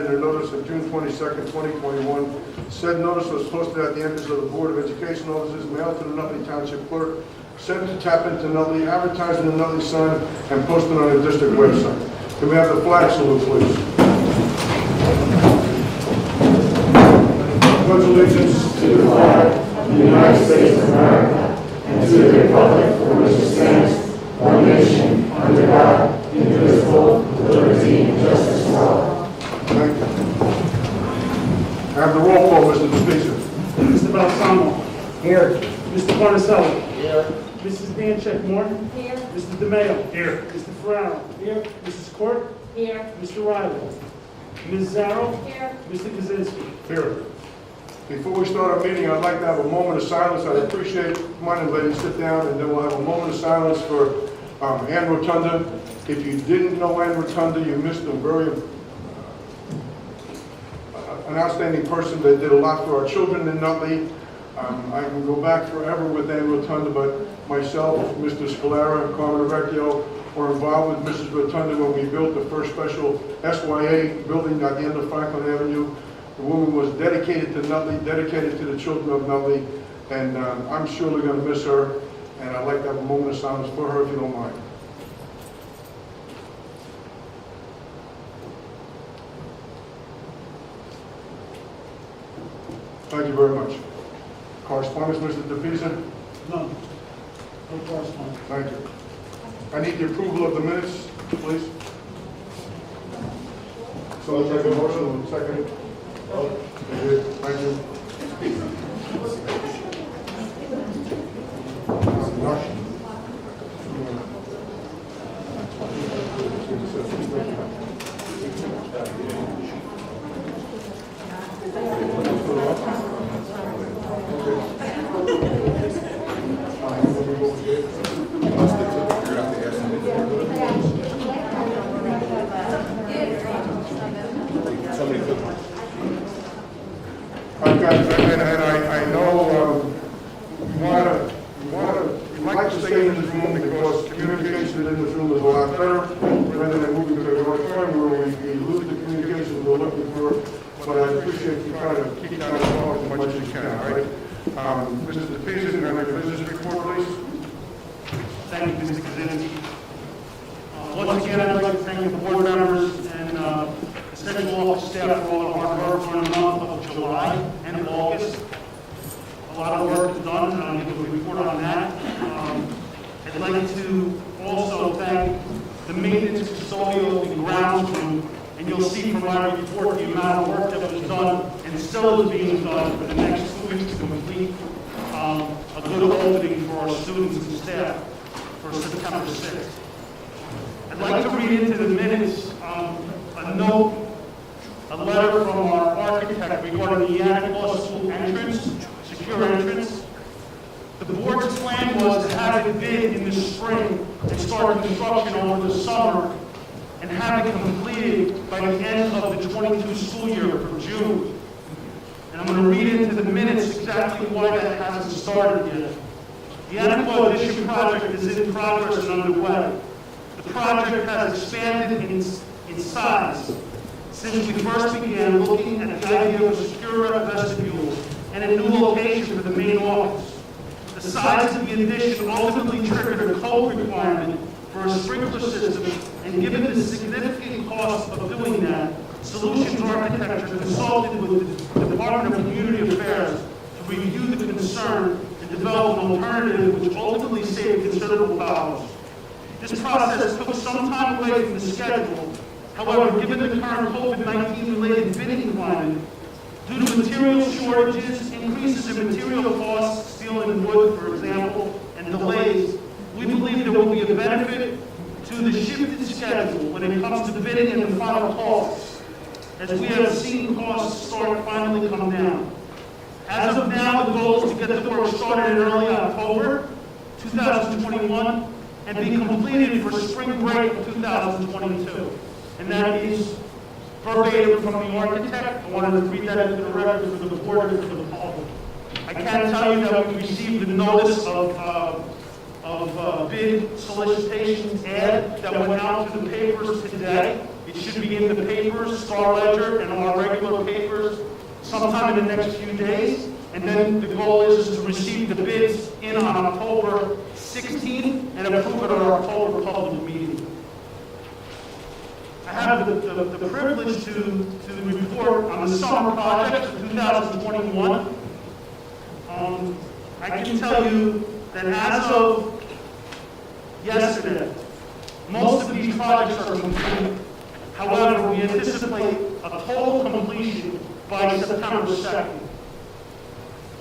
Their notice of June 22nd, 2021. Said notice was posted at the entrance of the Board of Education offices, mailed to the Nutley Township Clerk, sent to tap into Nutley, advertised in the Nutley Sun, and posted on the district website. Can we have the flag salute, please? Pledge allegiance to the flag of the United States of America and to the republic for which it stands, one nation, under God, indivisible, with liberty and justice for all. Thank you. I have the roll call, Mr. DePisa. Mr. Balsamo. Here. Mr. Cornicelli. Here. Mrs. Dancheck-Moore. Here. Mr. DeMayo. Here. Mr. Ferraro. Here. Mrs. Court. Here. Mr. Riley. Ms. Zarrow. Here. Mr. Kaczynski. Here. Before we start our meeting, I'd like to have a moment of silence. I'd appreciate, come on in, ladies, sit down, and then we'll have a moment of silence for Ann Rotunda. If you didn't know Ann Rotunda, you missed a very an outstanding person that did a lot for our children in Nutley. I can go back forever with Ann Rotunda, but myself, Mr. Scalera, and Carmen Vecchio were involved with Mrs. Rotunda when we built the first special SYA building at the end of Franklin Avenue. The woman was dedicated to Nutley, dedicated to the children of Nutley, and I'm surely going to miss her, and I'd like to have a moment of silence for her if you don't mind. Thank you very much. Correspondence, Mr. DePisa? None. No correspondence. Thank you. I need the approval of the minutes, please. So I'll take a motion, second. Thank you. I know we'd like to stay in this room because communication in this room is a lot better rather than moving to the auditorium where we lose the communication we're looking for. But I appreciate you trying to keep that as much as you can, all right? Mr. DePisa, can I have your business report, please? Thank you, Mr. Kaczynski. Once again, I'd like to thank the board members and essential office staff for all the hard work for the month of July and August. A lot of work is done, and I'll give a report on that. I'd like to also thank the maintenance custodial of the grounds room, and you'll see from my report the amount of work that was done and still is being done for the next 2 weeks to complete a good opening for our students and staff for September 6th. I'd like to read into the minutes a note, a letter from our architect regarding the Hvac School entrance, secure entrance. The board's plan was to have it bid in the spring and start construction over the summer and have it completed by the end of the 22 school year for June. And I'm going to read into the minutes exactly why that hasn't started yet. The Hvac addition project is in progress and underway. The project has expanded in size since we first began looking at the idea of a secure vestibule and a new location for the main office. The size of the addition ultimately triggered a code requirement for a sprinkler system, and given the significant cost of doing that, Solutions Architecture consulted with the Department of Community Affairs to review the concern and develop an alternative which ultimately saved considerable dollars. This process took some time away from the schedule. However, given the current COVID-19 related bidding climate, due to material shortages, increases in material costs, steel and wood, for example, and delays, we believe there will be a benefit to the shifted schedule when it comes to bidding and the final costs, as we have seen costs finally come down. As of now, the goal is to get the work started in early October 2021 and be completed for spring break of 2022. And that is verbatim from the architect. I wanted to read that into the record for the board and for the public. I can tell you that we received the notice of bid solicitations ad that went out to the papers today. It It should be in the papers, Star Ledger, and our regular papers sometime in the next few days. And then the goal is to receive the bids in on October 16th and approve it at our October public meeting. I have the privilege to report on the summer project of 2021. I can tell you that as of yesterday, most of these projects are complete. However, we anticipate a total completion by September 2nd.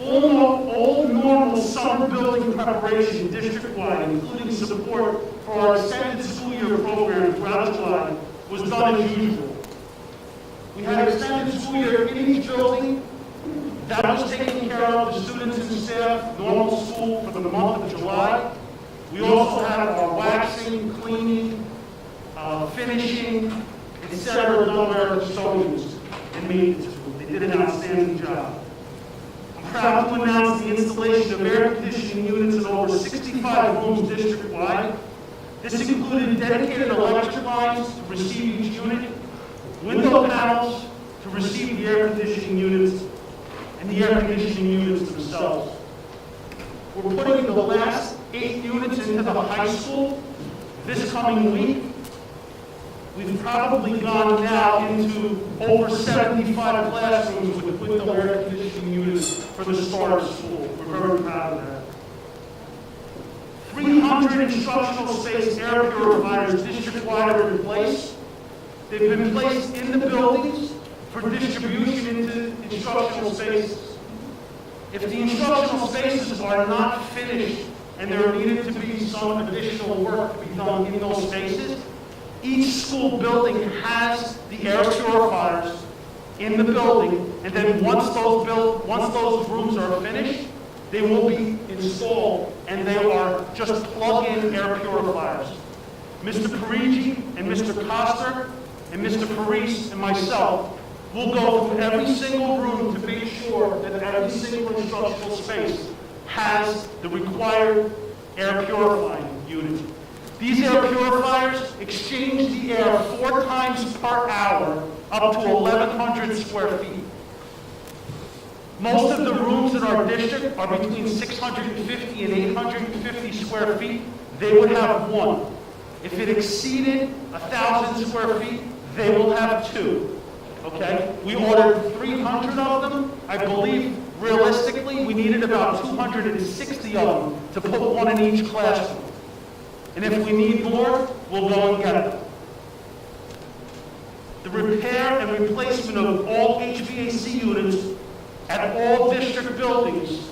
All normal summer building preparation district-wide, including support for our extended school year program throughout July, was done as usual. We had extended school year in each building. That was taken care of, the students and staff, normal school for the month of July. We also had our waxing, cleaning, finishing, etc. done by our custodians and maintenance group. They did an outstanding job. I'm proud to announce the installation of air conditioning units in over 65 rooms district-wide. This included dedicated electric lines to receive each unit, window panels to receive the air conditioning units, and the air conditioning units themselves. We're putting the last 8 units into the high school this coming week. We've probably gone now into over 75 classrooms with window air conditioning units for the start of school. We're very proud of that. 300 instructional space air purifiers district-wide are in place. They've been placed in the buildings for distribution into instructional spaces. If the instructional spaces are not finished and there needed to be some additional work to be done in those spaces, each school building has the air purifiers in the building, and then once those rooms are finished, they will be installed, and they are just plug-in air purifiers. Mr. Parigi and Mr. Coster and Mr. Paris and myself will go through every single room to make sure that every single instructional space has the required air purifying unit. These air purifiers exchange the air 4 times per hour up to 1,100 square feet. Most of the rooms in our district are between 650 and 850 square feet. They would have 1. If it exceeded 1,000 square feet, they will have 2. Okay? We ordered 300 of them. I believe, realistically, we needed about 260 of them to put 1 in each classroom. And if we need more, we'll go and get them. The repair and replacement of all HVAC units at all district buildings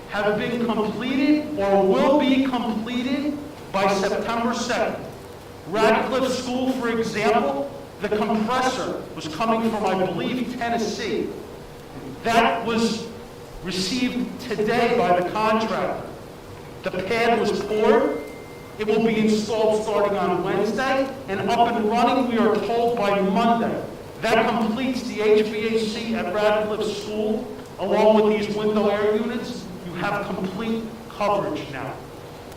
have been completed or will be completed by September 2nd. Radcliffe School, for example, the compressor was coming from, I believe, Tennessee. That was received today by the contractor. The pad was poured. It will be installed starting on Wednesday and up and running, we are told, by Monday. That completes the HVAC at Radcliffe School. Along with these window air units, you have complete coverage now.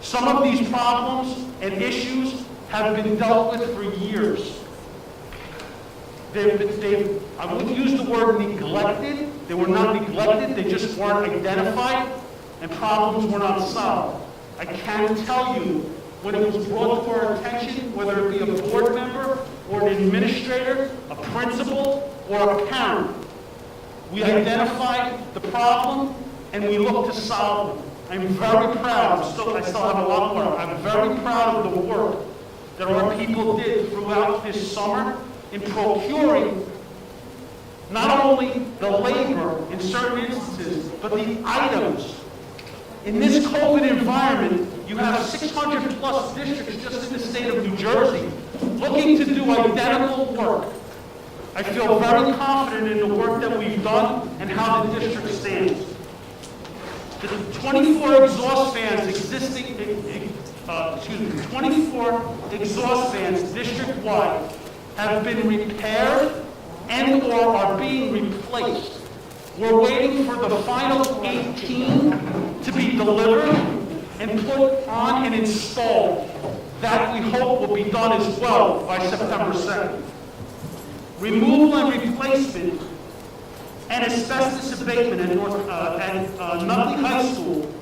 Some of these problems and issues have been dealt with for years. I wouldn't use the word neglected. They were not neglected, they just weren't identified, and problems were not solved. I can tell you, when it was brought to our attention, whether it be a board member or an administrator, a principal, or a parent, we identified the problem and we looked to solve it. I'm very proud, I still have a lot more, I'm very proud of the work that our people did throughout this summer in procuring not only the labor in certain instances, but the items. In this COVID environment, you have 600 plus districts just in the state of New Jersey looking to do identical work. I feel very confident in the work that we've done and how the district stands. The 24 exhaust fans 24 exhaust fans district-wide have been repaired and or are being replaced. We're waiting for the final 18 to be delivered and put on and installed. That we hope will be done as well by September 2nd. Removal and replacement and asbestos abatement at Nutley High School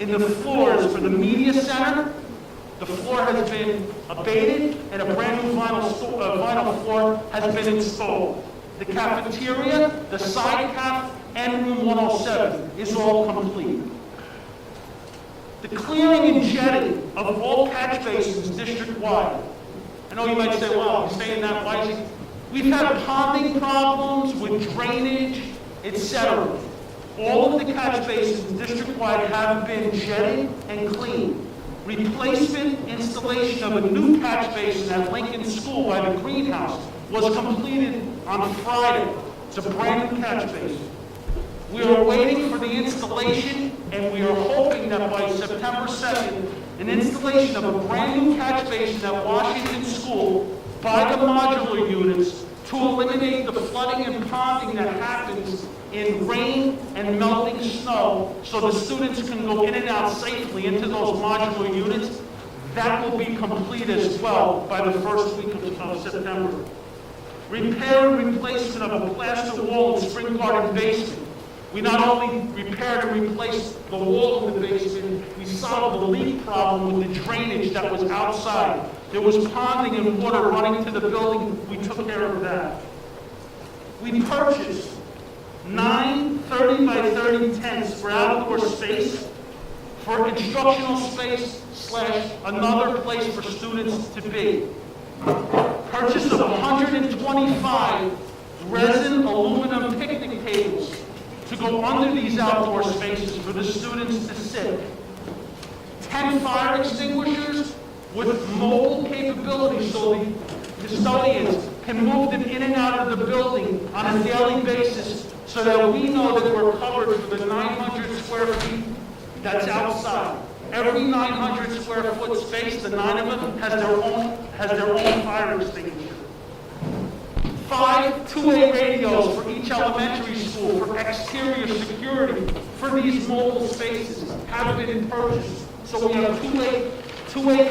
in the floors for the media center. The floor has been abated and a brand new vinyl floor has been installed. The cafeteria, the side caf, and room 107 is all complete. The clearing and jetting of all catch basins district-wide. I know you might say, well, you're saying that, why is it? We've had ponding problems with drainage, etc. All of the catch basins district-wide have been jetted and cleaned. Replacement installation of a new catch basin at Lincoln School by the greenhouse was completed on Friday. It's a brand new catch basin. We are waiting for the installation, and we are hoping that by September 2nd, an installation of a brand new catch basin at Washington School by the modular units to eliminate the flooding and ponding that happens in rain and melting snow, so the students can go in and out safely into those modular units. That will be complete as well by the first week of September. Repair and replacement of a plaster wall in spring garden basement. We not only repaired and replaced the wall in the basement, we solved the leak problem with the drainage that was outside. There was ponding and water running to the building. We took care of that. We purchased 9 30 by 30 tents for outdoor space, for instructional space / another place for students to be. Purchase of 125 resin aluminum picnic tables to go under these outdoor spaces for the students to sit. 10 fire extinguishers with mobile capabilities so the custodians can move them in and out of the building on a daily basis so that we know that we're covered for the 900 square feet that's outside. Every 900 square foot space, the 9 of them has their own fire extinguisher. 5 two-way radios for each elementary school for exterior security for these mobile spaces have been purchased. So we have two-way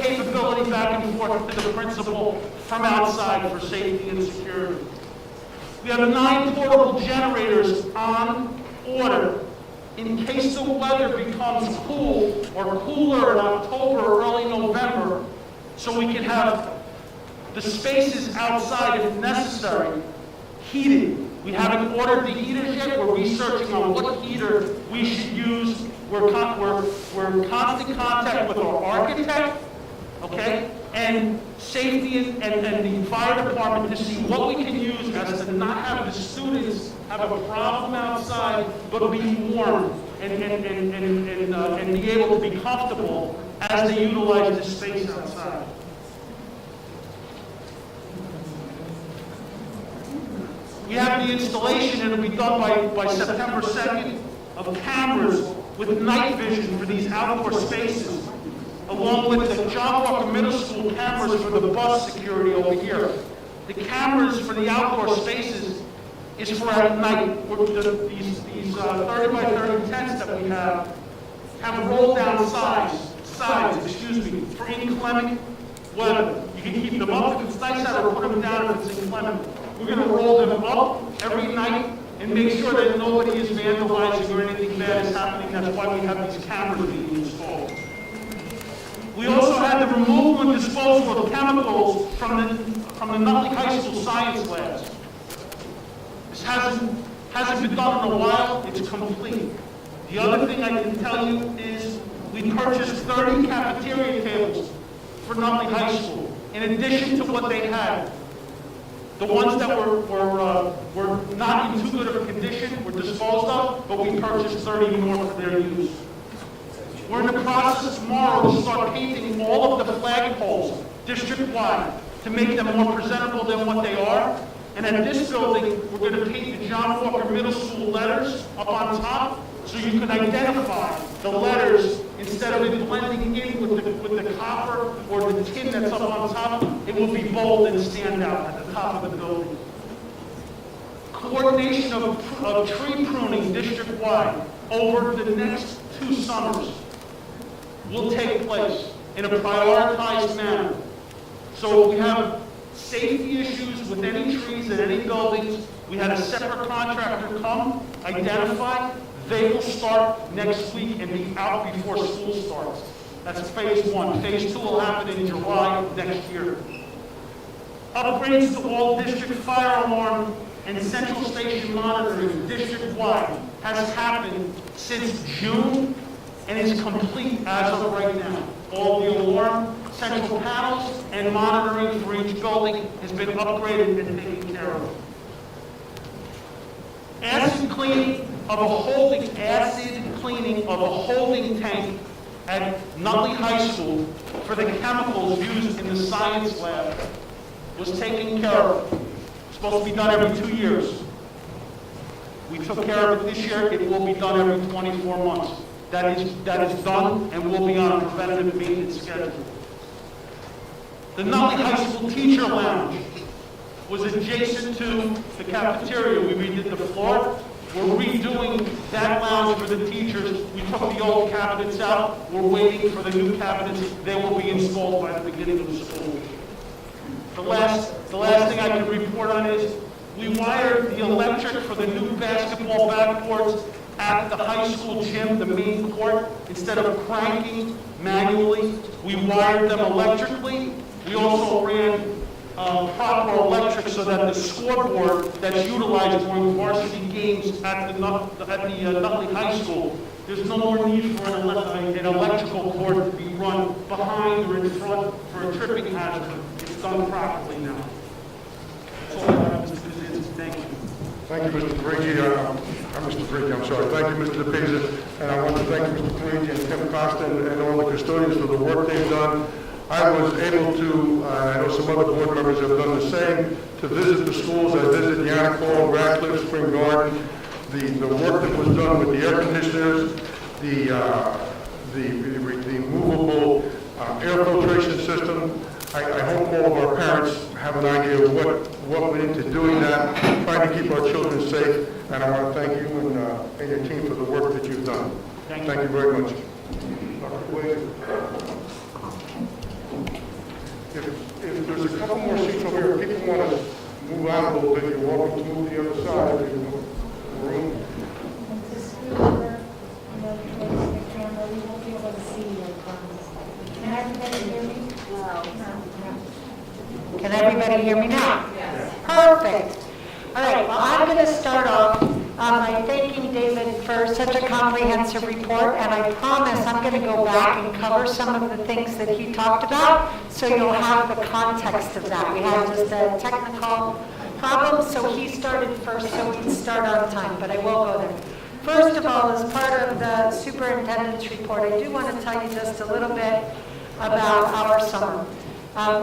capability back and forth to the principal from outside for safety and security. We have 9 portable generators on order in case the weather becomes cool or cooler in October or early November, so we can have the spaces outside, if necessary, heated. We haven't ordered the heaters yet. We're researching on what heater we should use. We're in constant contact with our architect, okay, and safety and the fire department to see what we can use as to not have the students have a problem outside, but be warm and be able to be comfortable as they utilize the space outside. We have the installation, and it'll be done by September 2nd, of cameras with night vision for these outdoor spaces, along with the John Walker Middle School cameras for the bus security over here. The cameras for the outdoor spaces is for at night. These 30 by 30 tents that we have rolled down sides, for inclement weather. You can keep them up if it's nice out or put them down if it's inclement. We're going to roll them up every night and make sure that nobody is vandalizing or anything bad is happening. That's why we have these cameras being installed. We also had the removal and disposal of chemicals from the Nutley High School science labs. This hasn't been done in a while. It's complete. The other thing I can tell you is we purchased 30 cafeteria tables for Nutley High School, in addition to what they had. The ones that were not in too good of a condition were disposed of, but we purchased 30 more for their use. We're in the process tomorrow to start painting all of the flagpoles district-wide to make them more presentable than what they are. And at this building, we're going to paint the John Walker Middle School letters up on top so you can identify the letters instead of it blending in with the copper or the tin that's up on top. It will be bold and stand out at the top of the building. Coordination of tree pruning district-wide over the next 2 summers will take place. in a prioritized manner. So if we have safety issues with any trees in any buildings, we had a separate contractor come, identify, they will start next week and be out before school starts. That's phase one. Phase two will happen in July of next year. Upgrades to all district fire alarm and central station monitoring district-wide has happened since June and is complete as of right now. All the alarm, central panels, and monitoring for each building has been upgraded and taken care of. Acid cleaning of a holding tank at Nutley High School for the chemicals used in the science lab was taken care of. Supposed to be done every 2 years. We took care of it this year. It will be done every 24 months. That is done and will be on a preventative maintenance schedule. The Nutley High School Teacher Lounge was adjacent to the cafeteria. We redid the floor. We're redoing that lounge for the teachers. We took the old cabinets out. We're waiting for the new cabinets. They will be installed by the beginning of the school week. The last thing I can report on is we wired the electric for the new basketball backboards at the high school gym, the main court. Instead of cranking manually, we wired them electrically. We also ran proper electric so that the scoreboard that's utilized during varsity games at the Nutley High School, there's no more need for an electrical cord to be run behind or in front for a tripping hazard. It's done properly now. That's all I have, Mr. Kaczynski. Thank you. Thank you, Mr. Parigi. Mr. Parigi, I'm sorry. Thank you, Mr. DePisa. And I want to thank Mr. Parigi and Tim Costa and all the custodians for the work they've done. I was able to, I know some other board members have done the same, to visit the schools. I visited Yannicol, Radcliffe, Spring Garden. The work that was done with the air conditioners, the movable air filtration system. I hope all of our parents have an idea of what went into doing that, trying to keep our children safe. And I want to thank you and your team for the work that you've done. Thank you very much. If there's a couple more seats over here, if people want to move out a little bit, you're welcome to move to the other side of the room. We won't be able to see you. Can everybody hear me? Can everybody hear me now? Yes. Perfect. All right, well, I'm going to start off by thanking David for such a comprehensive report, and I promise I'm going to go back and cover some of the things that he talked about, so you'll have the context of that. We had just a technical problem, so he started first, so we'd start on time, but I will go there. First of all, as part of the superintendent's report, I do want to tell you just a little bit about our summer.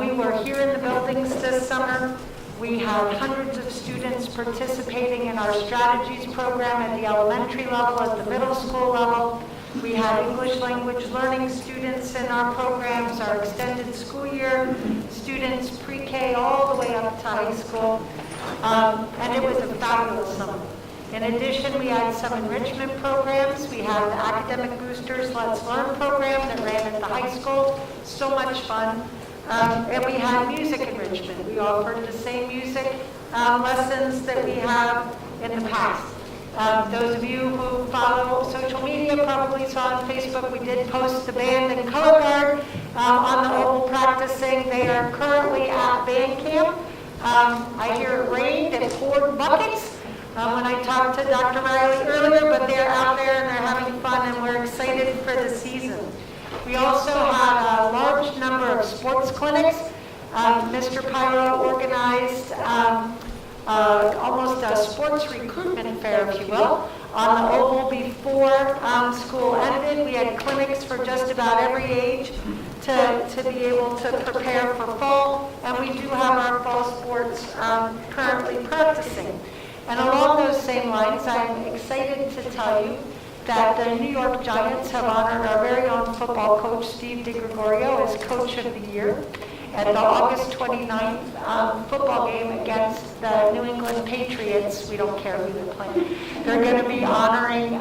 We were here in the buildings this summer. We had hundreds of students participating in our strategies program at the elementary level, at the middle school level. We had English language learning students in our programs, our extended school year students, pre-K all the way up to high school. And it was a fabulous summer. In addition, we had some enrichment programs. We had the Academic Boosters Let's Learn program that ran at the high school. So much fun. And we had music enrichment. We offered the same music lessons that we have in the past. Those of you who follow social media probably saw on Facebook, we did post the band and color guard on the Oval practicing. They are currently at band camp. I hear it rained and poured buckets when I talked to Dr. Riley earlier, but they're out there and they're having fun, and we're excited for the season. We also had a large number of sports clinics. Mr. Pyro organized almost a sports recruitment fair, if you will, on the Oval before school ended. We had clinics for just about every age to be able to prepare for fall, and we do have our fall sports currently practicing. And along those same lines, I'm excited to tell you that the New York Giants have honored our very own football coach, Steve DiGregorio, as Coach of the Year. at the August 29th football game against the New England Patriots. We don't care who they're playing. They're going to be honoring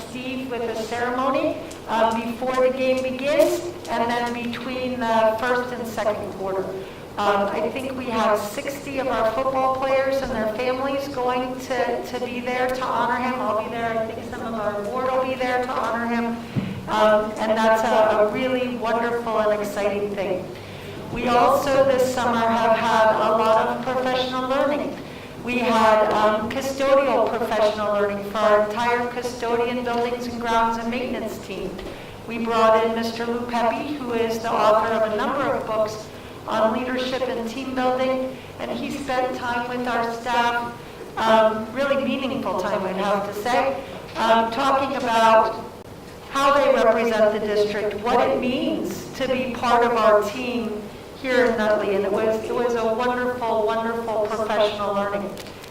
Steve with a ceremony before the game begins and then between the first and second quarter. I think we have 60 of our football players and their families going to be there to honor him. I'll be there. I think some of our board will be there to honor him. And that's a really wonderful and exciting thing. We also this summer have had a lot of professional learning. We had custodial professional learning for our entire custodian buildings and grounds and maintenance team. We brought in Mr. Lou Pepe, who is the author of a number of books on leadership and team building, and he spent time with our staff, really meaningful time, I'd have to say, talking about how they represent the district, what it means to be part of our team here in Nutley, and it was a wonderful, wonderful professional learning.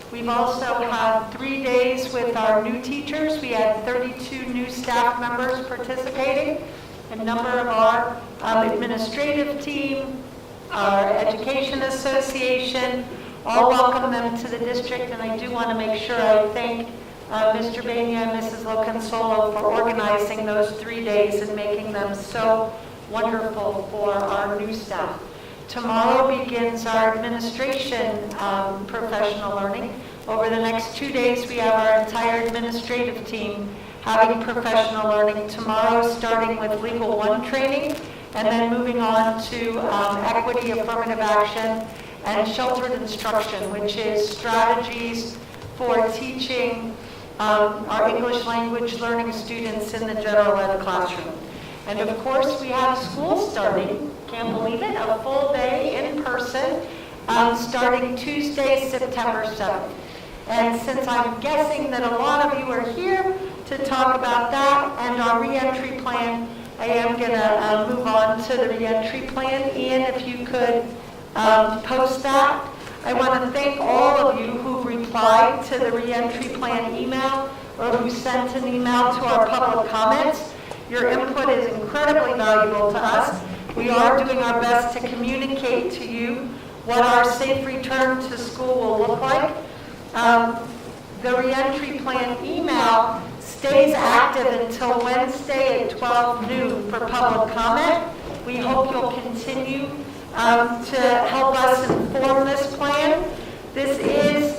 We've also had 3 days with our new teachers. We had 32 new staff members participating. A number of our administrative team, our education association, all welcome them to the district, and I do want to make sure I thank Mr. Bania and Mrs. Loconsolo for organizing those 3 days and making them so wonderful for our new staff. Tomorrow begins our administration professional learning. Over the next 2 days, we have our entire administrative team having professional learning. Tomorrow, starting with Legal 1 training, and then moving on to equity, affirmative action, and sheltered instruction, which is strategies for teaching our English language learning students in the general ed classroom. And of course, we have school starting, can't believe it, a full day in person, starting Tuesday, September 7th. And since I'm guessing that a lot of you are here to talk about that and our reentry plan, I am going to move on to the reentry plan. Ian, if you could post that. I want to thank all of you who replied to the reentry plan email or who sent an email to our public comments. Your input is incredibly valuable to us. We are doing our best to communicate to you what our safe return to school will look like. The reentry plan email stays active until Wednesday at 12 noon for public comment. We hope you'll continue to help us inform this plan. This is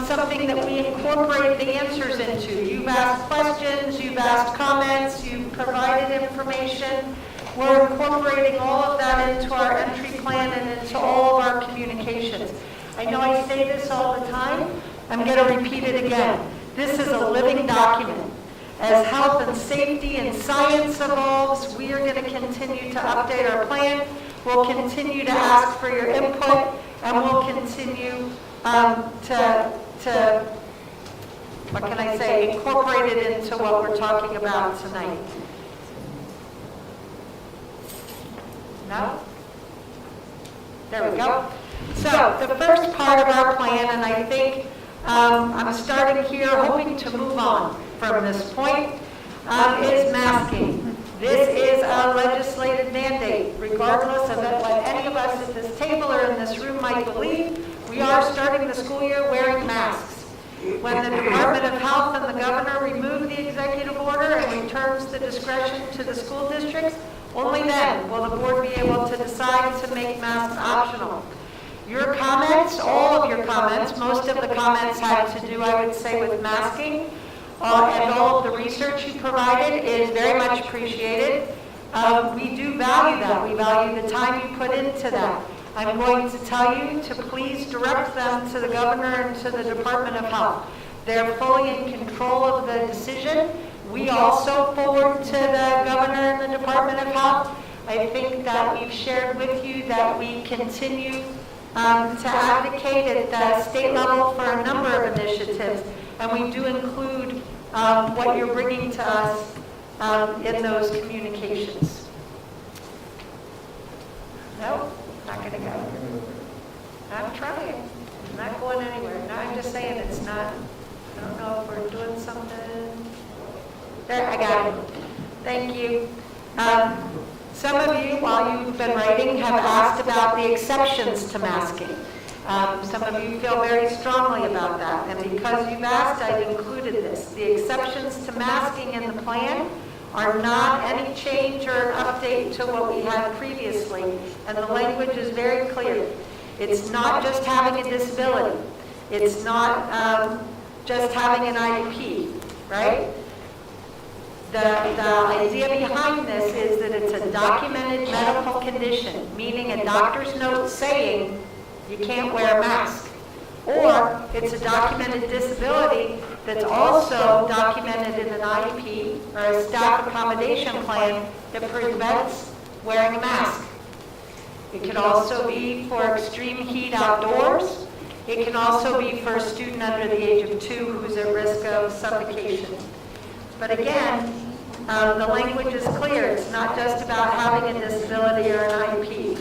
something that we incorporate the answers into. You've asked questions, you've asked comments, you've provided information. We're incorporating all of that into our entry plan and into all of our communications. I know I say this all the time. I'm going to repeat it again. This is a living document. As health and safety and science evolves, we are going to continue to update our plan. We'll continue to ask for your input, and we'll continue to, what can I say, incorporate it into what we're talking about tonight. No? There we go. So the first part of our plan, and I think I'm starting here hoping to move on from this point, is masking. This is a legislative mandate. Regardless of what any of us at this table or in this room might believe, we are starting the school year wearing masks. When the Department of Health and the governor remove the executive order and returns the discretion to the school districts, only then will the board be able to decide to make masks optional. Your comments, all of your comments, most of the comments had to do, I would say, with masking, and all of the research you provided is very much appreciated. We do value that. We value the time you put into that. I'm going to tell you to please direct them to the governor and to the Department of Health. They're fully in control of the decision. We also forward to the governor and the Department of Health. I think that we've shared with you that we continue to advocate at the state level for a number of initiatives, and we do include what you're bringing to us in those communications. No, not going to go. I'm trying. I'm not going anywhere. No, I'm just saying it's not. I don't know if we're doing something. There, I got it. Thank you. Some of you, while you've been writing, have asked about the exceptions to masking. Some of you feel very strongly about that, and because you've asked, I've included this. The exceptions to masking in the plan are not any change or an update to what we had previously, and the language is very clear. It's not just having a disability. It's not just having an IEP, right? The idea behind this is that it's a documented medical condition, meaning a doctor's note saying you can't wear a mask. Or it's a documented disability that's also documented in an IEP or a staff accommodation plan that prevents wearing a mask. It can also be for extreme heat outdoors. It can also be for a student under the age of 2 who's at risk of suffocation. But again, the language is clear. It's not just about having a disability or an IEP.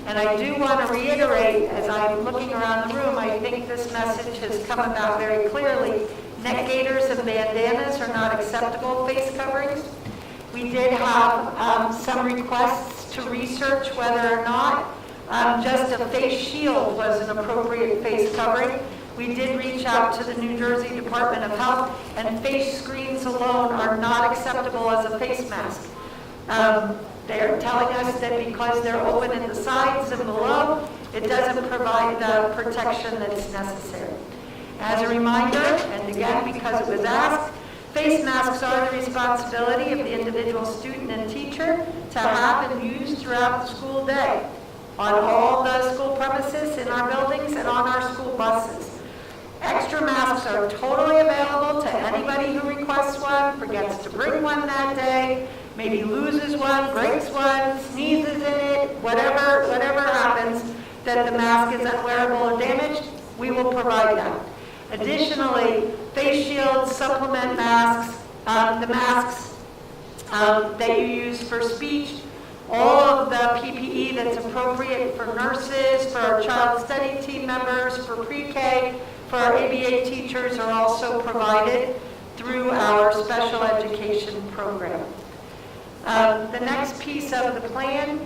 And I do want to reiterate, as I'm looking around the room, I think this message has come about very clearly. Neck gaiters and bandanas are not acceptable face coverings. We did have some requests to research whether or not just a face shield was an appropriate face covering. We did reach out to the New Jersey Department of Health, and face screens alone are not acceptable as a face mask. They're telling us that because they're open at the sides and below, it doesn't provide the protection that's necessary. As a reminder, and again because it was asked, face masks are the responsibility of the individual student and teacher to have and use throughout the school day, on all the school premises, in our buildings, and on our school buses. Extra masks are totally available to anybody who requests one, forgets to bring one that day, maybe loses one, breaks one, sneezes in it, whatever happens, that the mask is unwearable or damaged, we will provide that. Additionally, face shields, supplement masks, the masks that you use for speech, all of the PPE that's appropriate for nurses, for our child study team members, for pre-K, for our ABA teachers are also provided through our special education program. The next piece of the plan,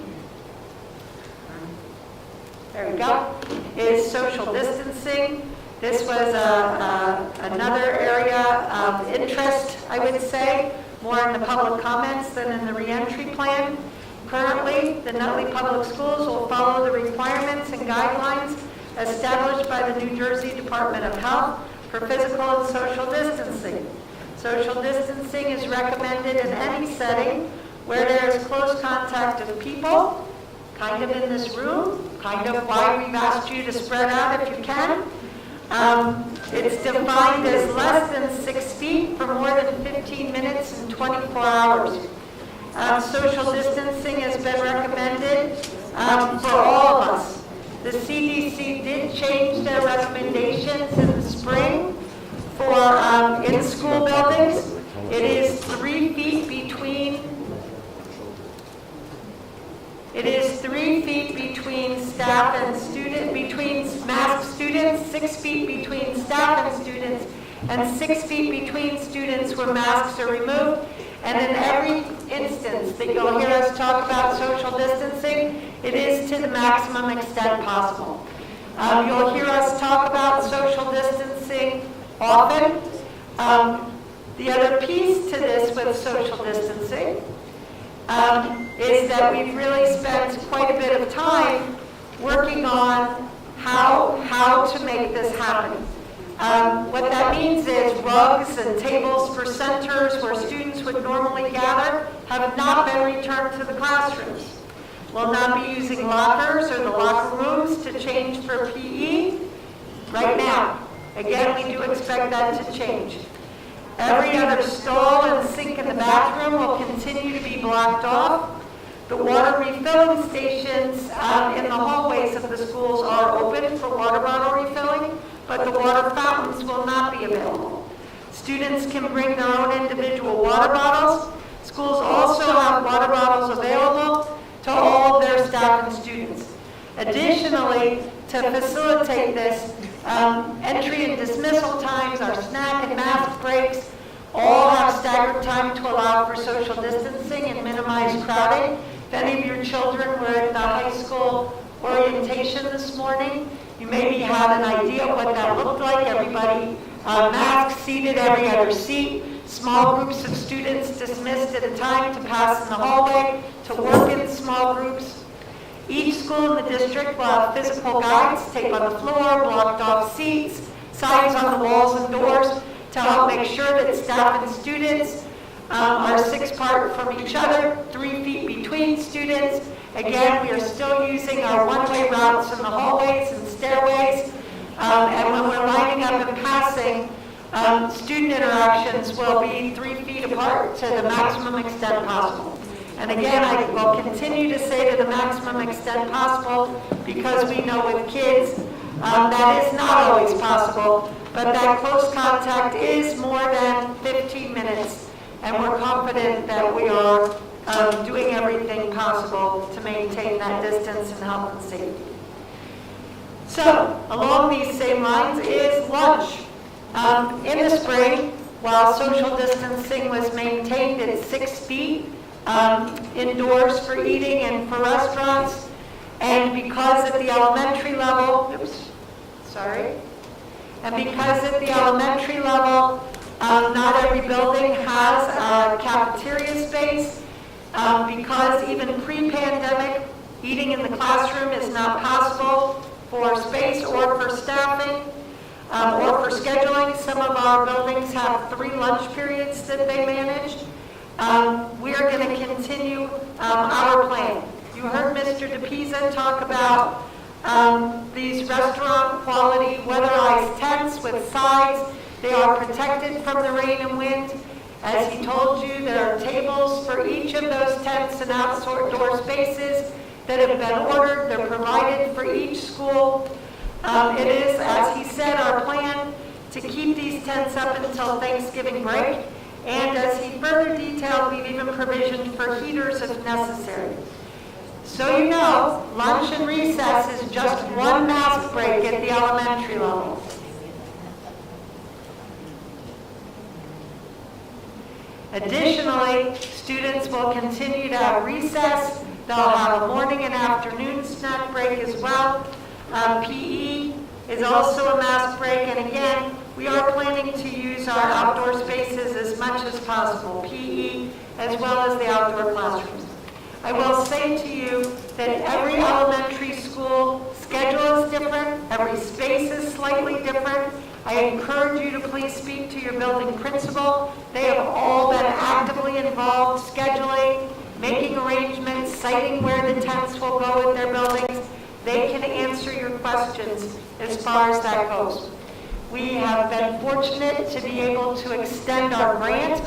there we go, is social distancing. This was another area of interest, I would say, more in the public comments than in the reentry plan. Currently, the Nutley Public Schools will follow the requirements and guidelines established by the New Jersey Department of Health for physical and social distancing. Social distancing is recommended in any setting where there is close contact of people, kind of in this room, kind of why we've asked you to spread out if you can. It's defined as less than 6 feet for more than 15 minutes and 24 hours. Social distancing has been recommended for all of us. The CDC did change their recommendations in the spring for in-school buildings. It is 3 feet between staff and student, between masked students, 6 feet between staff and students, and 6 feet between students where masks are removed. And in every instance that you'll hear us talk about social distancing, it is to the maximum extent possible. You'll hear us talk about social distancing often. The other piece to this with social distancing is that we've really spent quite a bit of time working on how to make this happen. What that means is rugs and tables for centers where students would normally gather have not been returned to the classrooms. We'll not be using lockers or the locker rooms to change for PE right now. Again, we do expect that to change. Every other stall and sink in the bathroom will continue to be blocked off. The water refilling stations in the hallways of the schools are open for water bottle refilling, but the water fountains will not be available. Students can bring their own individual water bottles. Schools also have water bottles available to all of their staff and students. Additionally, to facilitate this, entry and dismissal times, our snack and mask breaks, all have staggered time to allow for social distancing and minimize crowding. If any of your children were at the high school orientation this morning, you maybe have an idea of what that looked like. Everybody masked, seated every other seat, small groups of students dismissed at a time to pass in the hallway, to work in small groups. Each school in the district will have physical guides, tape on the floor, blocked off seats, signs on the walls and doors to help make sure that staff and students are 6 apart from each other, 3 feet between students. Again, we are still using our one-way routes in the hallways and stairways. And when we're lining up and passing, student interactions will be 3 feet apart to the maximum extent possible. And again, I will continue to say to the maximum extent possible because we know with kids that is not always possible, but that close contact is more than 15 minutes. And we're confident that we are doing everything possible to maintain that distance and health and safety. So, along these same lines is lunch. In the spring, while social distancing was maintained at 6 feet indoors for eating and for restaurants, and because at the elementary level, not every building has a cafeteria space, because even pre-pandemic, eating in the classroom is not possible for space or for staffing or for scheduling. Some of our buildings have 3 lunch periods that they manage. We are going to continue our plan. You heard Mr. DePisa talk about these restaurant quality weatherized tents with sides. They are protected from the rain and wind. As he told you, there are tables for each of those tents and outdoor spaces that have been ordered. They're provided for each school. It is, as he said, our plan to keep these tents up until Thanksgiving break. And as he further detailed, we've even provisioned for heaters if necessary. So you know, lunch and recess is just 1 mask break at the elementary level. Additionally, students will continue to have recess. They'll have a morning and afternoon snack break as well. PE is also a mask break, and again, we are planning to use our outdoor spaces as much as possible, PE as well as the outdoor classrooms. I will say to you that every elementary school schedule is different, every space is slightly different. I encourage you to please speak to your building principal. They have all been actively involved, scheduling, making arrangements, citing where the tents will go at their buildings. They can answer your questions as far as that goes. We have been fortunate to be able to extend our grant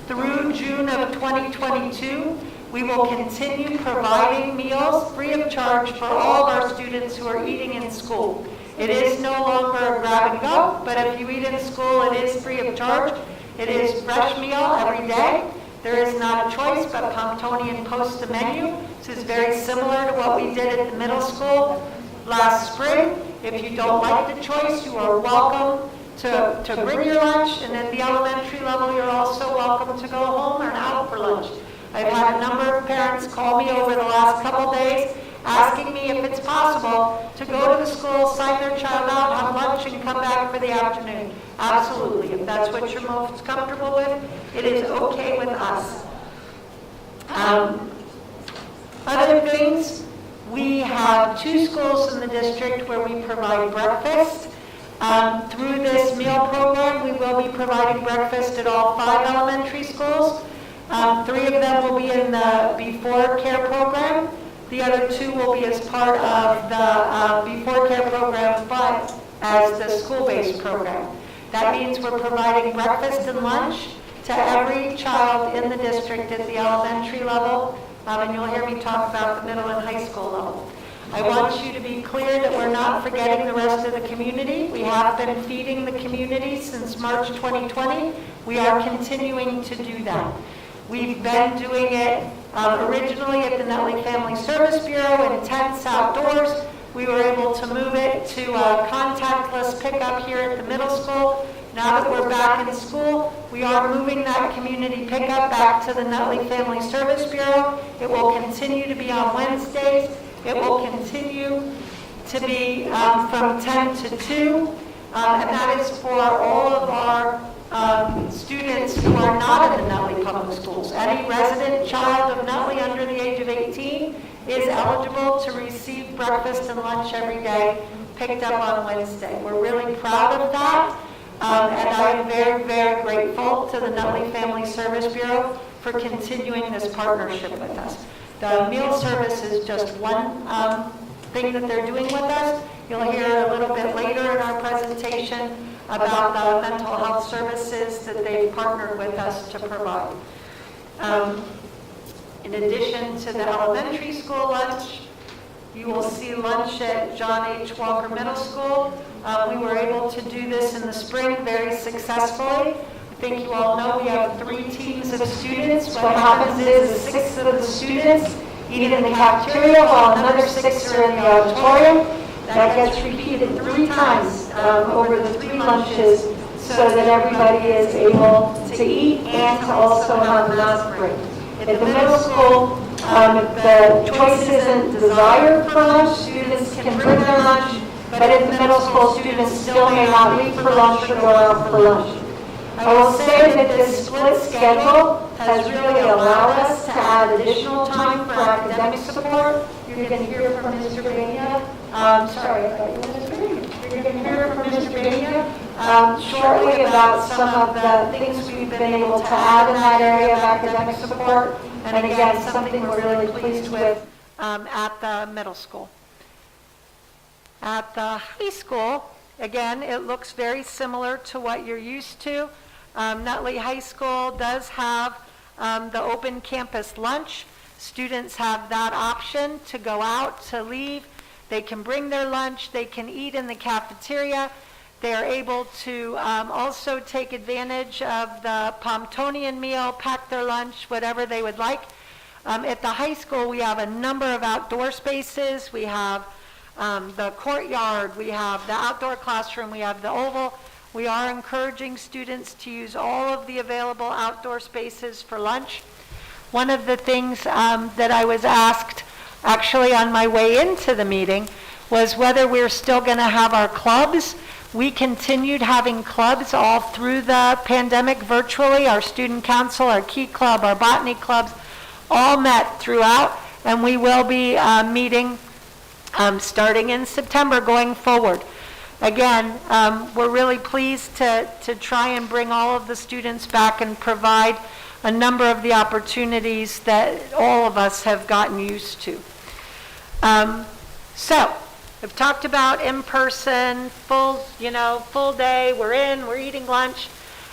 through June of 2022. We will continue providing meals free of charge for all of our students who are eating in school. It is no longer a grab and go, but if you eat in school, it is free of charge. It is fresh meal every day. There is not a choice, but Pomptonian posts a menu. This is very similar to what we did at the middle school last spring. If you don't like the choice, you are welcome to bring your lunch, and at the elementary level, you're also welcome to go home or out for lunch. I've had a number of parents call me over the last couple days asking me if it's possible to go to the school, sign their child out, have lunch, and come back for the afternoon. Absolutely. If that's what you're most comfortable with, it is okay with us. Other things, we have 2 schools in the district where we provide breakfast. Through this meal program, we will be providing breakfast at all 5 elementary schools. 3 of them will be in the Before Care program. The other 2 will be as part of the Before Care program, but as the school-based program. That means we're providing breakfast and lunch to every child in the district at the elementary level, and you'll hear me talk about the middle and high school level. I want you to be clear that we're not forgetting the rest of the community. We have been feeding the community since March 2020. We are continuing to do that. We've been doing it originally at the Nutley Family Service Bureau in tents outdoors. We were able to move it to contactless pickup here at the middle school. Now that we're back in school, we are moving that community pickup back to the Nutley Family Service Bureau. It will continue to be on Wednesdays. It will continue to be from 10 to 2, and that is for all of our students who are not in the Nutley Public Schools. Any resident child of Nutley under the age of 18 is eligible to receive breakfast and lunch every day, picked up on Wednesday. We're really proud of that, and I am very, very grateful to the Nutley Family Service Bureau for continuing this partnership with us. The meal service is just one thing that they're doing with us. You'll hear a little bit later in our presentation about the mental health services that they've partnered with us to provide. In addition to the elementary school lunch, you will see lunch at John H. Walker Middle School. We were able to do this in the spring very successfully. I think you all know we have 3 teams of students. What happens is 6 of the students eat in the cafeteria while another 6 are in the auditorium. That gets repeated 3 times over the 3 lunches so that everybody is able to eat and to also have a lunch break. At the middle school, the choice isn't desired for lunch. Students can bring their lunch, but at the middle school, students still may not leave for lunch or go out for lunch. I will say that this split schedule has really allowed us to add additional time for academic support. You're going to hear from Mr. Bania. Sorry, I thought you were Mr. Bania. You're going to hear from Mr. Bania shortly about some of the things we've been able to add in that area of academic support. And again, something we're really pleased with at the middle school. At the high school, again, it looks very similar to what you're used to. Nutley High School does have the open campus lunch. Students have that option to go out, to leave. They can bring their lunch. They can eat in the cafeteria. They are able to also take advantage of the Pomptonian meal, pack their lunch, whatever they would like. At the high school, we have a number of outdoor spaces. We have the courtyard. We have the outdoor classroom. We have the oval. We are encouraging students to use all of the available outdoor spaces for lunch. One of the things that I was asked actually on my way into the meeting was whether we're still going to have our clubs. We continued having clubs all through the pandemic virtually. Our student council, our key club, our botany clubs all met throughout, and we will be meeting starting in September going forward. Again, we're really pleased to try and bring all of the students back and provide a number of the opportunities that all of us have gotten used to. So, I've talked about in-person, full day, we're eating lunch.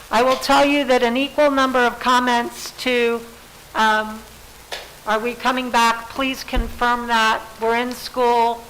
I will tell you that an equal number of comments to, are we coming back? Please confirm that. We're in school.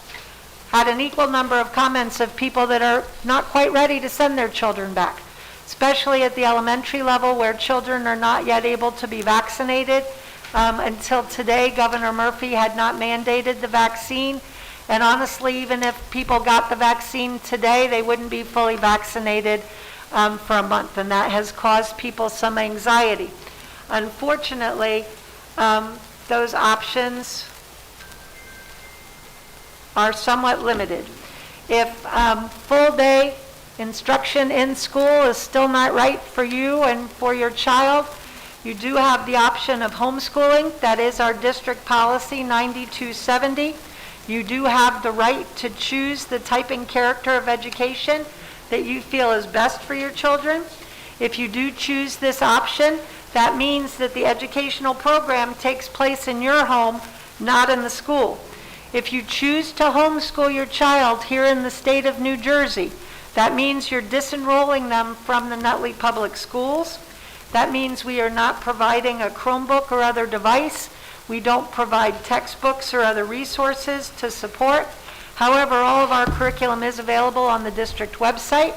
Had an equal number of comments of people that are not quite ready to send their children back, especially at the elementary level where children are not yet able to be vaccinated. Until today, Governor Murphy had not mandated the vaccine. And honestly, even if people got the vaccine today, they wouldn't be fully vaccinated for a month. And that has caused people some anxiety. Unfortunately, those options are somewhat limited. If full day instruction in school is still not right for you and for your child, you do have the option of homeschooling. That is our district policy 9270. You do have the right to choose the type and character of education that you feel is best for your children. If you do choose this option, that means that the educational program takes place in your home, not in the school. If you choose to homeschool your child here in the state of New Jersey, that means you're disenrolling them from the Nutley Public Schools. That means we are not providing a Chromebook or other device. We don't provide textbooks or other resources to support. However, all of our curriculum is available on the district website.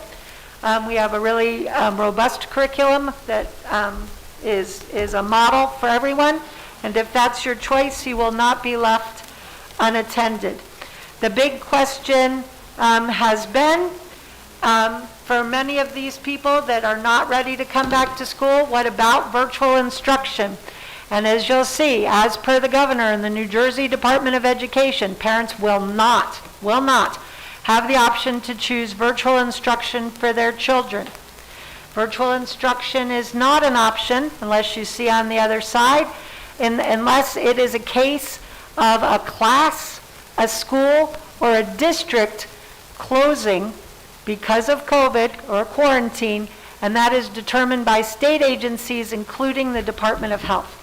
We have a really robust curriculum that is a model for everyone. And if that's your choice, you will not be left unattended. The big question has been, For many of these people that are not ready to come back to school, what about virtual instruction? And as you'll see, as per the governor in the New Jersey Department of Education, parents will not have the option to choose virtual instruction for their children. Virtual instruction is not an option, unless you see on the other side, unless it is a case of a class, a school, or a district closing because of COVID or quarantine, and that is determined by state agencies, including the Department of Health.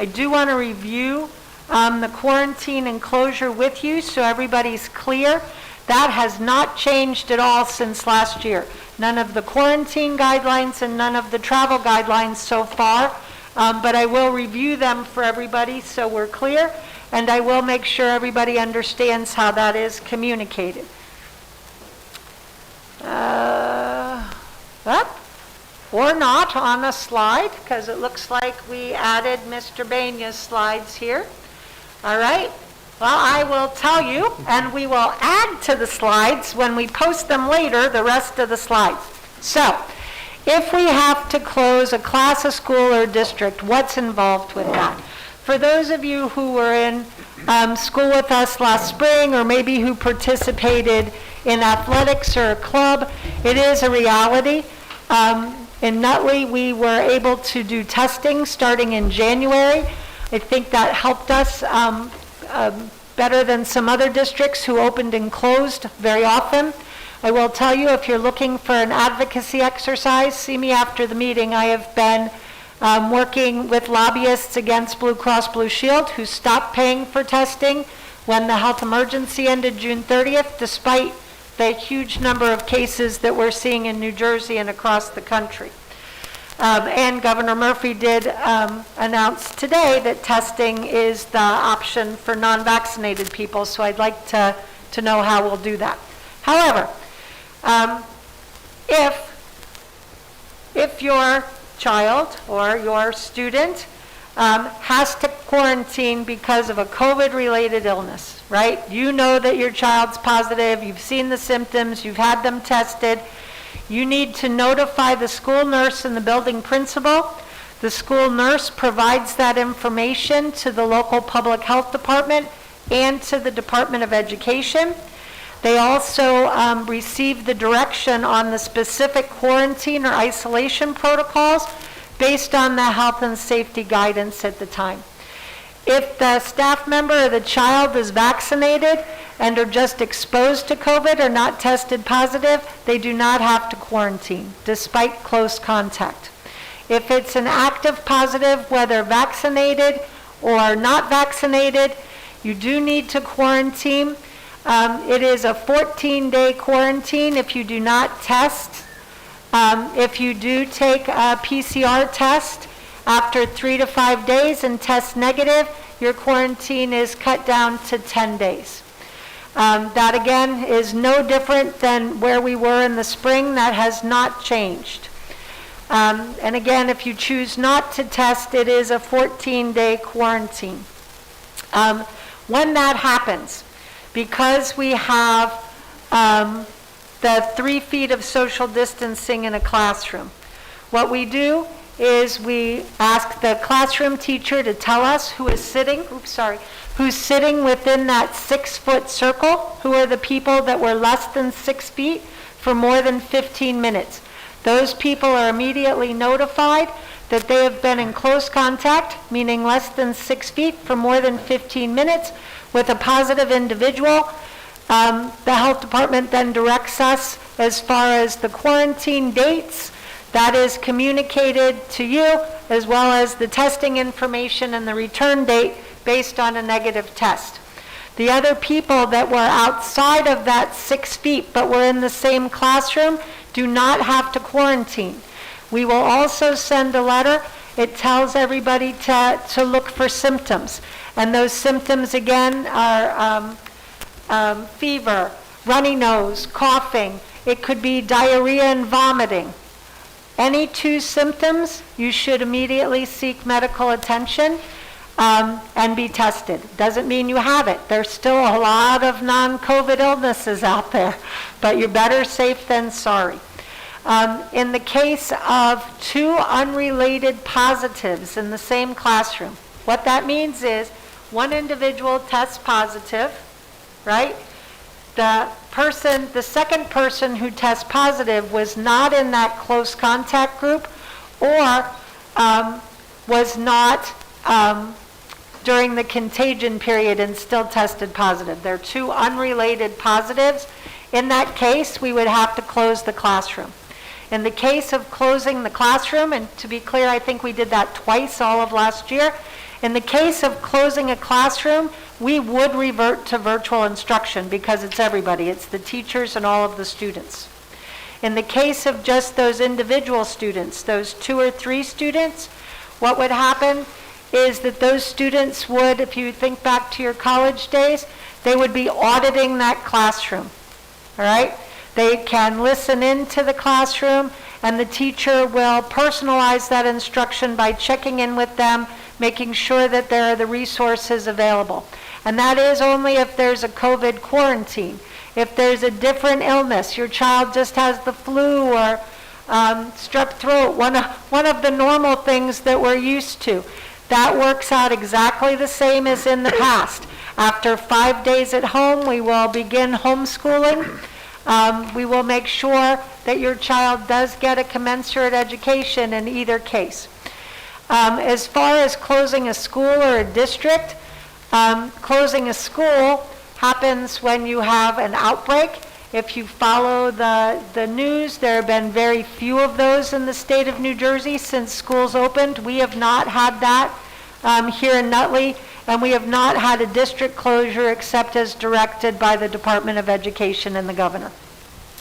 I do want to review the quarantine and closure with you so everybody's clear. That has not changed at all since last year. None of the quarantine guidelines and none of the travel guidelines so far, but I will review them for everybody so we're clear, and I will make sure everybody understands how that is communicated. Or not on a slide, because it looks like we added Mr. Banya's slides here. All right. Well, I will tell you, and we will add to the slides when we post them later, the rest of the slides. So, if we have to close a class, a school, or district, what's involved with that? For those of you who were in school with us last spring, or maybe who participated in athletics or a club, it is a reality. In Nutley, we were able to do testing starting in January. I think that helped us better than some other districts who opened and closed very often. I will tell you, if you're looking for an advocacy exercise, see me after the meeting. I have been working with lobbyists against Blue Cross Blue Shield who stopped paying for testing when the health emergency ended June 30th, despite the huge number of cases that we're seeing in New Jersey and across the country. And Governor Murphy did announce today that testing is the option for non-vaccinated people, so I'd like to know how we'll do that. However, if your child or your student has to quarantine because of a COVID-related illness, right? You know that your child's positive, you've seen the symptoms, you've had them tested. You need to notify the school nurse and the building principal. The school nurse provides that information to the local public health department and to the Department of Education. They also receive the direction on the specific quarantine or isolation protocols based on the health and safety guidance at the time. If the staff member or the child is vaccinated and are just exposed to COVID or not tested positive, they do not have to quarantine, despite close contact. If it's an active positive, whether vaccinated or not vaccinated, you do need to quarantine. It is a 14-day quarantine if you do not test. If you do take a PCR test after 3 to 5 days and test negative, your quarantine is cut down to 10 days. That again is no different than where we were in the spring. That has not changed. And again, if you choose not to test, it is a 14-day quarantine. When that happens, because we have the 3 feet of social distancing in a classroom, what we do is we ask the classroom teacher to tell us who's sitting within that 6-foot circle, who are the people that were less than 6 feet for more than 15 minutes. Those people are immediately notified that they have been in close contact, meaning less than 6 feet for more than 15 minutes with a positive individual. The health department then directs us as far as the quarantine dates. That is communicated to you, as well as the testing information and the return date based on a negative test. The other people that were outside of that 6 feet but were in the same classroom do not have to quarantine. We will also send a letter. It tells everybody to look for symptoms. And those symptoms, again, are fever, runny nose, coughing. It could be diarrhea and vomiting. Any 2 symptoms, you should immediately seek medical attention and be tested. Doesn't mean you have it. There's still a lot of non-COVID illnesses out there, but you're better safe than sorry. In the case of two unrelated positives in the same classroom, what that means is one individual tests positive, right? The second person who tests positive was not in that close contact group or was not during the contagion period and still tested positive. They're two unrelated positives. In that case, we would have to close the classroom. In the case of closing the classroom, and to be clear, I think we did that twice all of last year. In the case of closing a classroom, we would revert to virtual instruction because it's everybody. It's the teachers and all of the students. In the case of just those individual students, those 2 or 3 students, what would happen is that those students would, if you think back to your college days, they would be auditing that classroom, all right? They can listen into the classroom, and the teacher will personalize that instruction by checking in with them, making sure that there are the resources available. And that is only if there's a COVID quarantine. If there's a different illness, your child just has the flu or strep throat, one of the normal things that we're used to, that works out exactly the same as in the past. After 5 days at home, we will begin homeschooling. We will make sure that your child does get a commensurate education in either case. As far as closing a school or a district, closing a school happens when you have an outbreak. If you follow the news, there have been very few of those in the state of New Jersey since schools opened. We have not had that here in Nutley, and we have not had a district closure except as directed by the Department of Education and the governor.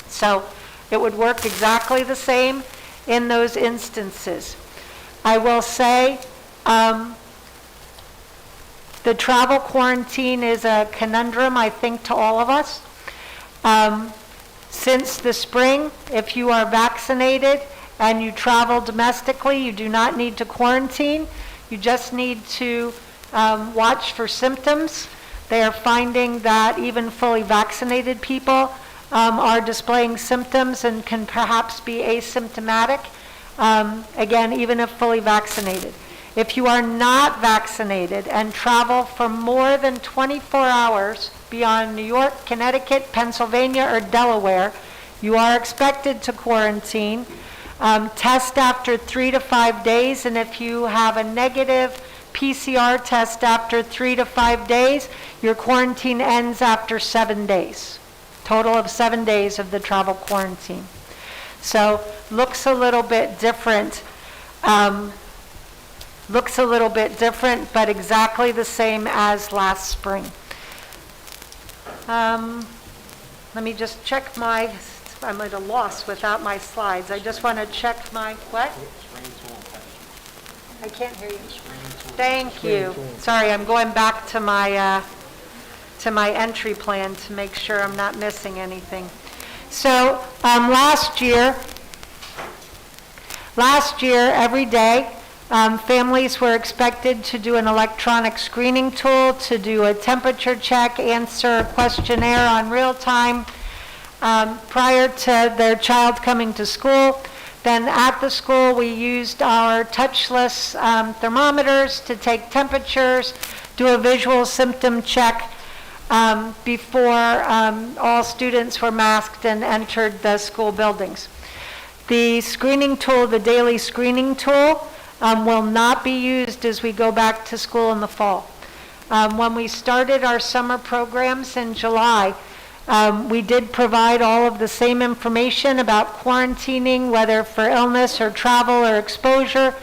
So it would work exactly the same in those instances. I will say the travel quarantine is a conundrum, I think, to all of us. Since the spring, if you are vaccinated and you travel domestically, you do not need to quarantine. You just need to watch for symptoms. They are finding that even fully vaccinated people are displaying symptoms and can perhaps be asymptomatic, again, even if fully vaccinated. If you are not vaccinated and travel for more than 24 hours beyond New York, Connecticut, Pennsylvania, or Delaware, you are expected to quarantine. Test after 3 to 5 days, and if you have a negative PCR test after 3 to 5 days, your quarantine ends after 7 days. Total of 7 days of the travel quarantine. So looks a little bit different. But exactly the same as last spring. Let me just check I'm at a loss without my slides. I just want to check my, what? I can't hear you. Thank you. Sorry, I'm going back to my entry plan to make sure I'm not missing anything. So last year, every day, families were expected to do an electronic screening tool, to do a temperature check, answer a questionnaire on real time prior to their child coming to school. Then at the school, we used our touchless thermometers to take temperatures, do a visual symptom check before all students were masked and entered the school buildings. The screening tool, the daily screening tool, will not be used as we go back to school in the fall. When we started our summer programs in July, we did provide all of the same information about quarantining, whether for illness or travel or exposure.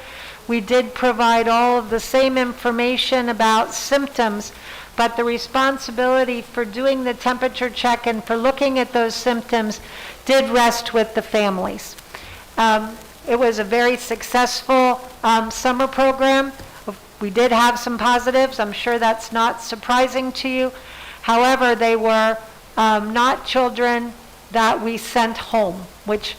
We did provide all of the same information about symptoms, but the responsibility for doing the temperature check and for looking at those symptoms did rest with the families. It was a very successful summer program. We did have some positives. I'm sure that's not surprising to you. However, they were not children that we sent home, which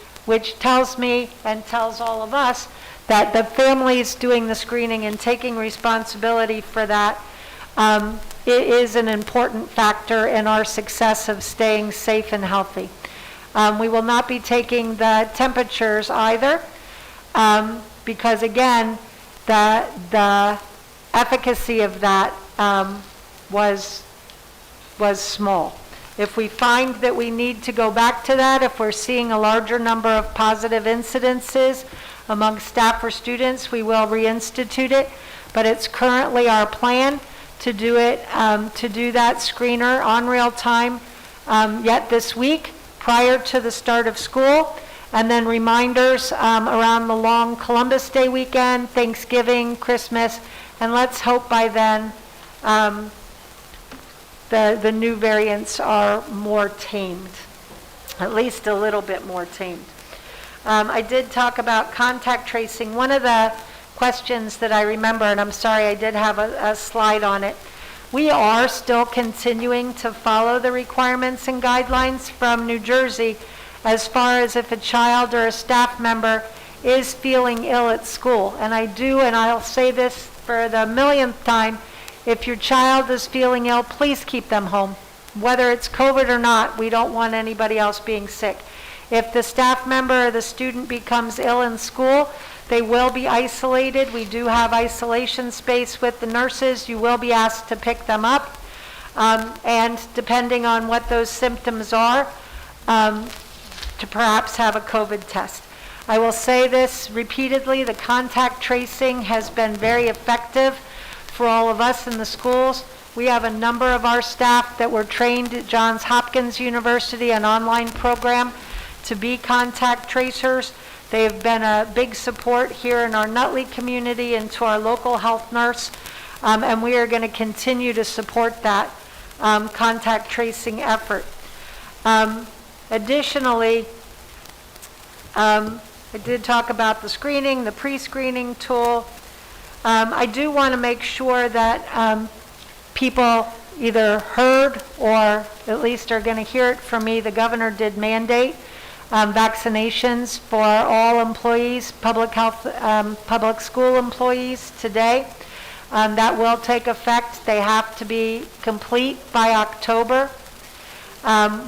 tells me and tells all of us that the families doing the screening and taking responsibility for that it is an important factor in our success of staying safe and healthy. We will not be taking the temperatures either, because again, the efficacy of that was small. If we find that we need to go back to that, if we're seeing a larger number of positive incidences among staff or students, we will reinstitute it. But it's currently our plan to do it, to do that screener on real time yet this week prior to the start of school. And then reminders around the long Columbus Day weekend, Thanksgiving, Christmas, and let's hope by then the new variants are more tamed, at least a little bit more tamed. I did talk about contact tracing. One of the questions that I remember, and I'm sorry I did have a slide on it, we are still continuing to follow the requirements and guidelines from New Jersey as far as if a child or a staff member is feeling ill at school. And I do, and I'll say this for the millionth time, if your child is feeling ill, please keep them home. Whether it's COVID or not, we don't want anybody else being sick. If the staff member or the student becomes ill in school, they will be isolated. We do have isolation space with the nurses. You will be asked to pick them up. And depending on what those symptoms are, to perhaps have a COVID test. I will say this repeatedly, the contact tracing has been very effective for all of us in the schools. We have a number of our staff that were trained at Johns Hopkins University, an online program, to be contact tracers. They have been a big support here in our Nutley community and to our local health nurse, and we are going to continue to support that contact tracing effort. Additionally, I did talk about the screening, the pre-screening tool. I do want to make sure that people either heard or at least are going to hear it from me. The governor did mandate vaccinations for all employees, public health, public school employees today. That will take effect. They have to be complete by October.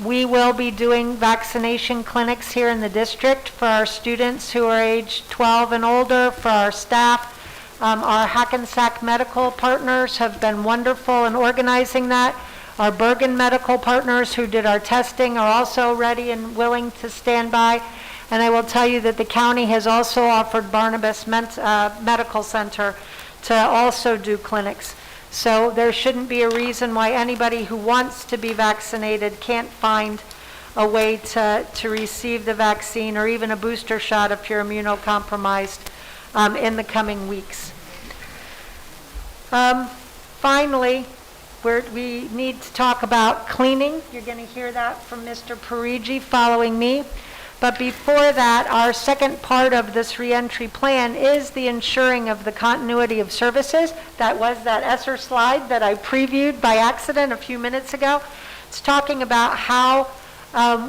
We will be doing vaccination clinics here in the district for our students who are age 12 and older, for our staff. Our Hackensack medical partners have been wonderful in organizing that. Our Bergen medical partners who did our testing are also ready and willing to stand by. And I will tell you that the county has also offered Barnabas Medical Center to also do clinics. So there shouldn't be a reason why anybody who wants to be vaccinated can't find a way to receive the vaccine or even a booster shot if you're immunocompromised in the coming weeks. Finally, we need to talk about cleaning. You're going to hear that from Mr. Parigi following me. But before that, our second part of this reentry plan is the ensuring of the continuity of services. That was that ESSER slide that I previewed by accident a few minutes ago. It's talking about how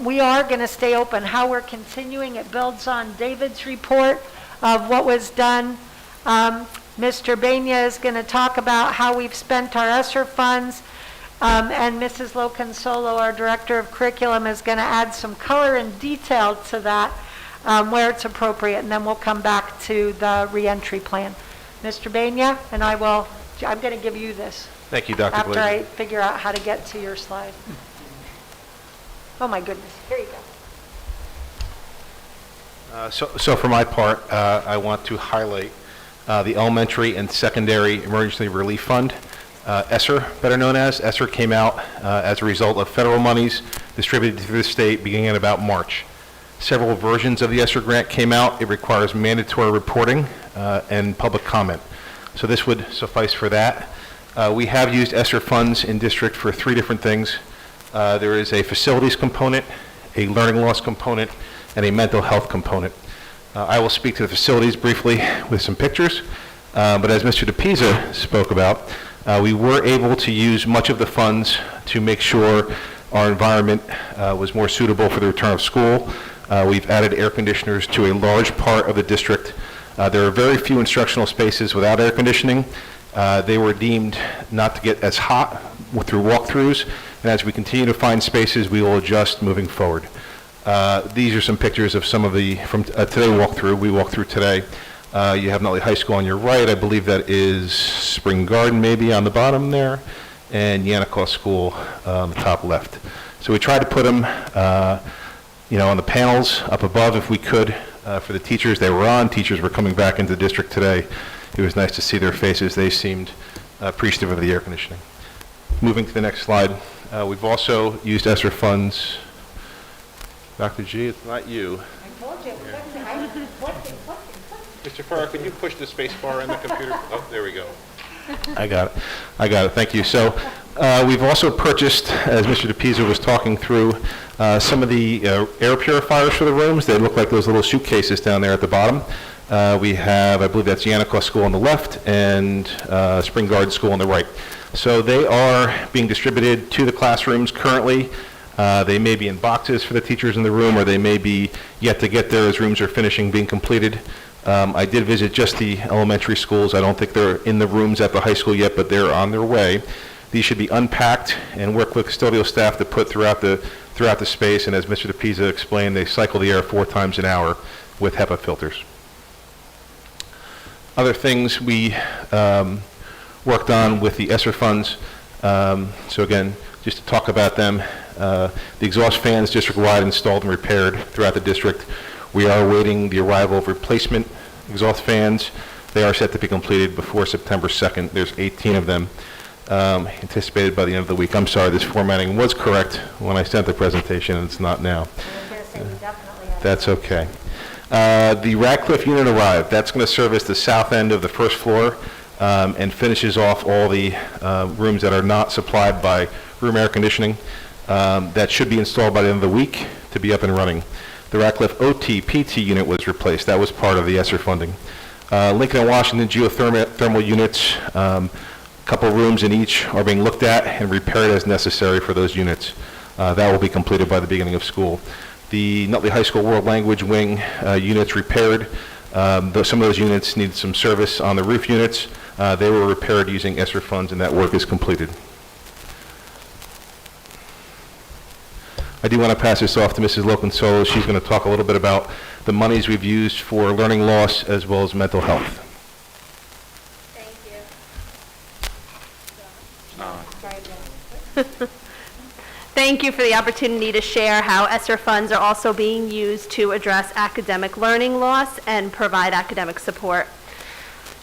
we are going to stay open, how we're continuing. It builds on David's report of what was done. Mr. Bania is going to talk about how we've spent our ESSER funds. And Mrs. Loconsolo, our Director of Curriculum, is going to add some color and detail to that where it's appropriate, and then we'll come back to the reentry plan. Mr. Bania, and I'm going to give you this. Thank you, Dr. After Glazer. I figure out how to get to your slide. Oh my goodness, here you go. So for my part, I want to highlight the Elementary and Secondary Emergency Relief Fund. ESSER, better known as. ESSER came out as a result of federal monies distributed through the state beginning in about March. Several versions of the ESSER grant came out. It requires mandatory reporting and public comment. So this would suffice for that. We have used ESSER funds in district for 3 different things. There is a facilities component, a learning loss component, and a mental health component. I will speak to the facilities briefly with some pictures, but as Mr. DePisa spoke about, we were able to use much of the funds to make sure our environment was more suitable for the return of school. We've added air conditioners to a large part of the district. There are very few instructional spaces without air conditioning. They were deemed not to get as hot through walkthroughs, and as we continue to find spaces, we will adjust moving forward. These are some pictures of some of the, from today walkthrough. We walked through today. You have Nutley High School on your right. I believe that is Spring Garden maybe on the bottom there, and Yannicott School on the top left. So we tried to put them, on the panels up above if we could for the teachers. They were on. Teachers were coming back into the district today. It was nice to see their faces. They seemed appreciative of the air conditioning. Moving to the next slide, we've also used ESSER funds. Dr. G, it's not you. I told you. Mr. Farrar, could you push the space bar in the computer? Oh, there we go. I got it. Thank you. So we've also purchased, as Mr. DePisa was talking through, some of the air purifiers for the rooms. They look like those little suitcases down there at the bottom. We have, I believe that's Yannicott School on the left and Spring Garden School on the right. So they are being distributed to the classrooms currently. They may be in boxes for the teachers in the room, or they may be yet to get there as rooms are finishing being completed. I did visit just the elementary schools. I don't think they're in the rooms at the high school yet, but they're on their way. These should be unpacked and work with custodial staff to put throughout the space. And as Mr. DePisa explained, they cycle the air 4 times an hour with HEPA filters. Other things we worked on with the ESSER funds. So again, just to talk about them, the exhaust fans district-wide installed and repaired throughout the district. We are awaiting the arrival of replacement exhaust fans. They are set to be completed before September 2nd. There's 18 of them anticipated by the end of the week. I'm sorry, this formatting was correct when I sent the presentation, and it's not now. That's okay. The Radcliffe unit arrived. That's going to service the south end of the first floor and finishes off all the rooms that are not supplied by room air conditioning. That should be installed by the end of the week to be up and running. The Radcliffe OT-PT unit was replaced. That was part of the ESSER funding. Lincoln and Washington geothermal units, a couple rooms in each are being looked at and repaired as necessary for those units. That will be completed by the beginning of school. The Nutley High School World Language Wing units repaired. Some of those units needed some service on the roof units. They were repaired using ESSER funds, and that work is completed. I do want to pass this off to Mrs. Loconsolo. She's going to talk a little bit about the monies we've used for learning loss as well as mental health. Thank you. Thank you for the opportunity to share how ESSER funds are also being used to address academic learning loss and provide academic support.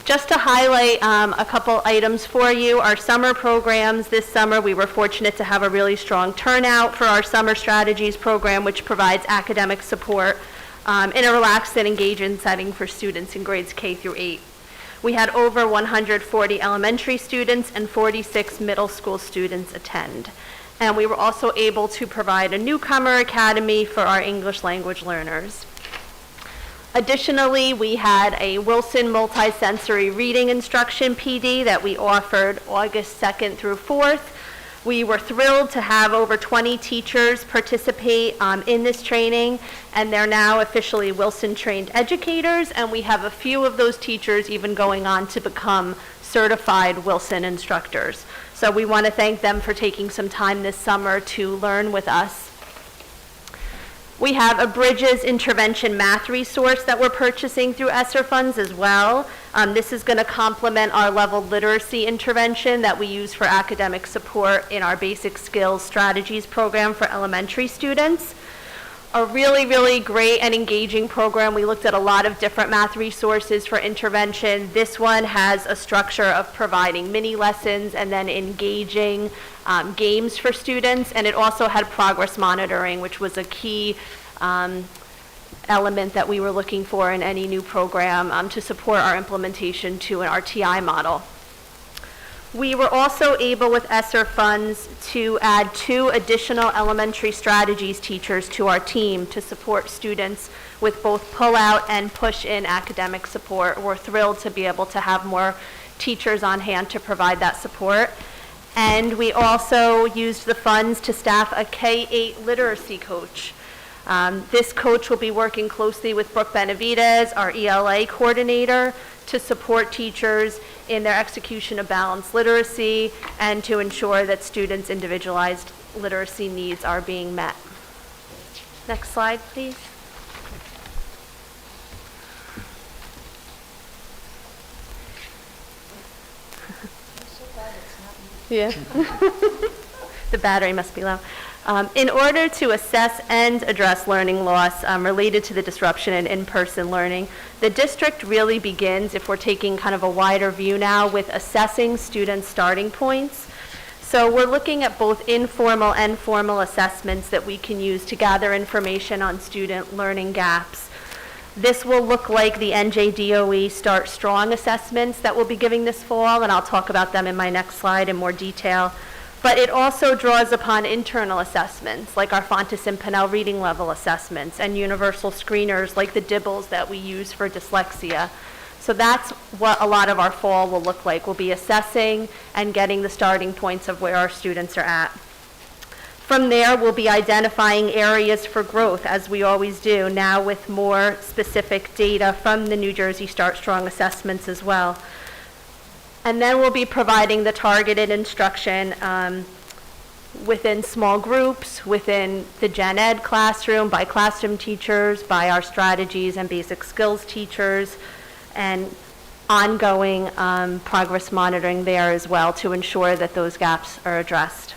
Just to highlight a couple items for you, our summer programs this summer, we were fortunate to have a really strong turnout for our Summer Strategies program, which provides academic support in a relaxed and engaging setting for students in grades K through 8. We had over 140 elementary students and 46 middle school students attend. And we were also able to provide a newcomer academy for our English language learners. Additionally, we had a Wilson multisensory reading instruction PD that we offered August 2nd through 4th. We were thrilled to have over 20 teachers participate in this training, and they're now officially Wilson trained educators, and we have a few of those teachers even going on to become certified Wilson instructors. So we want to thank them for taking some time this summer to learn with us. We have a Bridges Intervention Math resource that we're purchasing through ESSER funds as well. This is going to complement our level literacy intervention that we use for academic support in our Basic Skills Strategies program for elementary students. A really, really great and engaging program. We looked at a lot of different math resources for intervention. This one has a structure of providing mini lessons and then engaging games for students, and it also had progress monitoring, which was a key element that we were looking for in any new program to support our implementation to an RTI model. We were also able with ESSER funds to add 2 additional elementary strategies teachers to our team to support students with both pull-out and push-in academic support. We're thrilled to be able to have more teachers on hand to provide that support. And we also used the funds to staff a K-8 literacy coach. This coach will be working closely with Brooke Benavides, our ELA coordinator, to support teachers in their execution of balanced literacy and to ensure that students' individualized literacy needs are being met. Next slide, please. Yeah. The battery must be low. In order to assess and address learning loss related to the disruption in in-person learning, the district really begins, if we're taking kind of a wider view now, with assessing students' starting points. So we're looking at both informal and formal assessments that we can use to gather information on student learning gaps. This will look like the NJDOE Start Strong assessments that we'll be giving this fall, and I'll talk about them in my next slide in more detail. But it also draws upon internal assessments, like our Fontes and Pinnell reading level assessments, and universal screeners like the DIBELS that we use for dyslexia. So that's what a lot of our fall will look like. We'll be assessing and getting the starting points of where our students are at. From there, we'll be identifying areas for growth, as we always do, now with more specific data from the New Jersey Start Strong assessments as well. And then we'll be providing the targeted instruction within small groups, within the gen ed classroom, by classroom teachers, by our strategies and basic skills teachers, and ongoing progress monitoring there as well to ensure that those gaps are addressed.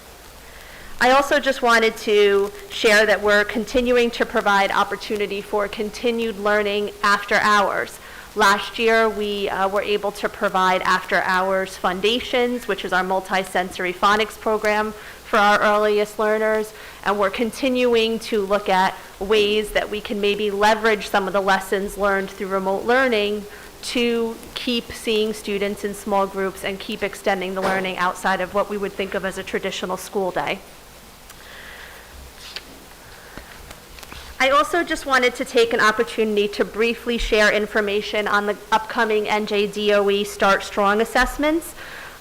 I also just wanted to share that we're continuing to provide opportunity for continued learning after hours. Last year, we were able to provide after-hours foundations, which is our multi-sensory phonics program for our earliest learners, and we're continuing to look at ways that we can maybe leverage some of the lessons learned through remote learning to keep seeing students in small groups and keep extending the learning outside of what we would think of as a traditional school day. I also just wanted to take an opportunity to briefly share information on the upcoming NJDOE Start Strong assessments.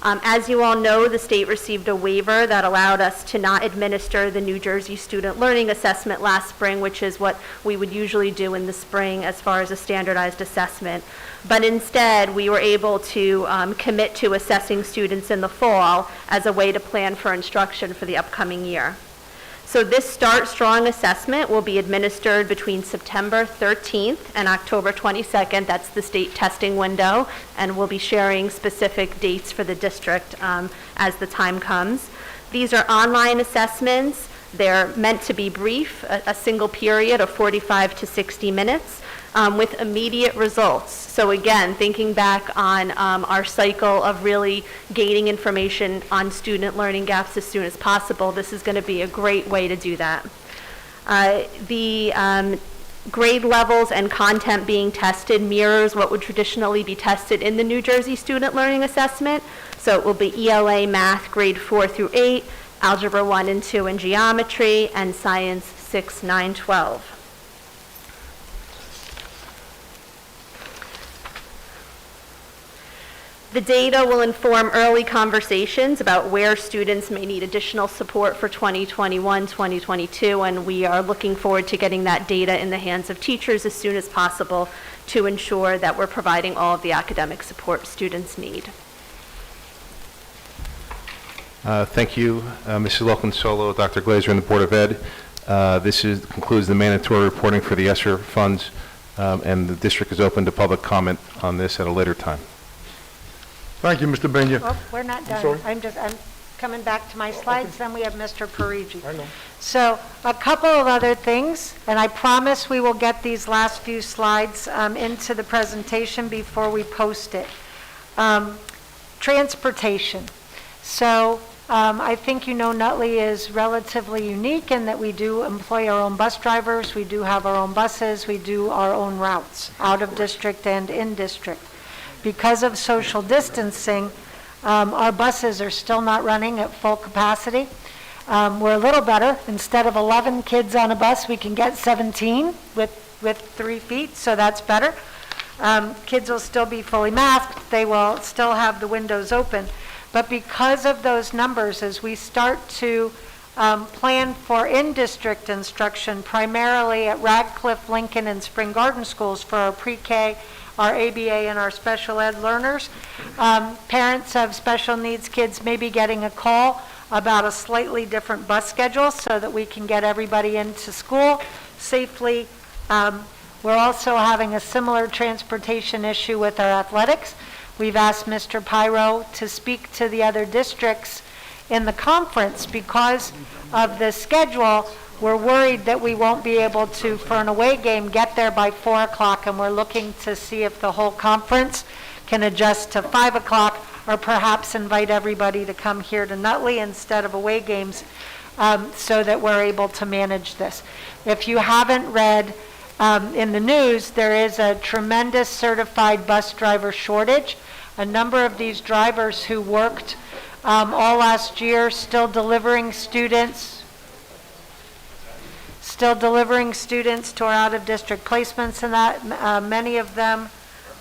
As you all know, the state received a waiver that allowed us to not administer the New Jersey Student Learning Assessment last spring, which is what we would usually do in the spring as far as a standardized assessment. But instead, we were able to commit to assessing students in the fall as a way to plan for instruction for the upcoming year. So this Start Strong assessment will be administered between September 13th and October 22nd. That's the state testing window, and we'll be sharing specific dates for the district as the time comes. These are online assessments. They're meant to be brief, a single period of 45 to 60 minutes with immediate results. So again, thinking back on our cycle of really gaining information on student learning gaps as soon as possible, this is going to be a great way to do that. The grade levels and content being tested mirrors what would traditionally be tested in the New Jersey Student Learning Assessment. So it will be ELA Math grade 4 through 8, Algebra 1 and 2 in Geometry, and Science 6, 9, 12. The data will inform early conversations about where students may need additional support for 2021, 2022, and we are looking forward to getting that data in the hands of teachers as soon as possible to ensure that we're providing all of the academic support students need. Thank you, Mrs. Loken-Solo, Dr. Glazer, and the Board of Ed. This concludes the mandatory reporting for the ESSER funds, and the district is open to public comment on this at a later time. Thank you, Mr. Benya. Well, we're not done. sorry? I'm coming back to my slides, then we have Mr. Parigi. I know. So a couple of other things, and I promise we will get these last few slides into the presentation before we post it. Transportation. So I think you know Nutley is relatively unique in that we do employ our own bus drivers, we do have our own buses, we do our own routes, out of district and in district. Because of social distancing, our buses are still not running at full capacity. We're a little better. Instead of 11 kids on a bus, we can get 17 with 3 feet, so that's better. Kids will still be fully masked. They will still have the windows open. But because of those numbers, as we start to plan for in-district instruction, primarily at Radcliffe, Lincoln, and Spring Garden schools for our pre-K, our ABA, and our special ed learners, parents of special needs kids may be getting a call about a slightly different bus schedule so that we can get everybody into school safely. We're also having a similar transportation issue with our athletics. We've asked Mr. Pyro to speak to the other districts in the conference. Because of the schedule, we're worried that we won't be able to, for an away game, get there by 4 o'clock, and we're looking to see if the whole conference can adjust to 5 o'clock, or perhaps invite everybody to come here to Nutley instead of away games, so that we're able to manage this. If you haven't read in the news, there is a tremendous certified bus driver shortage. A number of these drivers who worked all last year still delivering students to our out-of-district placements, and that many of them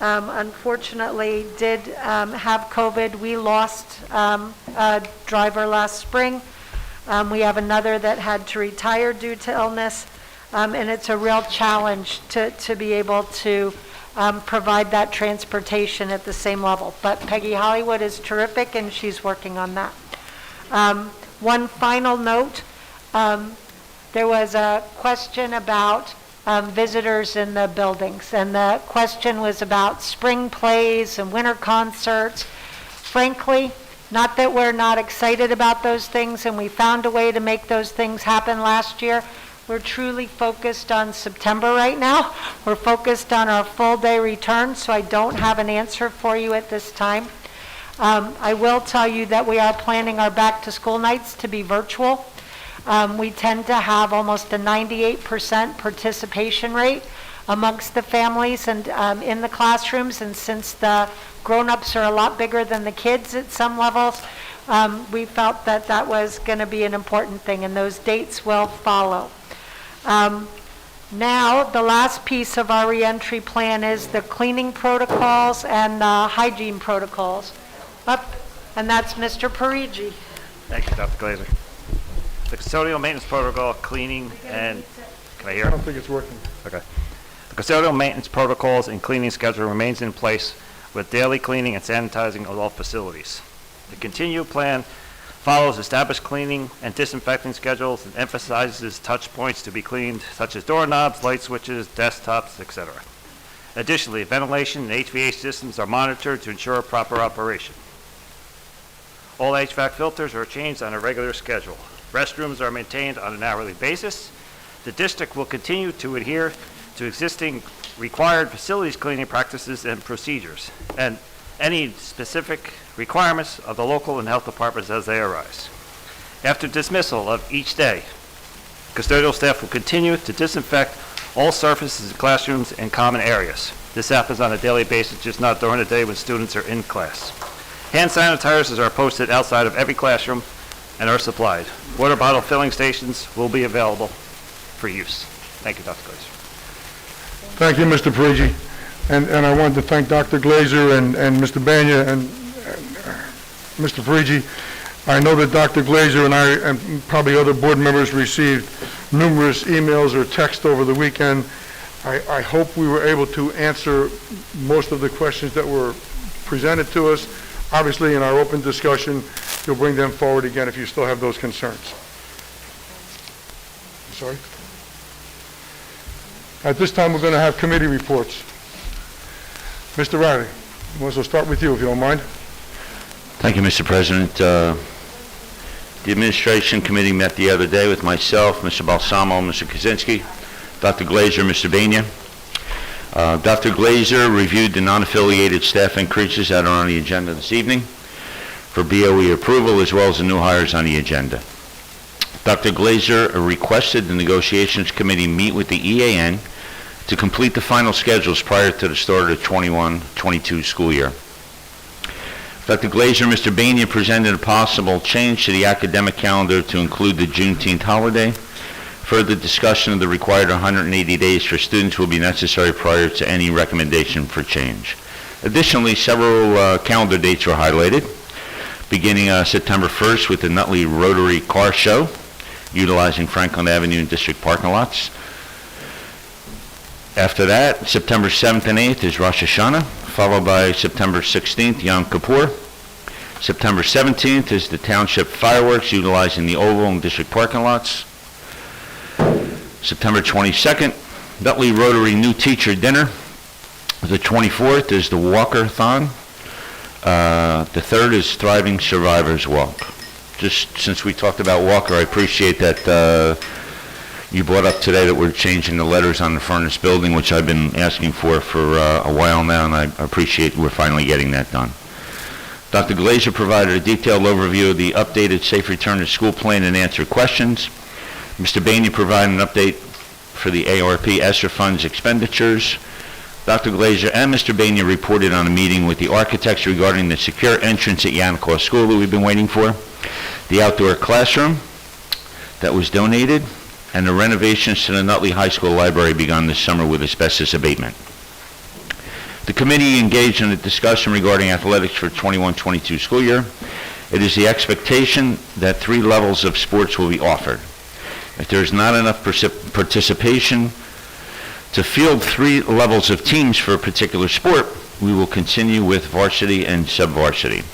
unfortunately did have COVID. We lost a driver last spring. We have another that had to retire due to illness, and it's a real challenge to be able to provide that transportation at the same level. But Peggy Hollywood is terrific, and she's working on that. One final note, there was a question about visitors in the buildings, and the question was about spring plays and winter concerts. Frankly, not that we're not excited about those things, and we found a way to make those things happen last year. We're truly focused on September right now. We're focused on our full day return, so I don't have an answer for you at this time. I will tell you that we are planning our back to school nights to be virtual. We tend to have almost a 98% participation rate amongst the families and in the classrooms, and since the grown-ups are a lot bigger than the kids at some levels, we felt that that was going to be an important thing, and those dates will follow. Now, the last piece of our reentry plan is the cleaning protocols and the hygiene protocols. And that's Mr. Parigi. Thank you, Dr. Glazer. The custodial maintenance protocol, cleaning, and, can I hear? I don't think it's working. Okay. The custodial maintenance protocols and cleaning schedule remains in place with daily cleaning and sanitizing of all facilities. The continued plan follows established cleaning and disinfecting schedules and emphasizes touch points to be cleaned, such as doorknobs, light switches, desktops, etc. Additionally, ventilation and HVAC systems are monitored to ensure proper operation. All HVAC filters are changed on a regular schedule. Restrooms are maintained on an hourly basis. The district will continue to adhere to existing required facilities cleaning practices and procedures, and any specific requirements of the local and health departments as they arise. After dismissal of each day, custodial staff will continue to disinfect all surfaces in classrooms and common areas. This happens on a daily basis, just not during the day when students are in class. Hand sanitizers are posted outside of every classroom and are supplied. Water bottle filling stations will be available for use. Thank you, Dr. Glazer. Thank you, Mr. Parigi. And I wanted to thank Dr. Glazer and Mr. Banya and Mr. Parigi. I know that Dr. Glazer and I and probably other board members received numerous emails or texts over the weekend. I hope we were able to answer most of the questions that were presented to us. Obviously, in our open discussion, you'll bring them forward again if you still have those concerns. Sorry? At this time, we're going to have committee reports. Mr. Riley, we'll start with you, if you don't mind. Thank you, Mr. President. The Administration Committee met the other day with myself, Mr. Balsamo, Mr. Kaczynski, Dr. Glazer, Mr. Bania. Dr. Glazer reviewed the non-affiliated staff increases that are on the agenda this evening for BOE approval, as well as the new hires on the agenda. Dr. Glazer requested the Negotiations Committee meet with the EAN to complete the final schedules prior to the start of the 21-22 school year. Dr. Glazer and Mr. Bania presented a possible change to the academic calendar to include the Juneteenth holiday. Further discussion of the required 180 days for students will be necessary prior to any recommendation for change. Additionally, several calendar dates were highlighted, beginning September 1st with the Nutley Rotary Car Show, utilizing Franklin Avenue and District parking lots. After that, September 7th and 8th is Rosh Hashanah, followed by September 16th, Yom Kippur. September 17th is the Township Fireworks, utilizing the Oval and District parking lots. September 22nd, Nutley Rotary New Teacher Dinner. The 24th is the Walker-thon. The 3rd is Thriving Survivors Walk. Just since we talked about Walker, I appreciate that you brought up today that we're changing the letters on the furnace building, which I've been asking for a while now, and I appreciate we're finally getting that done. Dr. Glazer provided a detailed overview of the updated Safe Return to School plan and answered questions. Mr. Bainey provided an update for the ARP ESSER funds expenditures. Dr. Glazer and Mr. Bainey reported on a meeting with the architects regarding the secure entrance at Yanacor School that we've been waiting for, the outdoor classroom that was donated, and the renovations to the Nutley High School library begun this summer with asbestos abatement. The committee engaged in a discussion regarding athletics for 21-22 school year. It is the expectation that 3 levels of sports will be offered. If there is not enough participation to field 3 levels of teams for a particular sport, we will continue with varsity and sub-varsity.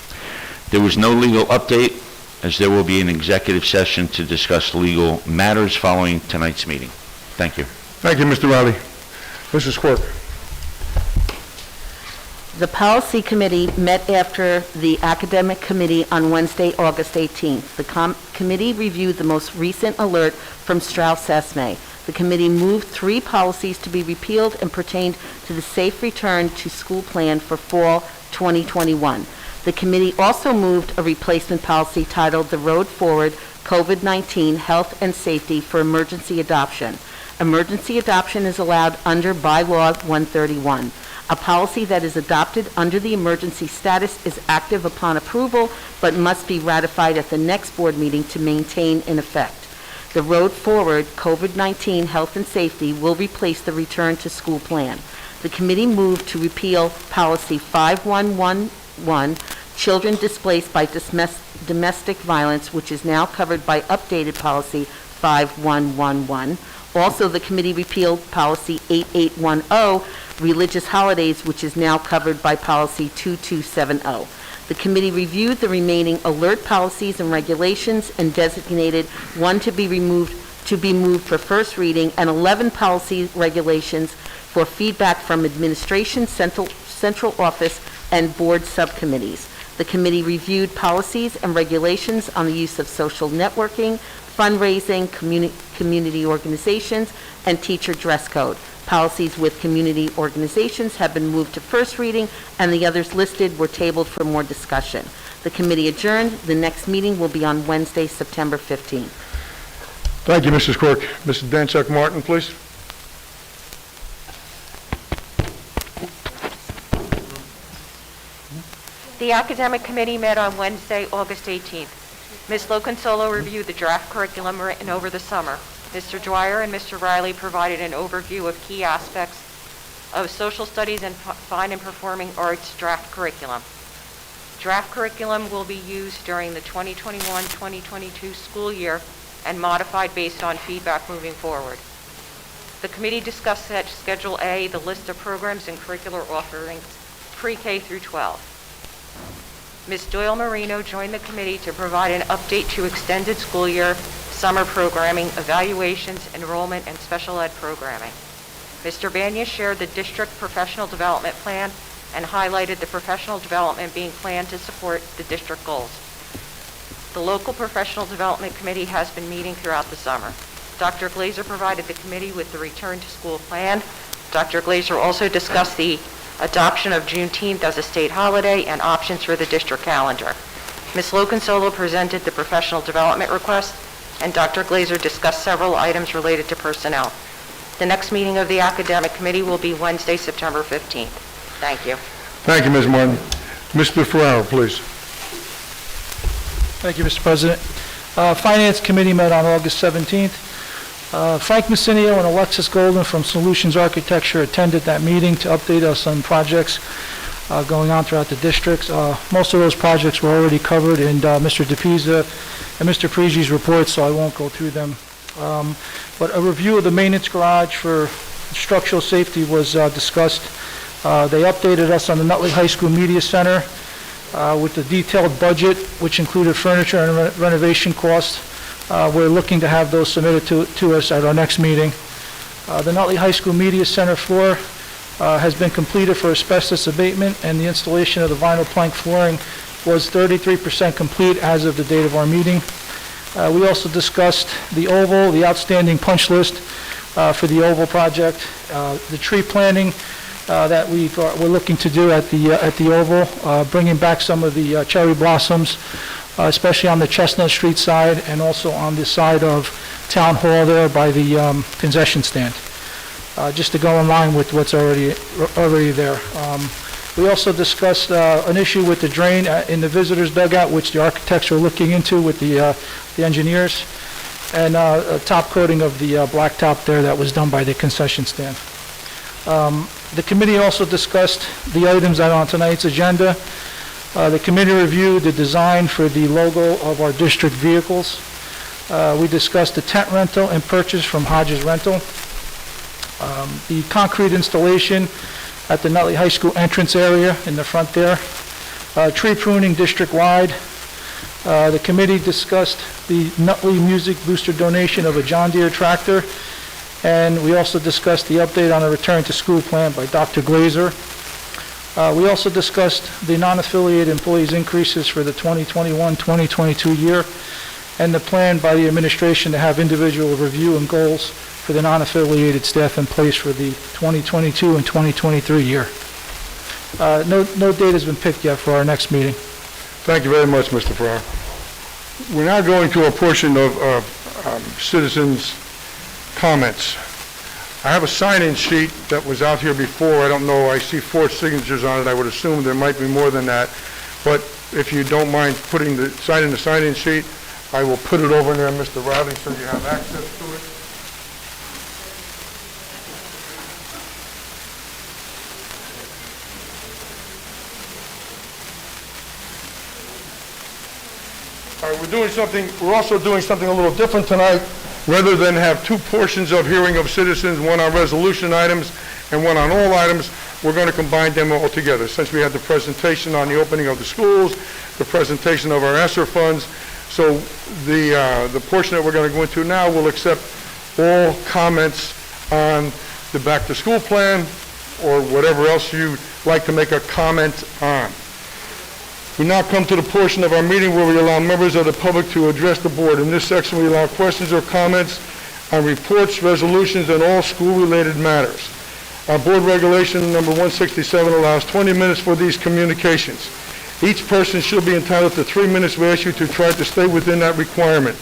There was no legal update, as there will be an executive session to discuss legal matters following tonight's meeting. Thank you. Thank you, Mr. Riley. Mrs. Quirk. The Policy Committee met after the Academic Committee on Wednesday, August 18th. The committee reviewed the most recent alert from Strauss-Esme. The committee moved 3 policies to be repealed and pertained to the Safe Return to School plan for fall 2021. The committee also moved a replacement policy titled The Road Forward COVID-19 Health and Safety for Emergency Adoption. Emergency adoption is allowed under Bylaw 131. A policy that is adopted under the emergency status is active upon approval, but must be ratified at the next board meeting to maintain in effect. The Road Forward COVID-19 Health and Safety will replace the Return to School plan. The committee moved to repeal Policy 5111, Children Displaced by Domestic Violence, which is now covered by updated Policy 5111. Also, the committee repealed Policy 8810, Religious Holidays, which is now covered by Policy 2270. The committee reviewed the remaining alert policies and regulations and designated 1 to be moved for first reading and 11 policy regulations for feedback from administration, central office, and board subcommittees. The committee reviewed policies and regulations on the use of social networking, fundraising, community organizations, and teacher dress code. Policies with community organizations have been moved to first reading, and the others listed were tabled for more discussion. The committee adjourned. The next meeting will be on Wednesday, September 15th. Thank you, Mrs. Quirk. Mrs. Danczak Martin, please. The Academic Committee met on Wednesday, August 18th. Ms. Loconsolo reviewed the draft curriculum written over the summer. Mr. Dwyer and Mr. Riley provided an overview of key aspects of social studies and fine and performing arts draft curriculum. Draft curriculum will be used during the 2021-2022 school year and modified based on feedback moving forward. The committee discussed at Schedule A the list of programs and curricular offerings pre-K through 12. Ms. Doyle Marino joined the committee to provide an update to extended school year, summer programming, evaluations, enrollment, and special ed programming. Mr. Banya shared the district professional development plan and highlighted the professional development being planned to support the district goals. The local professional development committee has been meeting throughout the summer. Dr. Glazer provided the committee with the return to school plan. Dr. Glazer also discussed the adoption of Juneteenth as a state holiday and options for the district calendar. Ms. Loconsolo presented the professional development request, and Dr. Glazer discussed several items related to personnel. The next meeting of the Academic Committee will be Wednesday, September 15th. Thank you. Thank you, Ms. Martin. Mr. Ferraro, please. Thank you, Mr. President. Finance Committee met on August 17th. Frank Messinio and Alexis Golden from Solutions Architecture attended that meeting to update us on projects going on throughout the districts. Most of those projects were already covered in Mr. DePisa and Mr. Prigi's reports, so I won't go through them. But a review of the maintenance garage for structural safety was discussed. They updated us on the Nutley High School Media Center with the detailed budget, which included furniture and renovation costs We're looking to have those submitted to us at our next meeting. The Nutley High School Media Center floor has been completed for asbestos abatement, and the installation of the vinyl plank flooring was 33% complete as of the date of our meeting. We also discussed the oval, the outstanding punch list for the oval project, the tree planting that we're looking to do at the oval, bringing back some of the cherry blossoms, especially on the Chestnut Street side and also on the side of Town Hall there by the concession stand, just to go in line with what's already there. We also discussed an issue with the drain in the visitors dugout, which the architects are looking into with the engineers, and a top coating of the blacktop there that was done by the concession stand. The committee also discussed the items that are on tonight's agenda. The committee reviewed the design for the logo of our district vehicles. We discussed the tent rental and purchase from Hodges Rental. The concrete installation at the Nutley High School entrance area in the front there. Tree pruning district-wide. The committee discussed the Nutley Music Booster donation of a John Deere tractor. And we also discussed the update on the return to school plan by Dr. Glazer. We also discussed the non-affiliated employees increases for the 2021-2022 year and the plan by the administration to have individual review and goals for the non-affiliated staff in place for the 2022 and 2023 year. No date has been picked yet for our next meeting. Thank you very much, Mr. Farrar. We're now going to a portion of citizens' comments. I have a sign-in sheet that was out here before. I don't know, I see 4 signatures on it. I would assume there might be more than that. But if you don't mind putting the sign-in sheet, I will put it over there, Mr. Riley, so you have access to it. All right, we're also doing something a little different tonight. Rather than have 2 portions of hearing of citizens, one on resolution items and one on all items, we're going to combine them all together. Since we had the presentation on the opening of the schools, the presentation of our ESSER funds, so the portion that we're going to go into now will accept all comments on the back-to-school plan or whatever else you'd like to make a comment on. We now come to the portion of our meeting where we allow members of the public to address the board. In this section, we allow questions or comments on reports, resolutions, and all school-related matters. Our board regulation number 167 allows 20 minutes for these communications. Each person should be entitled to 3 minutes. We ask you to try to stay within that requirement.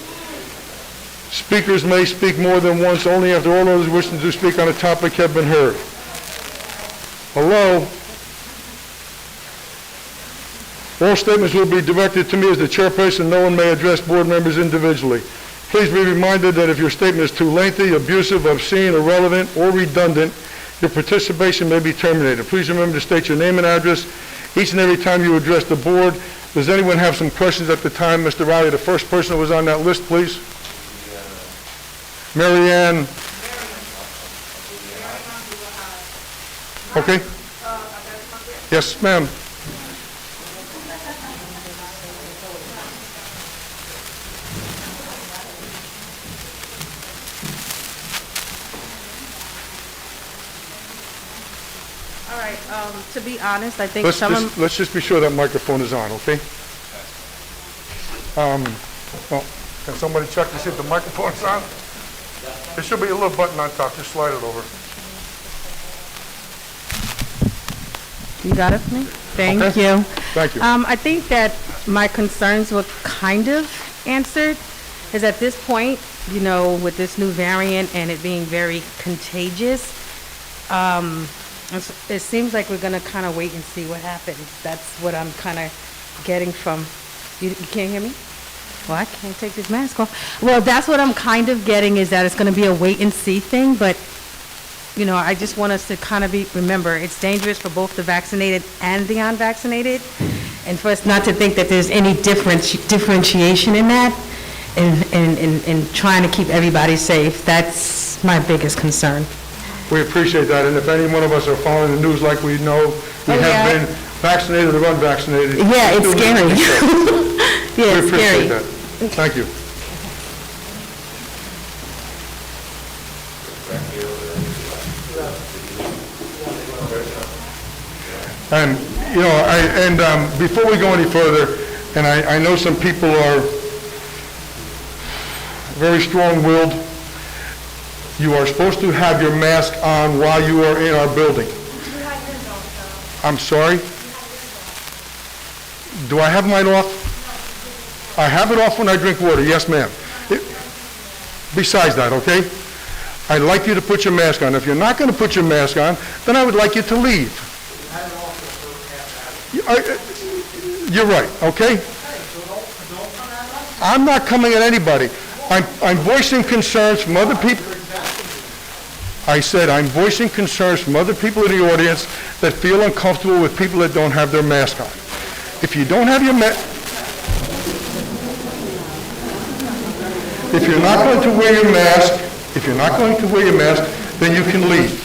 Speakers may speak more than once, only after all others wishing to speak on a topic have been heard. Hello? All statements will be directed to me as the chairperson. No one may address board members individually. Please be reminded that if your statement is too lengthy, abusive, obscene, irrelevant, or redundant, your participation may be terminated. Please remember to state your name and address each and every time you address the board. Does anyone have some questions at the time? Mr. Riley, the first person that was on that list, please. Mary Ann. Okay. Yes, ma'am. To be honest, I think Let's just be sure that microphone is on, okay? Well, can somebody check to see if the microphone is on? There should be a little button on top. Just slide it over. You got it for me? Thank Okay. you. Thank you. I think that my concerns were kind of answered, is at this point, you know, with this new variant and it being very contagious, it seems like we're going to kind of wait and see what happens. That's what I'm kind of getting from, you can't hear me? Well, I can't take this mask off. Well, that's what I'm kind of getting, is that it's going to be a wait and see thing, but, you know, I just want us to kind of remember, it's dangerous for both the vaccinated and the unvaccinated, and for us not to think that there's any differentiation in that, and trying to keep everybody safe. That's my biggest concern. We appreciate that, and if any one of us are following the news like we know, we have been vaccinated or unvaccinated. Yeah, it's scary. Yeah, We it's appreciate scary. that. Thank you. And, you know, before we go any further, and I know some people are very strong-willed, you are supposed to have your mask on while you are in our building. I'm sorry? Do I have mine off? I have it off when I drink water, yes, ma'am. Besides that, okay? I'd like you to put your mask on. If you're not going to put your mask on, then I would like you to leave. You're right, okay? I'm not coming at anybody. I'm voicing concerns from other people. I said I'm voicing concerns from other people in the audience that feel uncomfortable with people that don't have their mask on. If you don't have your mask, if you're not going to wear your mask, then you can leave.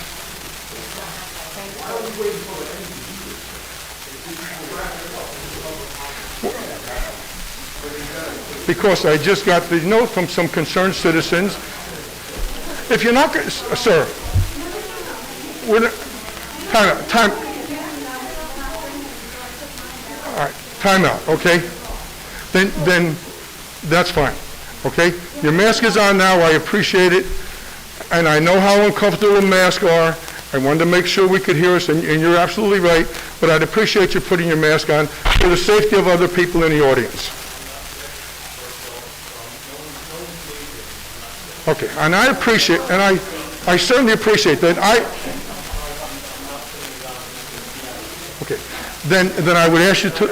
Because I just got the note from some concerned citizens. If you're not, sir, we're not, time. All right, time out, okay? Then that's fine, okay? Your mask is on now, I appreciate it, and I know how uncomfortable masks are. I wanted to make sure we could hear us, and you're absolutely right, but I'd appreciate you putting your mask on for the safety of other people in the audience. Okay, and I appreciate, and I certainly appreciate that. Okay, then I would ask you to,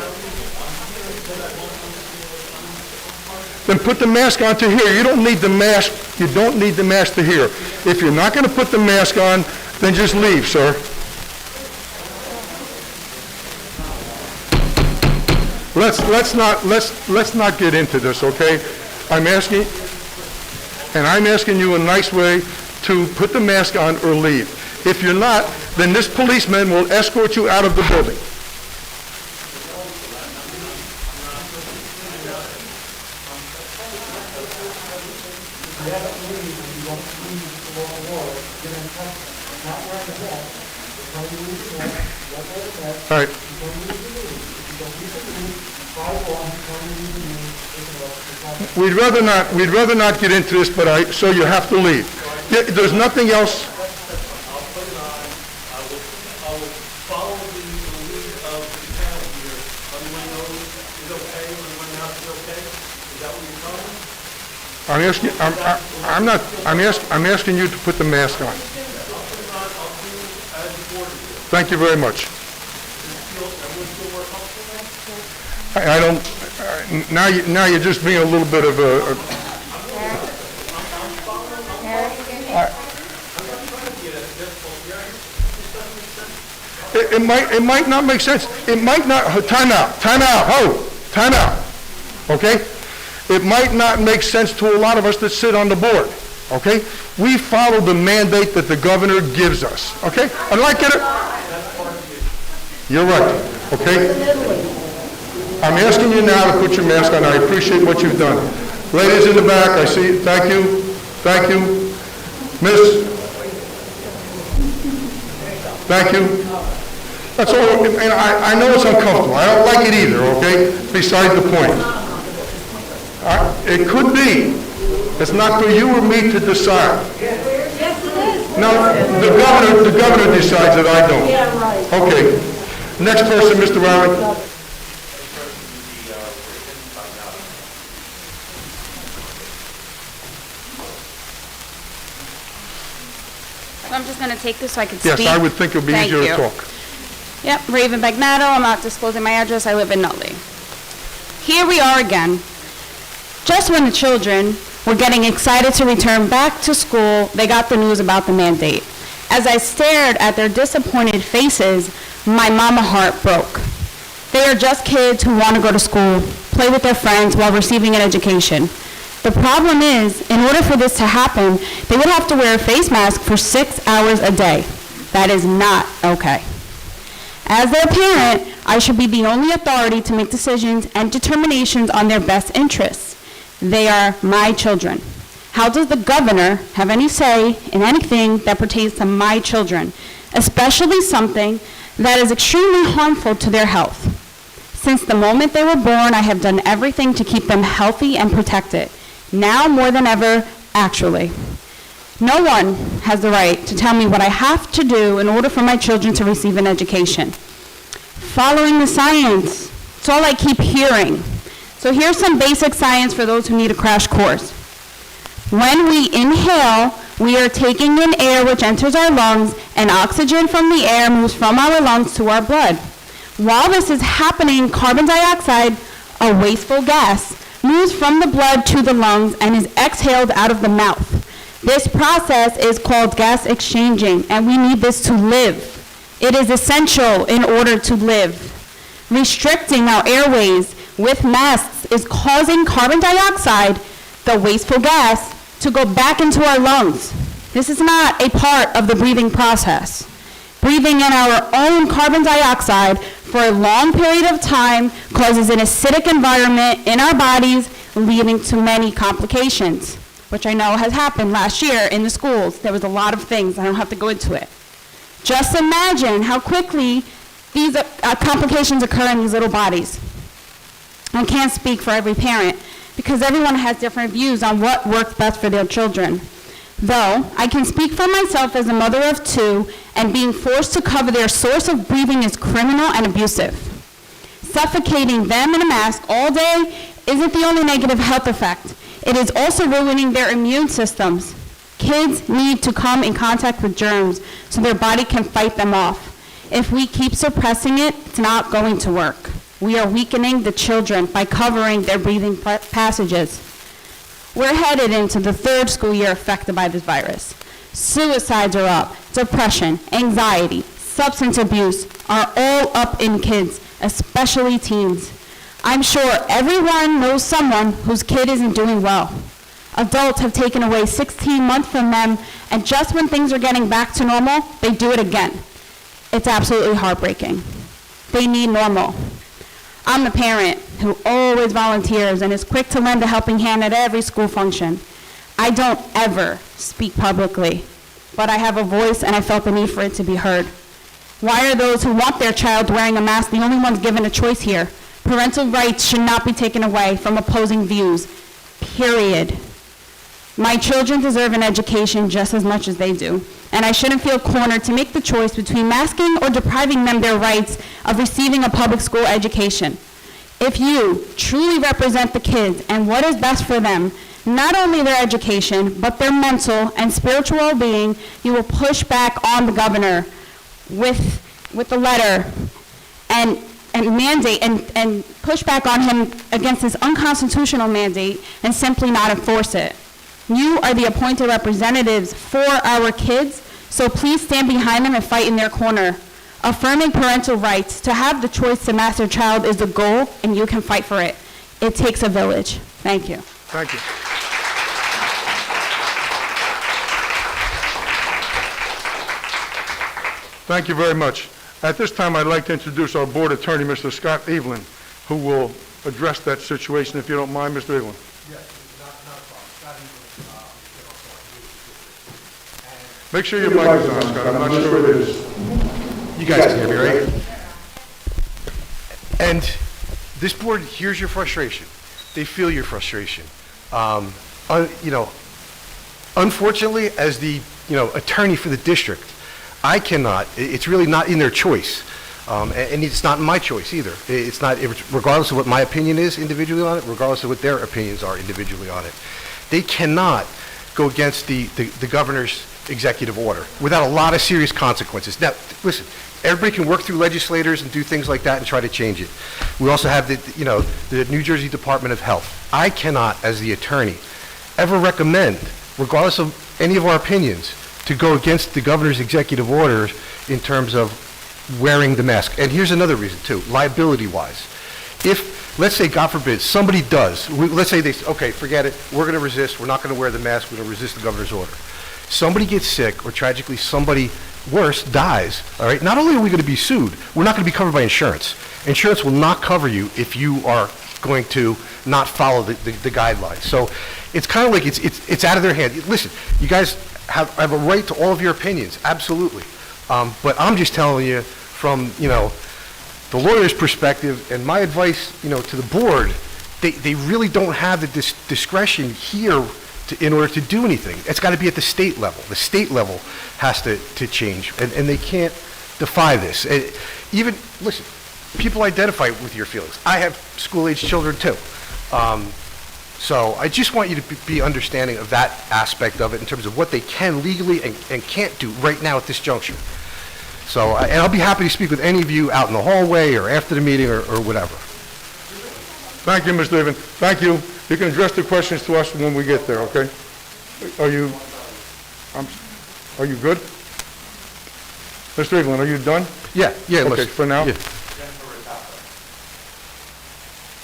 then put the mask on to here. You don't need the mask to hear. If you're not going to put the mask on, then just leave, sir. Let's not get into this, okay? I'm asking you in a nice way to put the mask on or leave. If you're not, then this policeman will escort you out of the building. All right. We'd rather not get into this, but so you have to leave. Yeah, there's nothing else. I'll put it on. I will follow the lead of the panel here. Everyone knows is okay, everyone else is okay. Is that what you're telling me? I'm asking you to put the mask on. I'll put it on. I'll do as the board is. Thank you very much. Everyone feel more comfortable? I don't. Now you're just being a little bit of a. It might not make sense. It might not. Time out. Okay? It might not make sense to a lot of us that sit on the board. Okay? We follow the mandate that the governor gives us. Okay? I'd like you to. You're right. Okay? I'm asking you now to put your mask on. I appreciate what you've done. Ladies in the back, I see. Thank you. Thank you. Miss. Thank you. That's all. And I know it's uncomfortable. I don't like it either, okay? Beside the point. It could be. It's not for you or me to decide. Yes, it is. No, the governor decides that I don't. Yeah, right. Okay. Next person, Mr. Riley. I'm just going to take this so I can speak. Yes, I would think it would be easier to talk. Yep, Ravenbeck Meadow. I'm not disclosing my address. I live in Nutley. Here we are again. Just when the children were getting excited to return back to school, they got the news about the mandate. As I stared at their disappointed faces, my mama heart broke. They are just kids who want to go to school, play with their friends while receiving an education. The problem is, in order for this to happen, they would have to wear a face mask for 6 hours a day. That is not okay. As their parent, I should be the only authority to make decisions and determinations on their best interests. They are my children. How does the governor have any say in anything that pertains to my children, especially something that is extremely harmful to their health. Since the moment they were born, I have done everything to keep them healthy and protected. Now more than ever, actually. No one has the right to tell me what I have to do in order for my children to receive an education. Following the science, it's all I keep hearing. So here's some basic science for those who need a crash course. When we inhale, we are taking in air which enters our lungs, and oxygen from the air moves from our lungs to our blood. While this is happening, carbon dioxide, a wasteful gas, moves from the blood to the lungs and is exhaled out of the mouth. This process is called gas exchanging, and we need this to live. It is essential in order to live. Restricting our airways with masks is causing carbon dioxide, the wasteful gas, to go back into our lungs. This is not a part of the breathing process. Breathing in our own carbon dioxide for a long period of time causes an acidic environment in our bodies, leading to many complications, which I know has happened last year in the schools. There was a lot of things. I don't have to go into it. Just imagine how quickly these complications occur in these little bodies. I can't speak for every parent because everyone has different views on what works best for their children. Though, I can speak for myself as a mother of two, and being forced to cover their source of breathing is criminal and abusive. Suffocating them in a mask all day isn't the only negative health effect. It is also ruining their immune systems. Kids need to come in contact with germs so their body can fight them off. If we keep suppressing it, it's not going to work. We are weakening the children by covering their breathing passages. We're headed into the third school year affected by this virus. Suicides are up, depression, anxiety, substance abuse are all up in kids, especially teens. I'm sure everyone knows someone whose kid isn't doing well. Adults have taken away 16 months from them, and just when things are getting back to normal, they do it again. It's absolutely heartbreaking. They need normal. I'm the parent who always volunteers and is quick to lend a helping hand at every school function. I don't ever speak publicly, but I have a voice and I felt the need for it to be heard. Why are those who want their child wearing a mask the only ones given a choice here? Parental rights should not be taken away from opposing views, period. My children deserve an education just as much as they do, and I shouldn't feel cornered to make the choice between masking or depriving them their rights of receiving a public school education. If you truly represent the kids and what is best for them, not only their education, but their mental and spiritual well-being, you will push back on the governor with the letter and mandate and push back on him against this unconstitutional mandate and simply not enforce it. You are the appointed representatives for our kids, so please stand behind them and fight in their corner. Affirming parental rights to have the choice to mask their child is the goal, and you can fight for it. It takes a village. Thank you. Thank you. Thank you very much. At this time, I'd like to introduce our board attorney, Mr. Scott Evelyn, who will address that situation, if you don't mind, Mr. Evelyn. Make sure your mic is on, Scott. I'm not sure it is. You guys can hear me, right? And this board hears your frustration. They feel your frustration. Unfortunately, as the attorney for the district, I cannot. It's really not in their choice, and it's not my choice either. It's not, regardless of what my opinion is individually on it, regardless of what their opinions are individually on it. They cannot go against the governor's executive order without a lot of serious consequences. Now, listen, everybody can work through legislators and do things like that and try to change it. We also have the New Jersey Department of Health. I cannot, as the attorney, ever recommend, regardless of any of our opinions, to go against the governor's executive orders in terms of wearing the mask. And here's another reason too, liability-wise. If, let's say, God forbid, somebody does, let's say they say, okay, forget it, we're going to resist, we're not going to wear the mask, we're going to resist the governor's order. Somebody gets sick, or tragically somebody worse dies, all right, not only are we going to be sued, we're not going to be covered by insurance. Insurance will not cover you if you are going to not follow the guidelines. So it's kind of like it's out of their hand. Listen, you guys have a right to all of your opinions, absolutely. But I'm just telling you, from, the lawyer's perspective, and my advice, to the board, they really don't have the discretion here in order to do anything. It's got to be at the state level. The state level has to change, and they can't defy this. Listen, people identify with your feelings. I have school-age children too. So I just want you to be understanding of that aspect of it in terms of what they can legally and can't do right now at this juncture. So, and I'll be happy to speak with any of you out in the hallway or after the meeting or whatever. Thank you, Mr. Evan. Thank you. You can address the questions to us when we get there, okay? Are you good? Mr. Evelyn, are you done? Yeah, Okay, listen. for now? Yeah.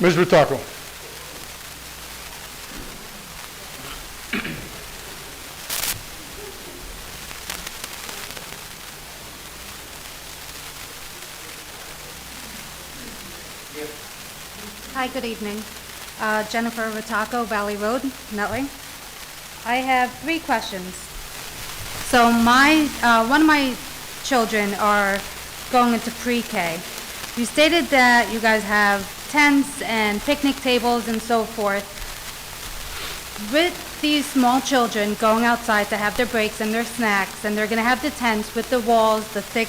Ms. Ritaco. Hi, good evening. Jennifer Ritaco, Valley Road, Nutley. I have 3 questions. So one of my children are going into pre-K. You stated that you guys have tents and picnic tables and so forth. With these small children going outside to have their breaks and their snacks, and they're going to have the tents with the walls, the thick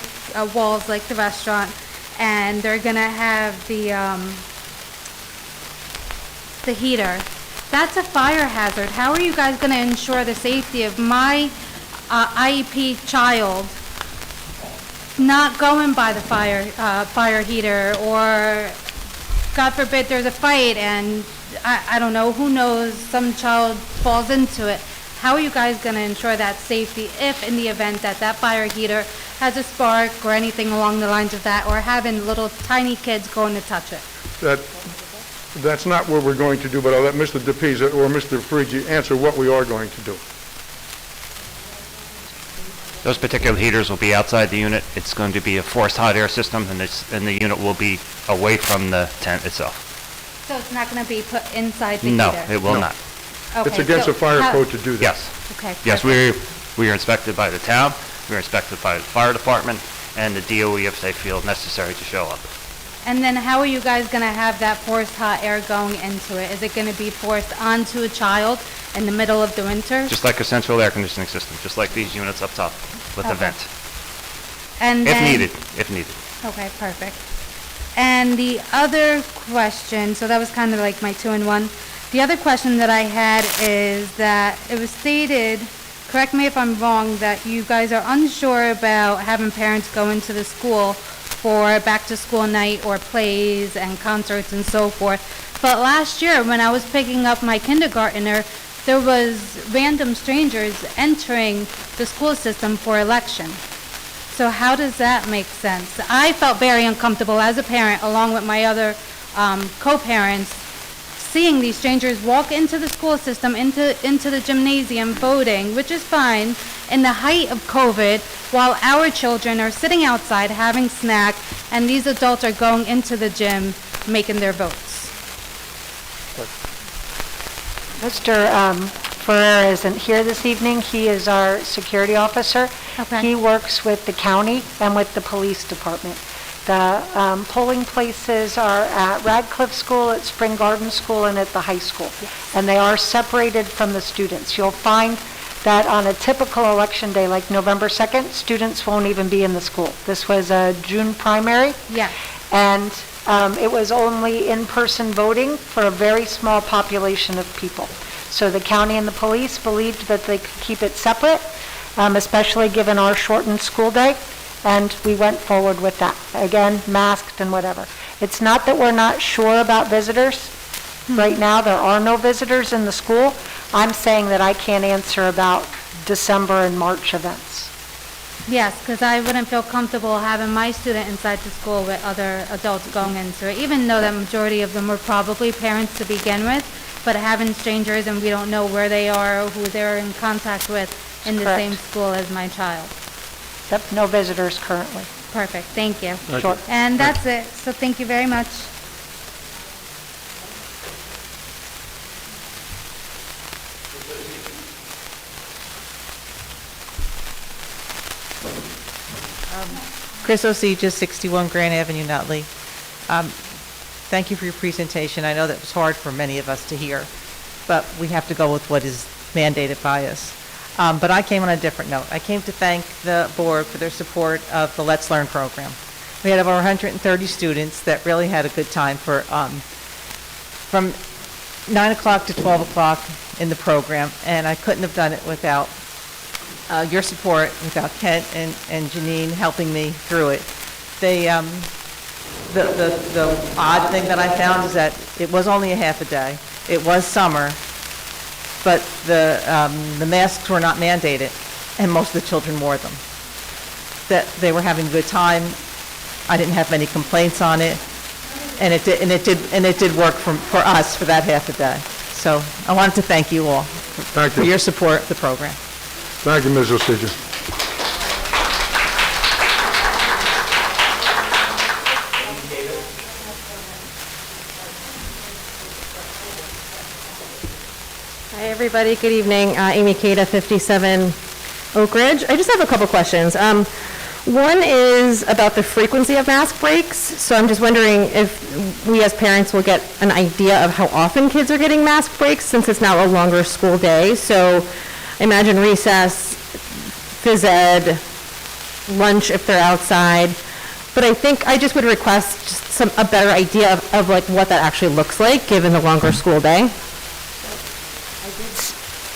walls like the restaurant, and they're going to have the heater. That's a fire hazard. How are you guys going to ensure the safety of my IEP child not going by the fire heater, or God forbid there's a fight and I don't know, who knows, some child falls into it. How are you guys going to ensure that safety if in the event that that fire heater has a spark or anything along the lines of that, or having little tiny kids going to touch it? That's not what we're going to do, but I'll let Mr. DePisa or Mr. Ferriggi answer what we are going to do. Those particular heaters will be outside the unit. It's going to be a forced hot air system, and the unit will be away from the tent itself. So it's not going to be put inside the No, heater? it will not. Okay, It's against so the fire how- code to do that. Yes. Okay. Yes, perfect. we are inspected by the town, we are inspected by the fire department, and the DOE if they feel necessary to show up. And then how are you guys going to have that forced hot air going into it? Is it going to be forced onto a child in the middle of the winter? Just like a central air conditioning system, just like these units up top with the Okay. vent. And If then- needed, if needed. Okay, perfect. And the other question, so that was kind of like my 2-in-1. The other question that I had is that it was stated, correct me if I'm wrong, that you guys are unsure about having parents go into the school for back-to-school night or plays and concerts and so forth. But last year, when I was picking up my kindergartner, there was random strangers entering the school system for election. So how does that make sense? I felt very uncomfortable as a parent, along with my other co-parents, seeing these strangers walk into the school system, into the gymnasium voting, which is fine, in the height of COVID, while our children are sitting outside having snack, and these adults are going into the gym making their votes. Mr. Ferrer isn't here this evening. He is our security officer. Okay. He works with the county and with the police department. The polling places are at Radcliffe School, at Spring Garden School, and at the high school. And they are separated from the students. You'll find that on a typical election day, like November 2nd, students won't even be in the school. This was a June primary. Yeah. And it was only in-person voting for a very small population of people. So the county and the police believed that they could keep it separate, especially given our shortened school day, and we went forward with that. Again, masked and whatever. It's not that we're not sure about visitors. Right now, there are no visitors in the school. I'm saying that I can't answer about December and March events. Yes, because I wouldn't feel comfortable having my student inside the school with other adults going into it, even though the majority of them were probably parents to begin with, but having strangers and we don't know where they are or who they're in contact with in the Correct. same school as my child. Yep, no visitors currently. Perfect, thank you. Sure. And that's it, so thank you very much. Chris Osija, 61 Grand Avenue, Nutley. Thank you for your presentation. I know that was hard for many of us to hear, but we have to go with what is mandated by us. But I came on a different note. I came to thank the board for their support of the Let's Learn program. We had over 130 students that really had a good time from 9 o'clock to 12 o'clock in the program, and I couldn't have done it without your support, without Kent and Janine helping me through it. The odd thing that I found is that it was only a half a day. It was summer, but the masks were not mandated, and most of the children wore them. That they were having a good time. I didn't have many complaints on it, and it did work for us for that half a day. So I wanted to thank you all for your support of the program. Thank you, Ms. Osija. Hi, everybody. Good evening. Amy Cada, 57 Oak Ridge. I just have a couple questions. One is about the frequency of mask breaks. So I'm just wondering if we as parents will get an idea of how often kids are getting mask breaks since it's now a longer school day. So imagine recess, phys ed, lunch if they're outside. But I think I just would request just a better idea of like what that actually looks like given the longer school day.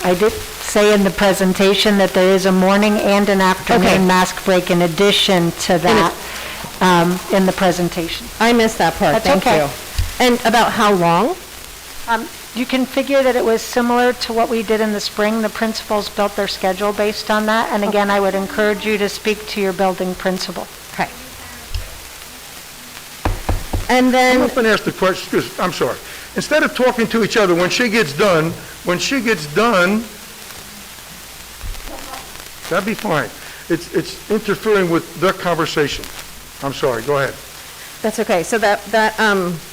I did say in the presentation that there is a morning and an afternoon mask break in addition to that in the presentation. I missed that part. That's Thank you. And about how long? You can figure that it was similar to what we did in the spring. The principals built their schedule based on that. And again, I would encourage you to speak to your building principal. Okay. And then... Come up and ask the question. I'm sorry. Instead of talking to each other, when she gets done, that'd be fine. It's interfering with the conversation. I'm sorry, go ahead. That's okay. So that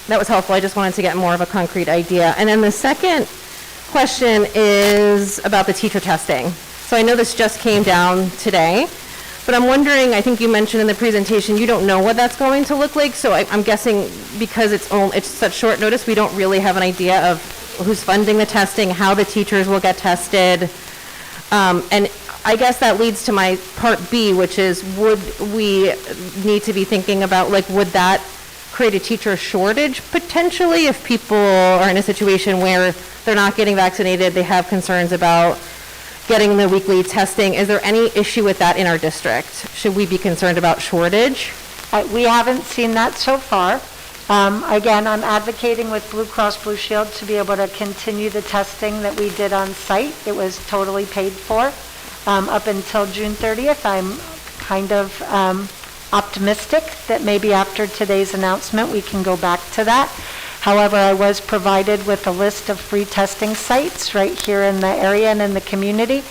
was helpful. I just wanted to get more of a concrete idea. And then the second question is about the teacher testing. So I know this just came down today, but I'm wondering, I think you mentioned in the presentation, you don't know what that's going to look like. So I'm guessing because it's such short notice, we don't really have an idea of who's funding the testing, how the teachers will get tested. And I guess that leads to my part B, which is would we need to be thinking about, like, would that create a teacher shortage potentially if people are in a situation where they're not getting vaccinated, they have concerns about getting the weekly testing? Is there any issue with that in our district? Should we be concerned about shortage? We haven't seen that so far. Again, I'm advocating with Blue Cross Blue Shield to be able to continue the testing that we did on site. It was totally paid for up until June 30th. I'm kind of optimistic that maybe after today's announcement we can go back to that. However, I was provided with a list of free testing sites right here in the area and in the community.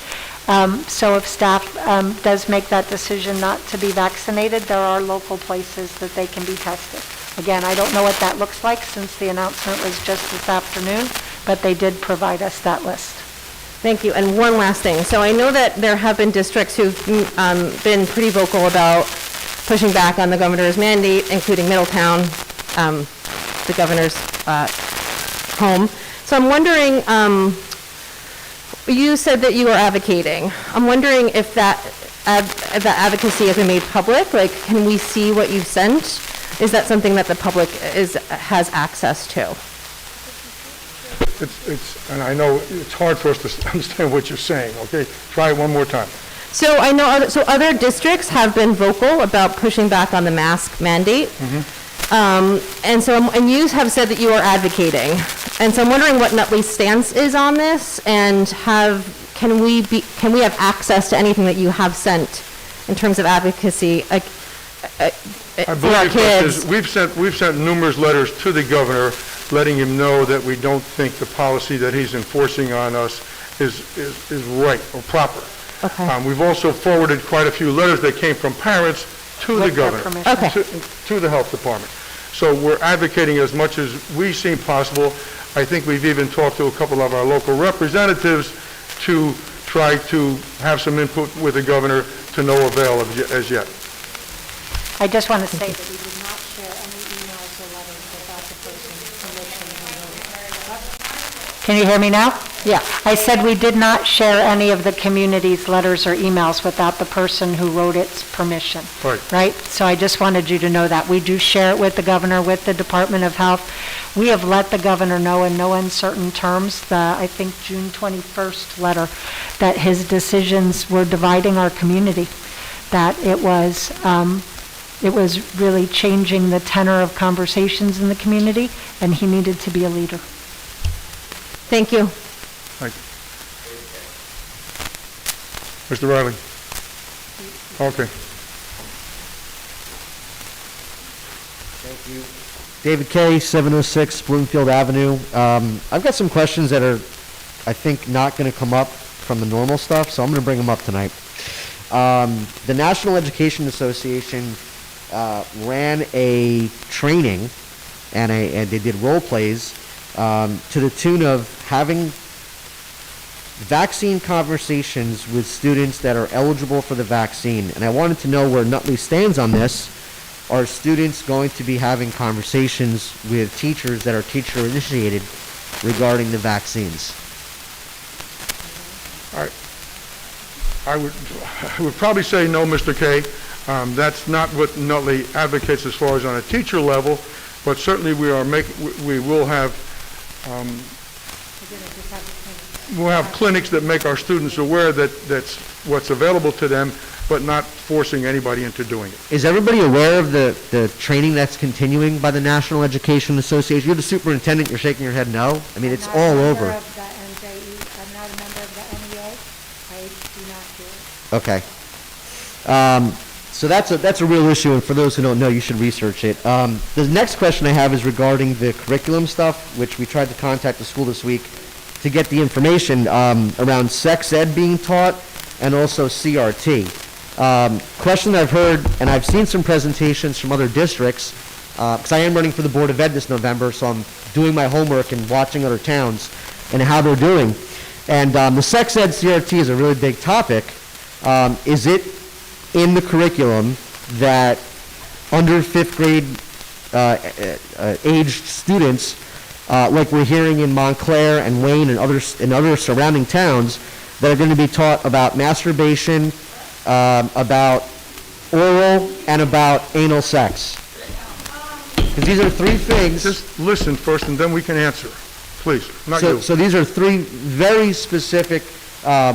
So if staff does make that decision not to be vaccinated, there are local places that they can be tested. Again, I don't know what that looks like since the announcement was just this afternoon, but they did provide us that list. Thank you. And one last thing. So I know that there have been districts who've been pretty vocal about pushing back on the governor's mandate, including Middletown, the governor's home. So I'm wondering, you said that you are advocating. I'm wondering if that advocacy has been made public. Like, can we see what you sent? Is that something that the public has access to? And I know it's hard for us to understand what you're saying, okay? Try it one more time. So I know, other districts have been vocal about pushing back on the mask mandate. And you have said that you are advocating. And so I'm wondering what Nutley's stance is on this, and can we have access to anything that you have sent in terms of advocacy for our kids? We've sent numerous letters to the governor letting him know that we don't think the policy that he's enforcing on us is right or proper. Okay. We've also forwarded quite a few letters that came from parents to the governor, to the health department. So we're advocating as much as we seem possible. I think we've even talked to a couple of our local representatives to try to have some input with the governor, to no avail as yet. I just want to say that we did not share any emails or letters without the person's permission. Can you hear me now? Yeah. I said we did not share any of the community's letters or emails without the person who wrote its permission. Right. Right? So I just wanted you to know that. We do share it with the governor, with the Department of Health. We have let the governor know in no uncertain terms, I think June 21st letter, that his decisions were dividing our community, that it was really changing the tenor of conversations in the community, and he needed to be a leader. Thank you. Thank you. Mr. Riley? Okay. Thank you. David Kay, 706 Bloomfield Avenue. I've got some questions that are, I think, not going to come up from the normal stuff, so I'm going to bring them up tonight. The National Education Association ran a training, and they did role plays to the tune of having vaccine conversations with students that are eligible for the vaccine. And I wanted to know where Nutley stands on this. Are students going to be having conversations with teachers that are teacher-initiated regarding the vaccines? I would probably say no, Mr. Kay. That's not what Nutley advocates as far as on a teacher level, but certainly we will have we'll have clinics that make our students aware that that's what's available to them, but not forcing anybody into doing it. Is everybody aware of the training that's continuing by the National Education Association? You're the superintendent, you're shaking your head no? I mean, it's all over. I'm not a member of the NEA. I do not do it. Okay. So that's a real issue, and for those who don't know, you should research it. The next question I have is regarding the curriculum stuff, which we tried to contact the school this week to get the information around sex ed being taught and also CRT. Question I've heard, and I've seen some presentations from other districts, because I am running for the Board of Ed this November, so I'm doing my homework and watching other towns and how they're doing. And the sex ed CRT is a really big topic. Is it in the curriculum that under 5th grade aged students, like we're hearing in Montclair and Wayne and other surrounding towns, that are going to be taught about masturbation, about oral, and about anal sex? Because these are three things. Just listen first, and then we can answer. Please, not you. So these are three very specific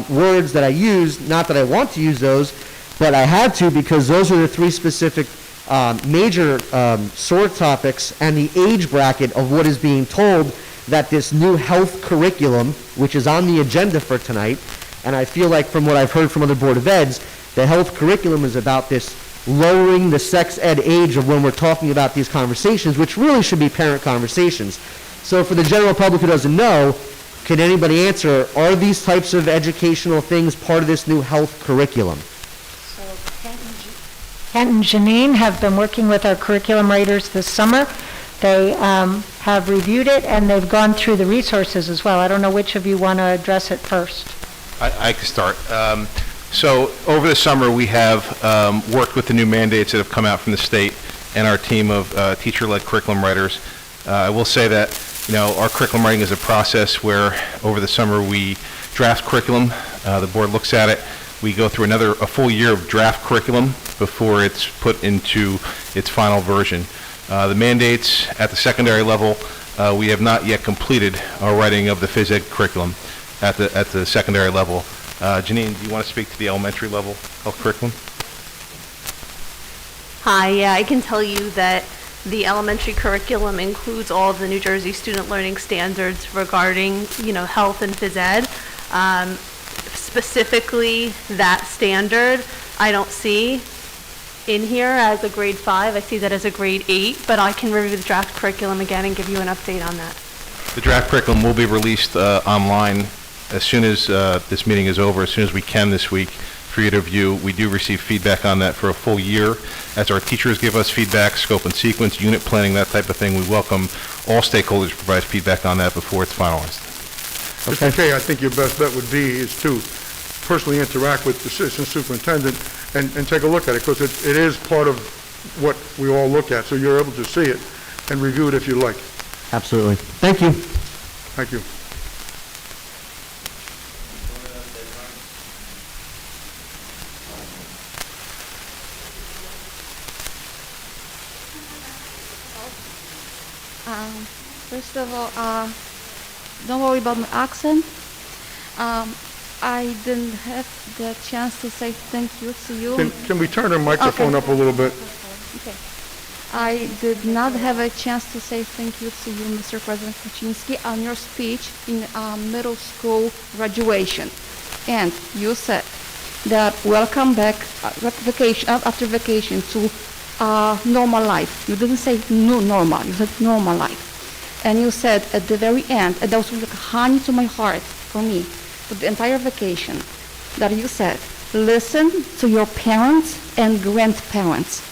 words that I use, not that I want to use those, but I had to because those are the three specific major sore topics and the age bracket of what is being told that this new health curriculum, which is on the agenda for tonight, and I feel like from what I've heard from other Board of Eds, the health curriculum is about this lowering the sex ed age of when we're talking about these conversations, which really should be parent conversations. So for the general public who doesn't know, can anybody answer, are these types of educational things part of this new health curriculum? So Kent and Janine have been working with our curriculum writers this summer. They have reviewed it, and they've gone through the resources as well. I don't know which of you want to address it first. I can start. So over the summer, we have worked with the new mandates that have come out from the state and our team of teacher-led curriculum writers. I will say that, our curriculum writing is a process where over the summer we draft curriculum, the board looks at it, we go through a full year of draft curriculum before it's put into its final version. The mandates at the secondary level, we have not yet completed our writing of the phys ed curriculum at the secondary level. Janine, do you want to speak to the elementary level health curriculum? Hi, yeah, I can tell you that the elementary curriculum includes all of the New Jersey student learning standards regarding, health and phys ed. Specifically, that standard, I don't see in here as a grade 5. I see that as a grade 8, but I can review the draft curriculum again and give you an update on that. The draft curriculum will be released online as soon as this meeting is over, as soon as we can this week for you to view. We do receive feedback on that for a full year. As our teachers give us feedback, scope and sequence, unit planning, that type of thing, we welcome all stakeholders to provide feedback on that before it's finalized. Okay. Mr. Kay, I think your best bet would be is to personally interact with the assistant superintendent and take a look at it, because it is part of what we all look at, so you're able to see it and review it if you like. Absolutely. Thank you. Thank you. First of all, don't worry about my accent. I didn't have the chance to say thank you to you. Can we turn our microphone up a little bit? Okay. I did not have a chance to say thank you to you, Mr. President Kaczynski, on your speech in middle school graduation. And you said that welcome back after vacation to normal life. You didn't say new normal, you said normal life. And you said at the very end, and that was like honey to my heart for me, for the entire vacation, that you said, listen to your parents and grandparents.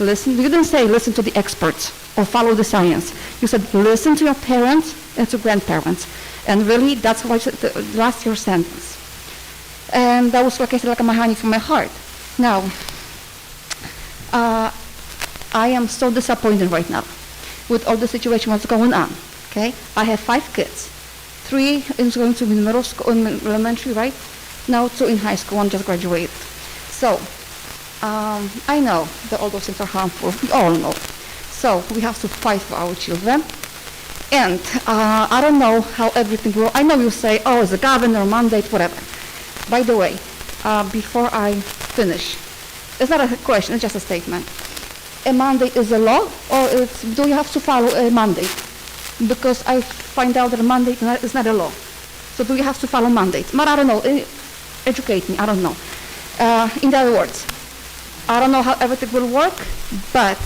Listen, you didn't say listen to the experts or follow the science. You said listen to your parents and to grandparents. And really, that's why the last your sentence. And that was, like I said, like my honey from my heart. Now, I am so disappointed right now with all the situation what's going on, okay? I have 5 kids. 3 is going to be in middle school, in elementary, right? Now 2 in high school, 1 just graduated. So, I know that all those things are harmful, we all know. So, we have to fight for our children. And I don't know how everything will, I know you say, oh, it's a governor, mandate, whatever. By the way, before I finish, it's not a question, it's just a statement. A mandate is a law, or do you have to follow a mandate? Because I find out that a mandate is not a law. So do you have to follow mandates? But I don't know, educate me, I don't know. In other words, I don't know how everything will work, but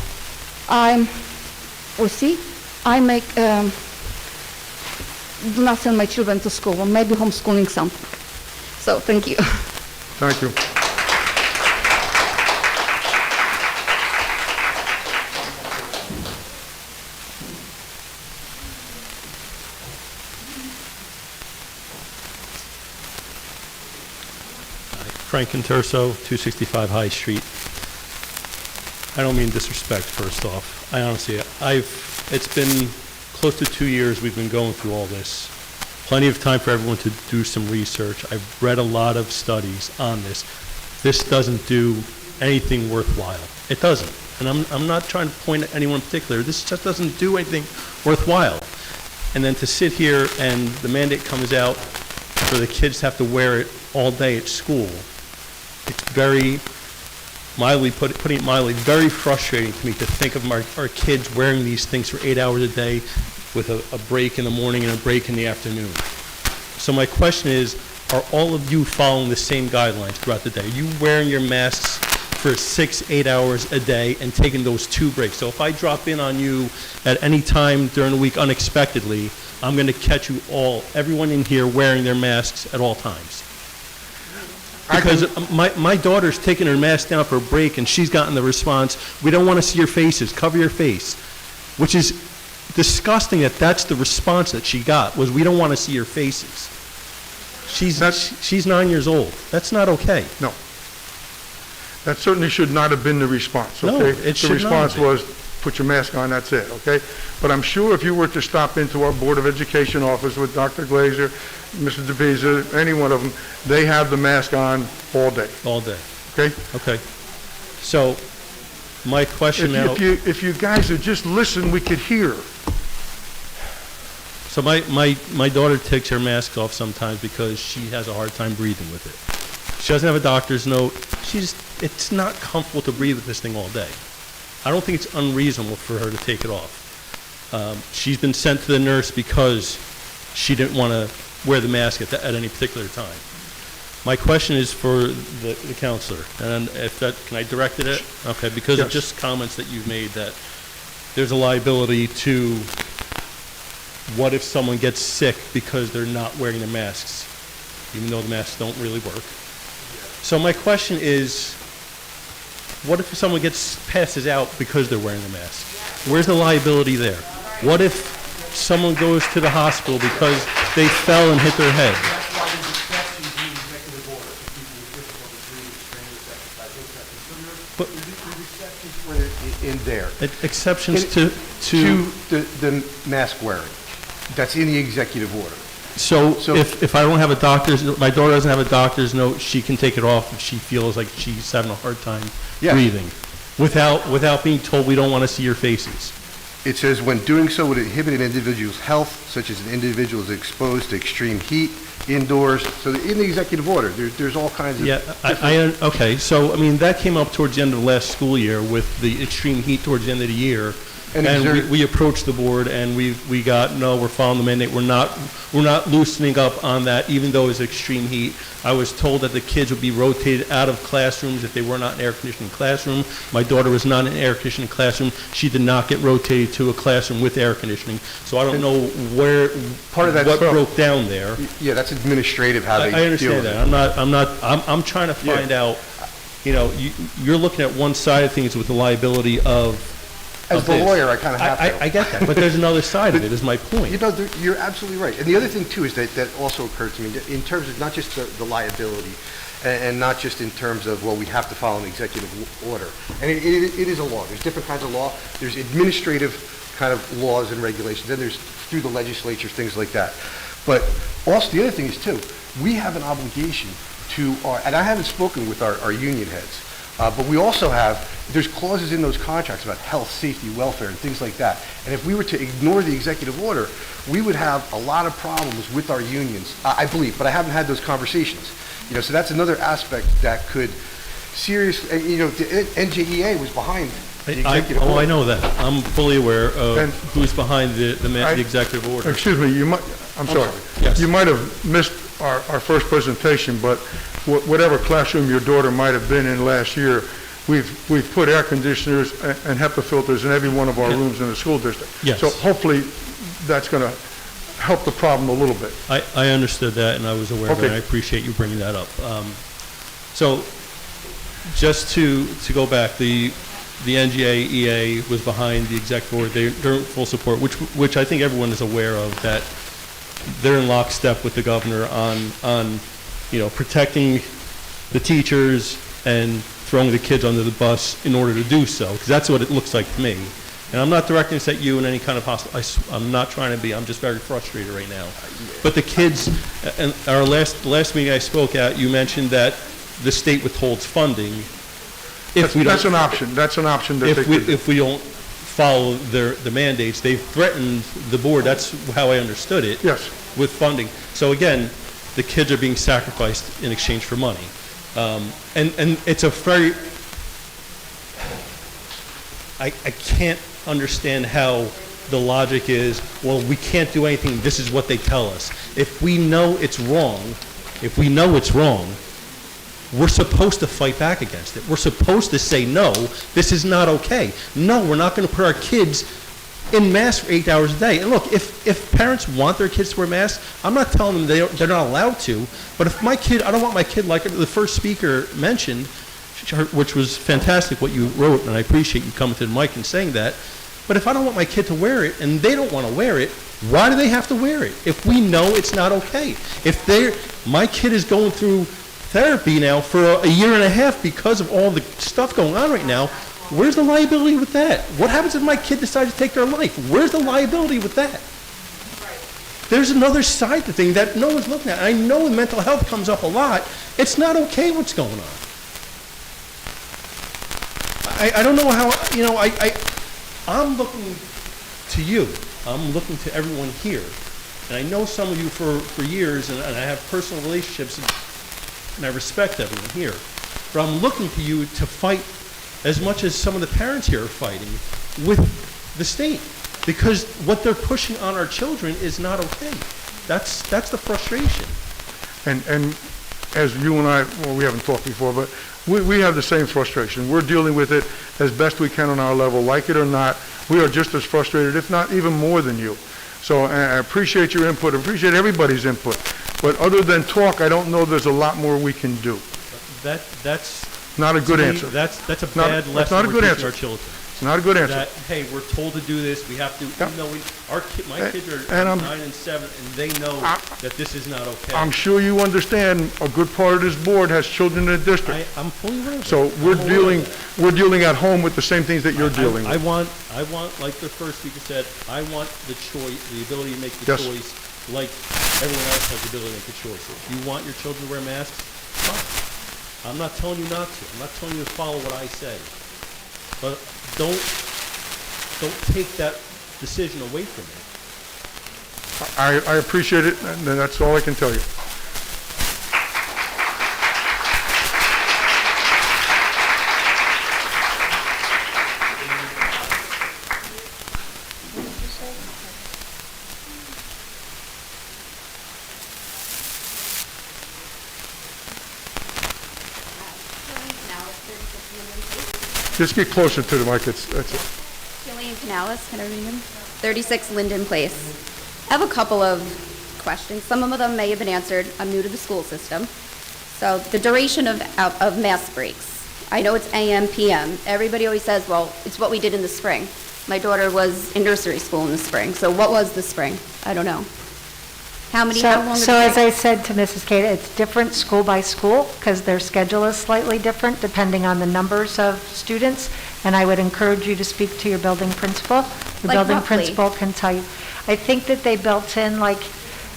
we'll see. I do not send my children to school, or maybe homeschooling something. So thank you. Thank you. Frank Conterso, 265 High Street. I don't mean disrespect, first off. I honestly, it's been close to 2 years we've been going through all this. Plenty of time for everyone to do some research. I've read a lot of studies on this. This doesn't do anything worthwhile. It doesn't. And I'm not trying to point at anyone in particular. This just doesn't do anything worthwhile. And then to sit here and the mandate comes out for the kids to have to wear it all day at school, it's very, putting it mildly, very frustrating to me to think of our kids wearing these things for 8 hours a day with a break in the morning and a break in the afternoon. So my question is, are all of you following the same guidelines throughout the day? Are you wearing your masks for 6-8 hours a day and taking those 2 breaks? So if I drop in on you at any time during the week unexpectedly, I'm going to catch you all, everyone in here wearing their masks at all times. Because my daughter's taking her mask down for a break and she's gotten the response, we don't want to see your faces, cover your face, which is disgusting that that's the response that she got, was we don't want to see your faces. She's 9 years old. That's not okay. No. That certainly should not have been the response, okay? No, it should not The response be. was, put your mask on, that's it, okay? But I'm sure if you were to stop into our Board of Education office with Dr. Glazer, Mr. DePisa, any one of them, they have the mask on all day. All day. Okay? Okay. So, my question now... If you guys would just listen, we could hear. So my daughter takes her mask off sometimes because she has a hard time breathing with it. She doesn't have a doctor's note. It's not comfortable to breathe with this thing all day. I don't think it's unreasonable for her to take it off. She's been sent to the nurse because she didn't want to wear the mask at any particular time. My question is for the counselor, and can I direct it at? Okay, because Yes. of just comments that you've made that there's a liability to what if someone gets sick because they're not wearing their masks, even though the masks don't really work. So my question is, what if someone passes out because they're wearing the mask? Where's the liability there? What if someone goes to the hospital because they fell and hit their head? That's why there's exceptions in the executive order for people with difficulty breathing, strenuous exercise, those types of things. There's exceptions in there. Exceptions To the mask wearing. That's in the executive order. So if I don't have a doctor's, my daughter doesn't have a doctor's note, she can take it off if she feels like she's having a hard time Yes. breathing, without being told we don't want to see your faces. It says, when doing so would inhibit an individual's health, such as an individual is exposed to extreme heat indoors. So in the executive order, there's all kinds of... Yeah, okay, so, I mean, that came up towards the end of the last school year with the extreme heat towards the end of the year. And we approached the board and we got, no, we're following the mandate. We're not loosening up on that, even though it's extreme heat. I was told that the kids would be rotated out of classrooms if they were not in an air-conditioning classroom. My daughter was not in an air-conditioning classroom. She did not get rotated to a classroom with air conditioning. So I don't know what broke down there. Yeah, that's administrative, how they I understand deal with that. I'm trying to find out, you know, you're looking at one side of things with the liability of As the lawyer, I kind of have to. I get that, but there's another side of it, is my point. You know, you're absolutely right. And the other thing, too, is that also occurred to me, that in terms of not just the liability, and not just in terms of, well, we have to follow an executive order. And it is a law. There's different kinds of law. There's administrative kind of laws and regulations. Then there's through the legislature, things like that. But also, the other thing is, too, we have an obligation to, and I haven't spoken with our union heads, but we also there's clauses in those contracts about health, safety, welfare, and things like that. And if we were to ignore the executive order, we would have a lot of problems with our unions, I believe, but I haven't had those conversations. You know, so that's another aspect that could seriously, you know, the NJEA was behind the executive order. I know that. I'm fully aware of who's behind the executive order. Excuse me, I'm sorry. Yes. You might have missed our first presentation, but whatever classroom your daughter might have been in last year, we've put air conditioners and HEPA filters in every one of our rooms in the school district. Yes. So hopefully that's going to help the problem a little bit. I understood that, and I was aware of it, and I appreciate you bringing that up. So just to go back, the NJEA was behind the executive order. They're in full support, which I think everyone is aware of, that they're in lockstep with the governor on protecting the teachers and throwing the kids under the bus in order to do so, because that's what it looks like to me. And I'm not directing this at you in any kind of hostile, I'm not trying to be, I'm just very frustrated right now. But the kids, and our last meeting I spoke at, you mentioned that the state withholds funding That's an option that they could do. If we don't follow the mandates. They've threatened the board, that's how I understood it. Yes. With funding. So again, the kids are being sacrificed in exchange for money. And it's a very, I can't understand how the logic is, well, we can't do anything, this is what they tell us. If we know it's wrong, we're supposed to fight back against it. We're supposed to say, no, this is not okay. No, we're not going to put our kids in masks for 8 hours a day. And look, if parents want their kids to wear masks, I'm not telling them they're not allowed to, but if my kid, I don't want my kid, like the first speaker mentioned, which was fantastic what you wrote, and I appreciate you coming to the mic and saying that, but if I don't want my kid to wear it, and they don't want to wear it, why do they have to wear it? If we know it's not okay. My kid is going through therapy now for a year and a half because of all the stuff going on right now, where's the liability with that? What happens if my kid decides to take their life? Where's the liability with that? There's another side to things that no one's looking at. I know mental health comes up a lot. It's not okay what's going on. I don't know how, I'm looking to you. I'm looking to everyone here. And I know some of you for years, and I have personal relationships, and I respect everyone here. But I'm looking to you to fight as much as some of the parents here are fighting with the state. Because what they're pushing on our children is not okay. That's the frustration. And as you and I, well, we haven't talked before, but we have the same frustration. We're dealing with it as best we can on our level, like it or not. We are just as frustrated, if not even more than you. So I appreciate your input, appreciate everybody's input. But other than talk, I don't know there's a lot more we can do. That's not a good answer. That's a bad lesson we're teaching our children. It's not a good answer. that, hey, we're told to do this, we have to, even though my kids are And 9 and 7, and they know that this is not okay. I'm sure you understand, a good part of this board has children in the district. I'm fully aware of that. So we're I'm aware of that. dealing at home with the same things that you're dealing I with. want, like the first speaker said, I want the choice, the ability to make the Yes. choice like everyone else has the ability to make the choice. If you want your children to wear masks, fine. I'm not telling you not to. I'm not telling you to follow what I say. But don't take that decision away from me. I appreciate it, and that's all I can tell you. Just get closer to the mic, that's it. Jillian Canales, can I read them? 36 Linden Place. I have a couple of questions. Some of them may have been answered. I'm new to the school system. So the duration of mask breaks. I know it's AM, PM. Everybody always says, well, it's what we did in the spring. My daughter was in nursery school in the spring. So what was the spring? I don't know. How long So as I said to Mrs. Cada, it's different school by school because their schedule is slightly different depending on the numbers of students. And I would encourage you to speak to your building principal. Your Like building roughly? principal can tell you. I think that they built in like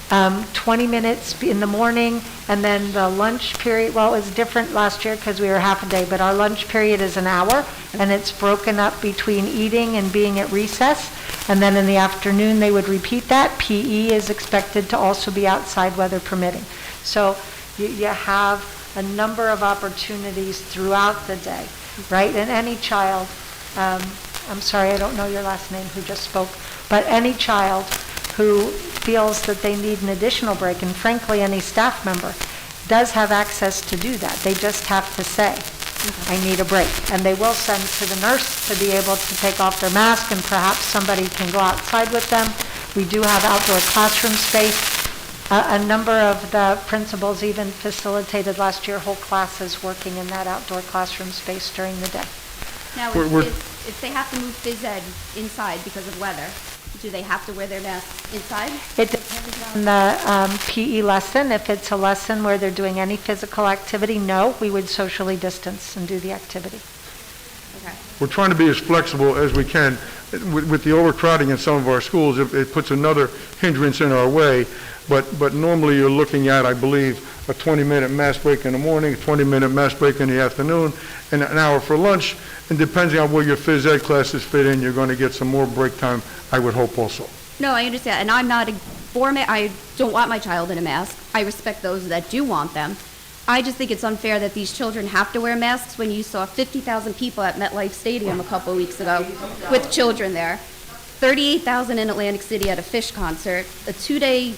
20 minutes in the morning and then the lunch period. Well, it was different last year because we were half a day, but our lunch period is an hour and it's broken up between eating and being at recess. And then in the afternoon, they would repeat that. PE is expected to also be outside, weather permitting. So you have a number of opportunities throughout the day, right? And any child, I'm sorry, I don't know your last name who just spoke, but any child who feels that they need an additional break, and frankly, any staff member does have access to do that. They just have to say, I need a break. And they will send to the nurse to be able to take off their mask and perhaps somebody can go outside with them. We do have outdoor classroom space. A number of the principals even facilitated last year whole classes working in that outdoor classroom space during the day. Now, if they have to move phys ed inside because of weather, do they have to wear their masks inside? It depends on the PE lesson. If it's a lesson where they're doing any physical activity, no, we would socially distance and do the activity. Okay. We're trying to be as flexible as we can. With the overcrowding in some of our schools, it puts another hindrance in our way. But normally you're looking at, I believe, a 20-minute mask break in the morning, a 20-minute mask break in the afternoon, and an hour for lunch. And depending on where your phys ed classes fit in, you're going to get some more break time, I would hope also. No, I understand, and I'm not I don't want my child in a mask. I respect those that do want them. I just think it's unfair that these children have to wear masks when you saw 50,000 people at MetLife Stadium a couple weeks ago with children there, 38,000 in Atlantic City at a Fish concert, a 2-day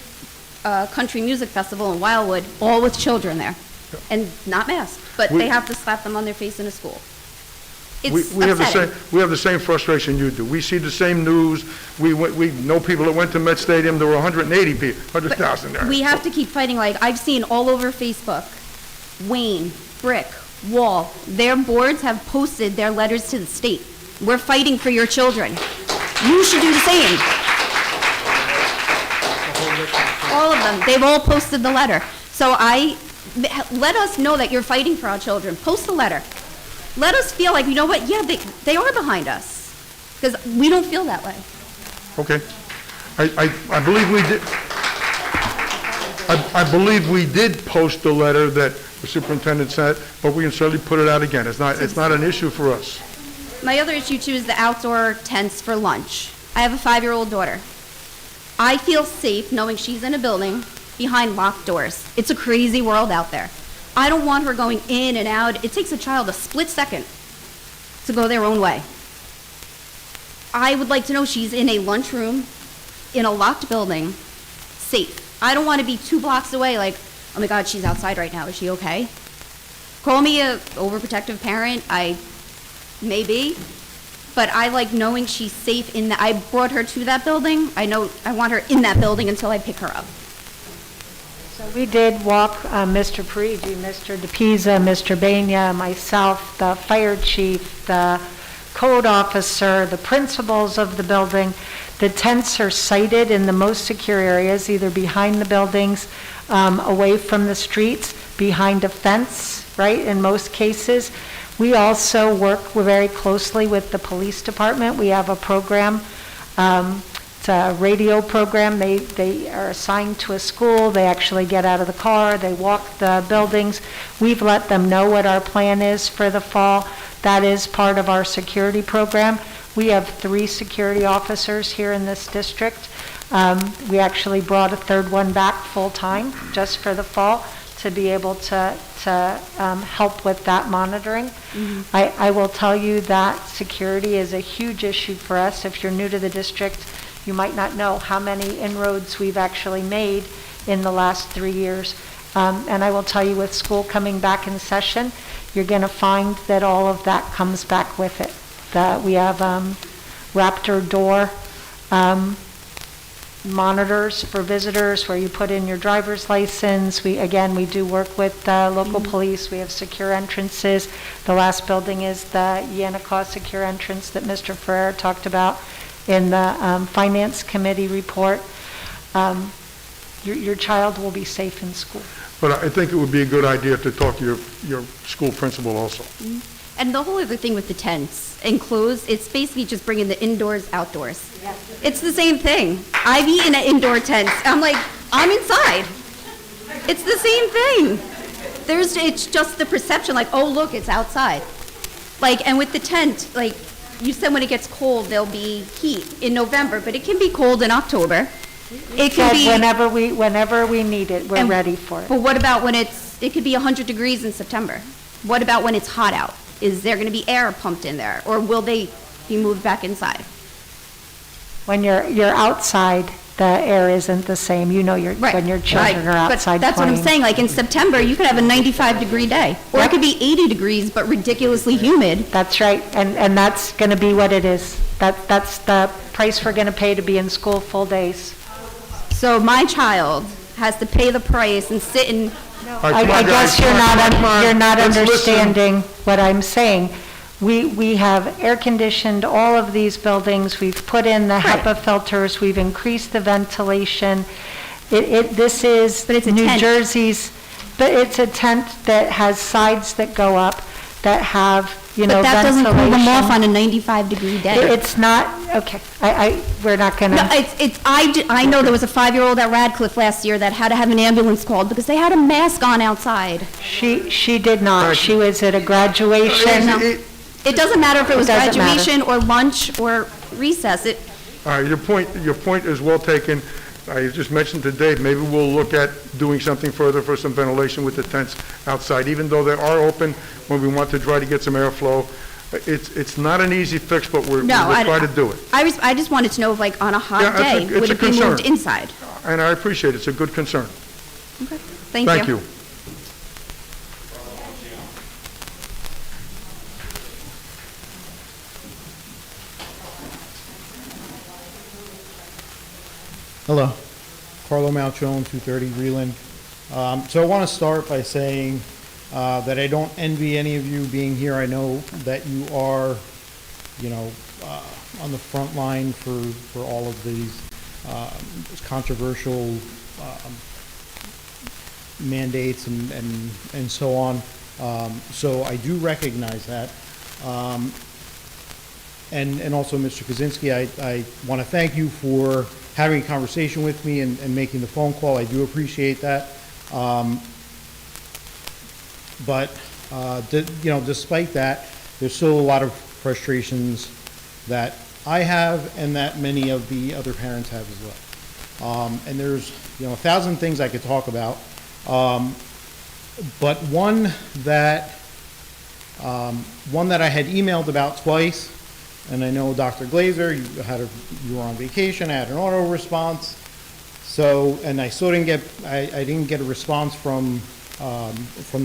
country music festival in Wildwood, all with children there, and not masked, but they have to slap them on their face in a school. It's We have upsetting. we have the same frustration you do. We see the same news. We know people that went to Met Stadium. There were 180 people, 100,000 there. We have to keep fighting. Like I've seen all over Facebook, Wayne, Brick, Wall, their boards have posted their letters to the state. We're fighting for your children. You should do the same. All of them. They've all posted the letter. So let us know that you're fighting for our children. Post the letter. Let us feel like, you know what, yeah, they are behind us. Because we don't feel that way. Okay. I believe we did. I believe we did post the letter that the superintendent sent, but we can certainly put it out again. It's not an issue for us. My other issue too is the outdoor tents for lunch. I have a 5-year-old daughter. I feel safe knowing she's in a building behind locked doors. It's a crazy world out there. I don't want her going in and out. It takes a child a split second to go their own way. I would like to know she's in a lunchroom in a locked building, safe. I don't want to be 2 blocks away like, oh my God, she's outside right now. Is she okay? Call me a overprotective parent. I may be. But I like knowing she's safe in that. I brought her to that building. I know I want her in that building until I pick her up. So we did walk Mr. Parigi, Mr. DePisa, Mr. Bania, myself, the fire chief, the code officer, the principals of the building. The tents are sited in the most secure areas, either behind the buildings, away from the streets, behind a fence, right, in most cases. We also work very closely with the police department. We have a program, it's a radio program. They are assigned to a school. They actually get out of the car. They walk the buildings. We've let them know what our plan is for the fall. That is part of our security program. We have 3 security officers here in this district. We actually brought a third one back full-time just for the fall to be able to help with that monitoring. I will tell you that security is a huge issue for us. If you're new to the district, you might not know how many inroads we've actually made in the last 3 years. And I will tell you, with school coming back in session, you're going to find that all of that comes back with it. That we have Raptor door monitors for visitors where you put in your driver's license. We do work with local police. We have secure entrances. The last building is the Yannicka secure entrance that Mr. Ferrer talked about in the Finance Committee report. Your child will be safe in school. But I think it would be a good idea to talk to your school principal also. And the whole other thing with the tents enclosed, it's basically just bringing the indoors, outdoors. It's the same thing. I've eaten at indoor tents. I'm like, I'm inside. It's the same thing. It's just the perception, like, oh, look, it's outside. Like, and with the tent, like, you said when it gets cold, there'll be heat in November, but it can be cold in October. It can be whenever we need it, we're ready for it. But what about when it could be 100 degrees in September? What about when it's hot out? Is there going to be air pumped in there, or will they be moved back inside? When you're outside, the air isn't the same. You know, when your children are outside But that's playing. what I'm saying. Like in September, you could have a 95-degree day, or it could be 80 degrees but ridiculously humid. That's right, and that's going to be what it is. That's the price we're going to pay to be in school full days. So my child has to pay the price and sit in. I guess you're not understanding what I'm saying. We have air conditioned all of these buildings. We've put in the HEPA filters. We've increased the ventilation. This is New Jersey's, but it's a tent that has sides that go up that have, But that doesn't cool them off on a 95-degree day. It's not, okay, we're not gonna. No, I know there was a 5-year-old at Radcliffe last year that had to have an ambulance called because they had a mask on outside. She did not. She was at a graduation. It doesn't matter if it was graduation or lunch or recess. All right, your point is well taken. I just mentioned to Dave, maybe we'll look at doing something further for some ventilation with the tents outside, even though they are open when we want to try to get some airflow. It's not an easy fix, but we'll try to do it. I just wanted to know if, like, on a hot day, would it be moved inside? And I appreciate it. It's a good concern. Okay, thank you. Hello, Carlo Malcione, 230 Reland. So I want to start by saying that I don't envy any of you being here. I know that you are, on the front line for all of these controversial mandates and so on. So I do recognize that. And also, Mr. Kaczynski, I want to thank you for having a conversation with me and making the phone call. I do appreciate that. But despite that, there's still a lot of frustrations that I have and that many of the other parents have as well. And there's 1,000 things I could talk about. But one that I had emailed about twice, and I know Dr. Glazer, you were on vacation. I had an auto response. So, and I still didn't get a response from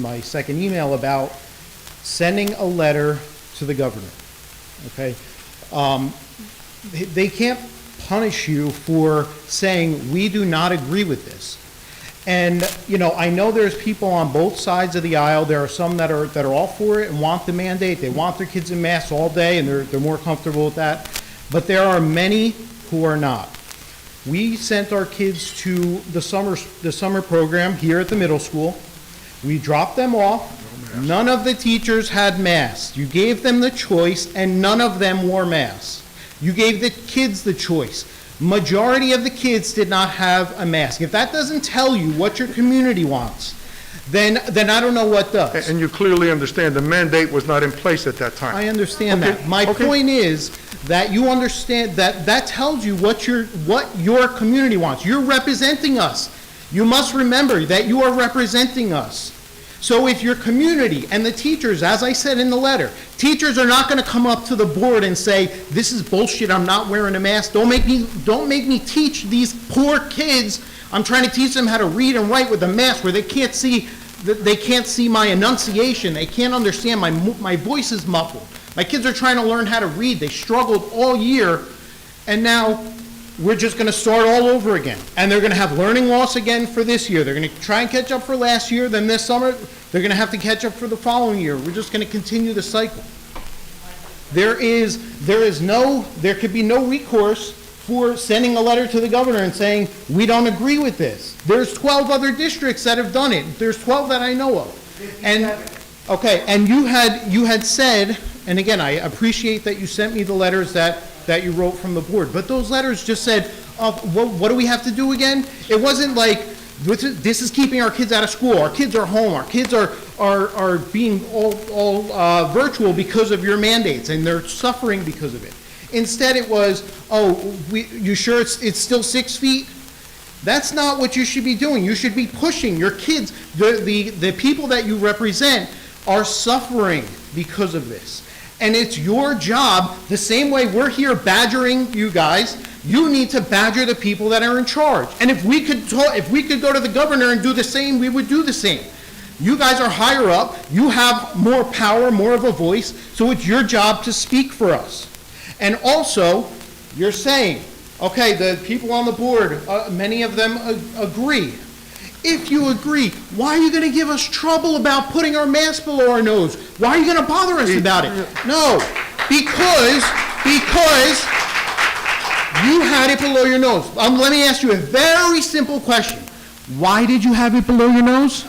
my second email about sending a letter to the governor. Okay, they can't punish you for saying we do not agree with this. And, you know, I know there's people on both sides of the aisle. There are some that are all for it and want the mandate. They want their kids in masks all day, and they're more comfortable with that. But there are many who are not. We sent our kids to the summer program here at the middle school. We dropped them off. None of the teachers had masks. You gave them the choice, and none of them wore masks. You gave the kids the choice. Majority of the kids did not have a mask. If that doesn't tell you what your community wants, then I don't know what does. And you clearly understand the mandate was not in place at that time. I understand Okay, that. My okay. point is that you understand that tells you what your community wants. You're representing us. You must remember that you are representing us. So if your community and the teachers, as I said in the letter, teachers are not going to come up to the board and say, this is bullshit, I'm not wearing a mask. Don't make me teach these poor kids. I'm trying to teach them how to read and write with a mask where they can't see my enunciation. They can't understand, my voice is muffled. My kids are trying to learn how to read. They struggled all year, and now we're just going to start all over again. And they're going to have learning loss again for this year. They're going to try and catch up for last year, then this summer, they're going to have to catch up for the following year. We're just going to continue the cycle. There could be no recourse for sending a letter to the governor and saying, we don't agree with this. There's 12 other districts that have done it. There's 12 that I know of. And, okay, and you had said, and again, I appreciate that you sent me the letters that you wrote from the board, but those letters just said, what do we have to do again? It wasn't like, this is keeping our kids out of school, our kids are home, our kids are being all virtual because of your mandates, and they're suffering because of it. Instead it was, you sure it's still 6 feet? That's not what you should be doing. You should be pushing your kids. The people that you represent are suffering because of this. And it's your job, the same way we're here badgering you guys, you need to badger the people that are in charge. And if we could go to the governor and do the same, we would do the same. You guys are higher up, you have more power, more of a voice, so it's your job to speak for us. And also, you're saying, okay, the people on the board, many of them agree. If you agree, why are you going to give us trouble about putting our mask below our nose? Why are you going to bother us about it? No, because you had it below your nose. Let me ask you a very simple question. Why did you have it below your nose?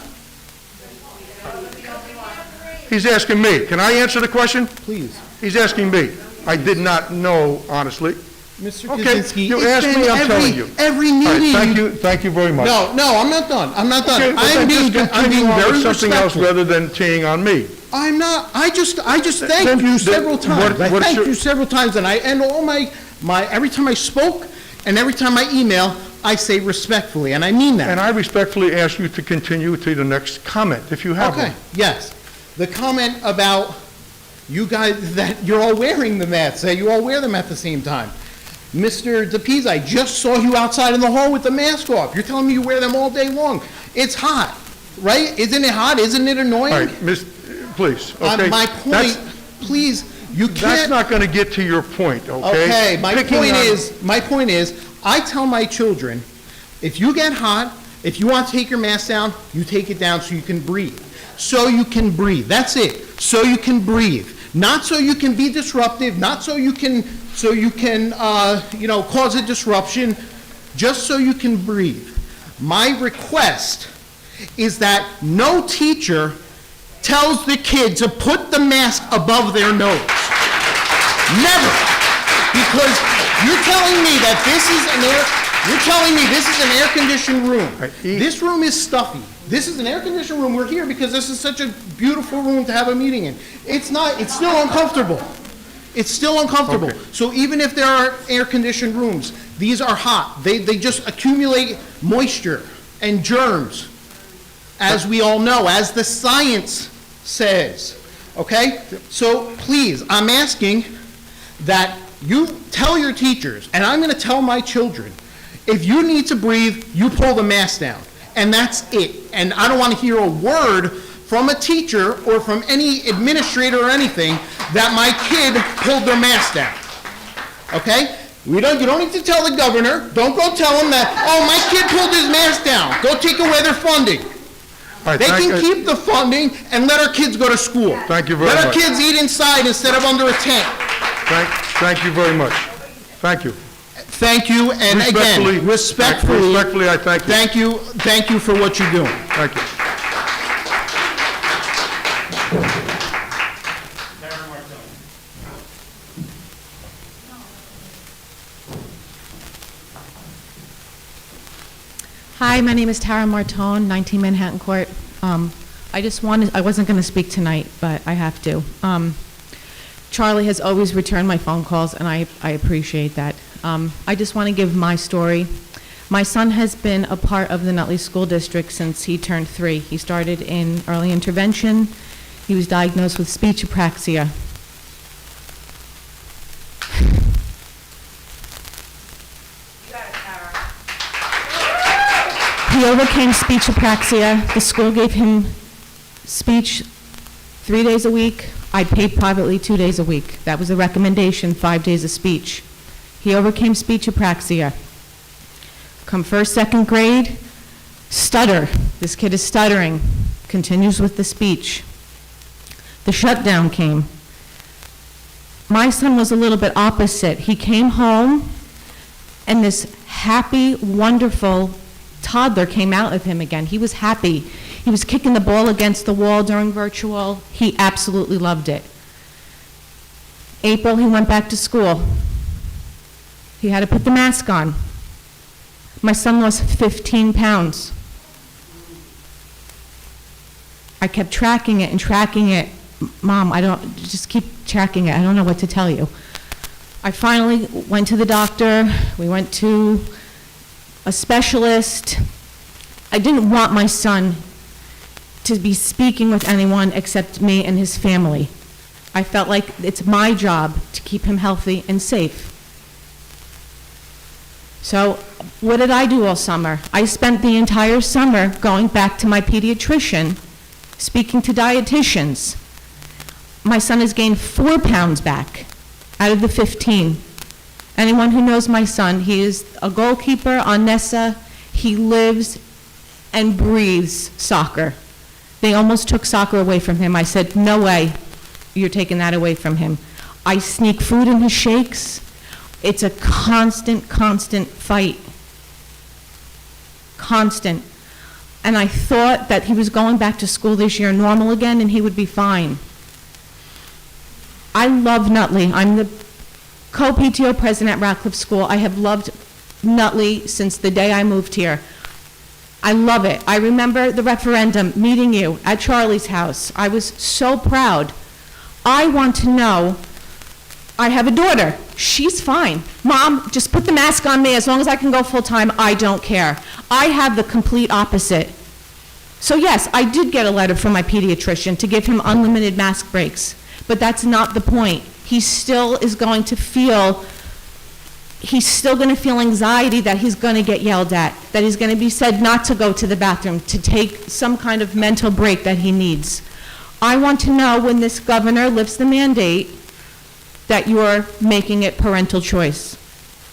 He's asking me. Can I answer the question? Please. He's asking me. I did not know, honestly. Mr. Okay, Kaczynski, you asked me, I'm telling you. Every All right, meeting. thank you very much. No, I'm not done. I'm not done. Okay, well, I'm then being just continue on very with something else respectful. rather than teeing on me. I'm not. I just thanked Then you several what- times. I what's thanked your- you several times, and all my every time I spoke and every time I email, I say respectfully, and I mean that. And I respectfully ask you to continue to the next comment, if you have Okay. one. Yes, the comment about you guys that you're all wearing the masks, that you all wear them at the same time. Mr. DePiz, I just saw you outside in the hall with the mask off. You're telling me you wear them all day long. It's hot, right? Isn't it hot? Isn't it annoying? All right, please, okay? My point, please, you can't. That's not going to get to your point, okay? Okay, my Picking point is, I tell my children, if you get hot, if you want to take your mask down, you take it down so you can breathe. So you can breathe. That's it. So you can breathe. Not so you can be disruptive, not so you can cause a disruption, just so you can breathe. My request is that no teacher tells the kid to put the mask above their nose. Never. Because you're telling me that this is an air-conditioned room. This room is stuffy. This is an air-conditioned room. We're here because this is such a beautiful room to have a meeting in. It's not, it's still uncomfortable. It's still uncomfortable. Okay. So even if there are air-conditioned rooms, these are hot. They just accumulate moisture and germs, as we all know, as the science says. Okay? So please, I'm asking that you tell your teachers, and I'm going to tell my children, if you need to breathe, you pull the mask down. And that's it. And I don't want to hear a word from a teacher or from any administrator or anything that my kid pulled their mask down. Okay? You don't need to tell the governor. Don't go tell him that, oh, my kid pulled his mask down. Don't take away their funding. right, They thank can you. keep the funding and let our kids go to school. Thank you very Let our much. kids eat inside instead of under a tent. Thank you very much. Thank you. Thank you, and Respectfully- again, respectfully. Respectfully, I thank you. Thank you for what you're doing. Thank you. Hi, my name is Tara Martone, 19 Manhattan Court. I wasn't going to speak tonight, but I have to. Charlie has always returned my phone calls, and I appreciate that. I just want to give my story. My son has been a part of the Nutley School District since he turned 3. He started in early intervention. He was diagnosed with speech apraxia. He overcame speech apraxia. The school gave him speech 3 days a week. I paid privately 2 days a week. That was a recommendation, 5 days of speech. He overcame speech apraxia. Come first, second grade, stutter. This kid is stuttering. Continues with the speech. The shutdown came. My son was a little bit opposite. He came home, and this happy, wonderful toddler came out of him again. He was happy. He was kicking the ball against the wall during virtual. He absolutely loved it. April, he went back to school. He had to put the mask on. My son lost 15 pounds. I kept tracking it and tracking it. Mom, just keep tracking it. I don't know what to tell you. I finally went to the doctor. We went to a specialist. I didn't want my son to be speaking with anyone except me and his family. I felt like it's my job to keep him healthy and safe. So what did I do all summer? I spent the entire summer going back to my pediatrician, speaking to dietitians. My son has gained 4 pounds back out of the 15. Anyone who knows my son, he is a goalkeeper on Nessa. He lives and breathes soccer. They almost took soccer away from him. I said, no way, you're taking that away from him. I sneak food in his shakes. It's a constant fight. Constant. And I thought that he was going back to school this year normal again and he would be fine. I love Nutley. I'm the co-PTO president at Radcliffe School. I have loved Nutley since the day I moved here. I love it. I remember the referendum, meeting you at Charlie's house. I was so proud. I want to know, I have a daughter. She's fine. Mom, just put the mask on me. As long as I can go full-time, I don't care. I have the complete opposite. So yes, I did get a letter from my pediatrician to give him unlimited mask breaks, but that's not the point. He still is going to feel, he's still going to feel anxiety that he's going to get yelled at, that he's going to be said not to go to the bathroom, to take some kind of mental break that he needs. I want to know when this governor lifts the mandate that you're making it parental choice.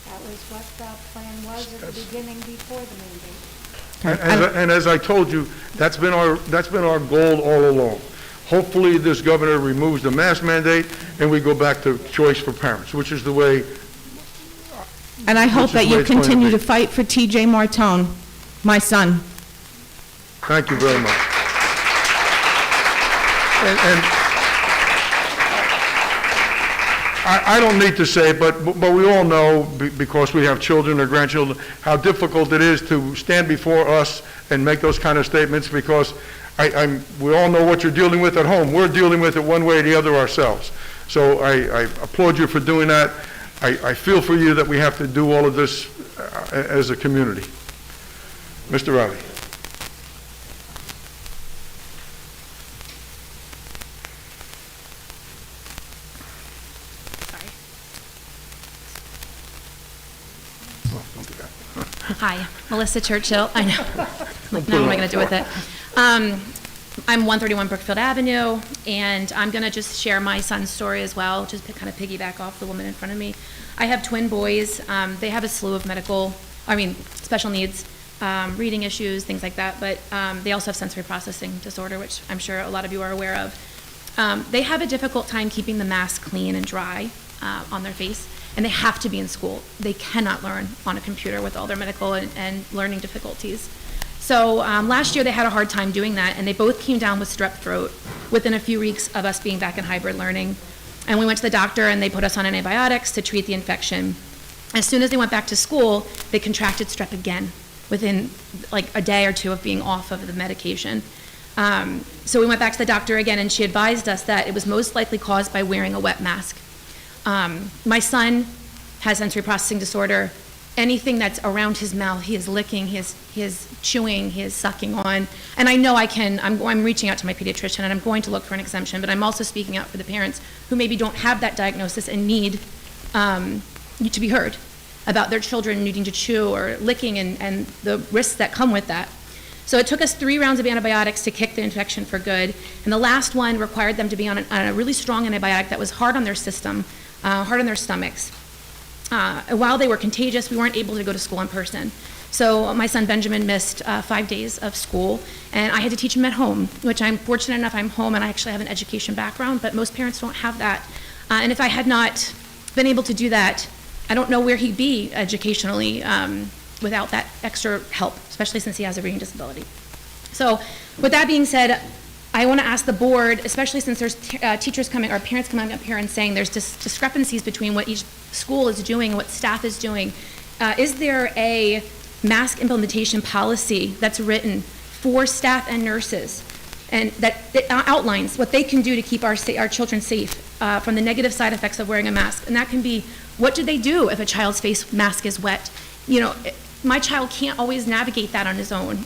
That was what the plan was at the beginning before the mandate. And as I told you, that's been our goal all along. Hopefully, this governor removes the mask mandate and we go back to choice for parents, which is the way. And I hope that you continue to fight for TJ Martone, my son. Thank you very much. And I don't need to say it, but we all know, because we have children or grandchildren, how difficult it is to stand before us and make those kind of statements, because we all know what you're dealing with at home. We're dealing with it one way or the other ourselves. So I applaud you for doing that. I feel for you that we have to do all of this as a community. Mr. Riley. Hi, Melissa Churchill. I know. Like, now what am I going to do with it? I'm 131 Brookfield Avenue, and I'm going to just share my son's story as well, just to kind of piggyback off the woman in front of me. I have twin boys. They have a slew of special needs. reading issues, things like that, but they also have sensory processing disorder, which I'm sure a lot of you are aware of. They have a difficult time keeping the mask clean and dry on their face, and they have to be in school. They cannot learn on a computer with all their medical and learning difficulties. So last year they had a hard time doing that, and they both came down with strep throat within a few weeks of us being back in hybrid learning. And we went to the doctor, and they put us on antibiotics to treat the infection. As soon as they went back to school, they contracted strep again within like a day or two of being off of the medication. So we went back to the doctor again, and she advised us that it was most likely caused by wearing a wet mask. My son has sensory processing disorder. Anything that's around his mouth, he is licking, he is chewing, he is sucking on. And I know I'm reaching out to my pediatrician, and I'm going to look for an exemption, but I'm also speaking out for the parents who maybe don't have that diagnosis and need to be heard about their children needing to chew or licking and the risks that come with that. So it took us 3 rounds of antibiotics to kick the infection for good, and the last one required them to be on a really strong antibiotic that was hard on their system, hard on their stomachs. While they were contagious, we weren't able to go to school in person. So my son Benjamin missed 5 days of school, and I had to teach him at home, which I'm fortunate enough I'm home and I actually have an education background, but most parents don't have that. And if I had not been able to do that, I don't know where he'd be educationally without that extra help, especially since he has a reading disability. So with that being said, I want to ask the board, especially since there's teachers coming, or parents coming up here and saying there's discrepancies between what each school is doing and what staff is doing. Is there a mask implementation policy that's written for staff and nurses, and that outlines what they can do to keep our children safe from the negative side effects of wearing a mask? And that can be, what do they do if a child's face mask is wet? You know, my child can't always navigate that on his own.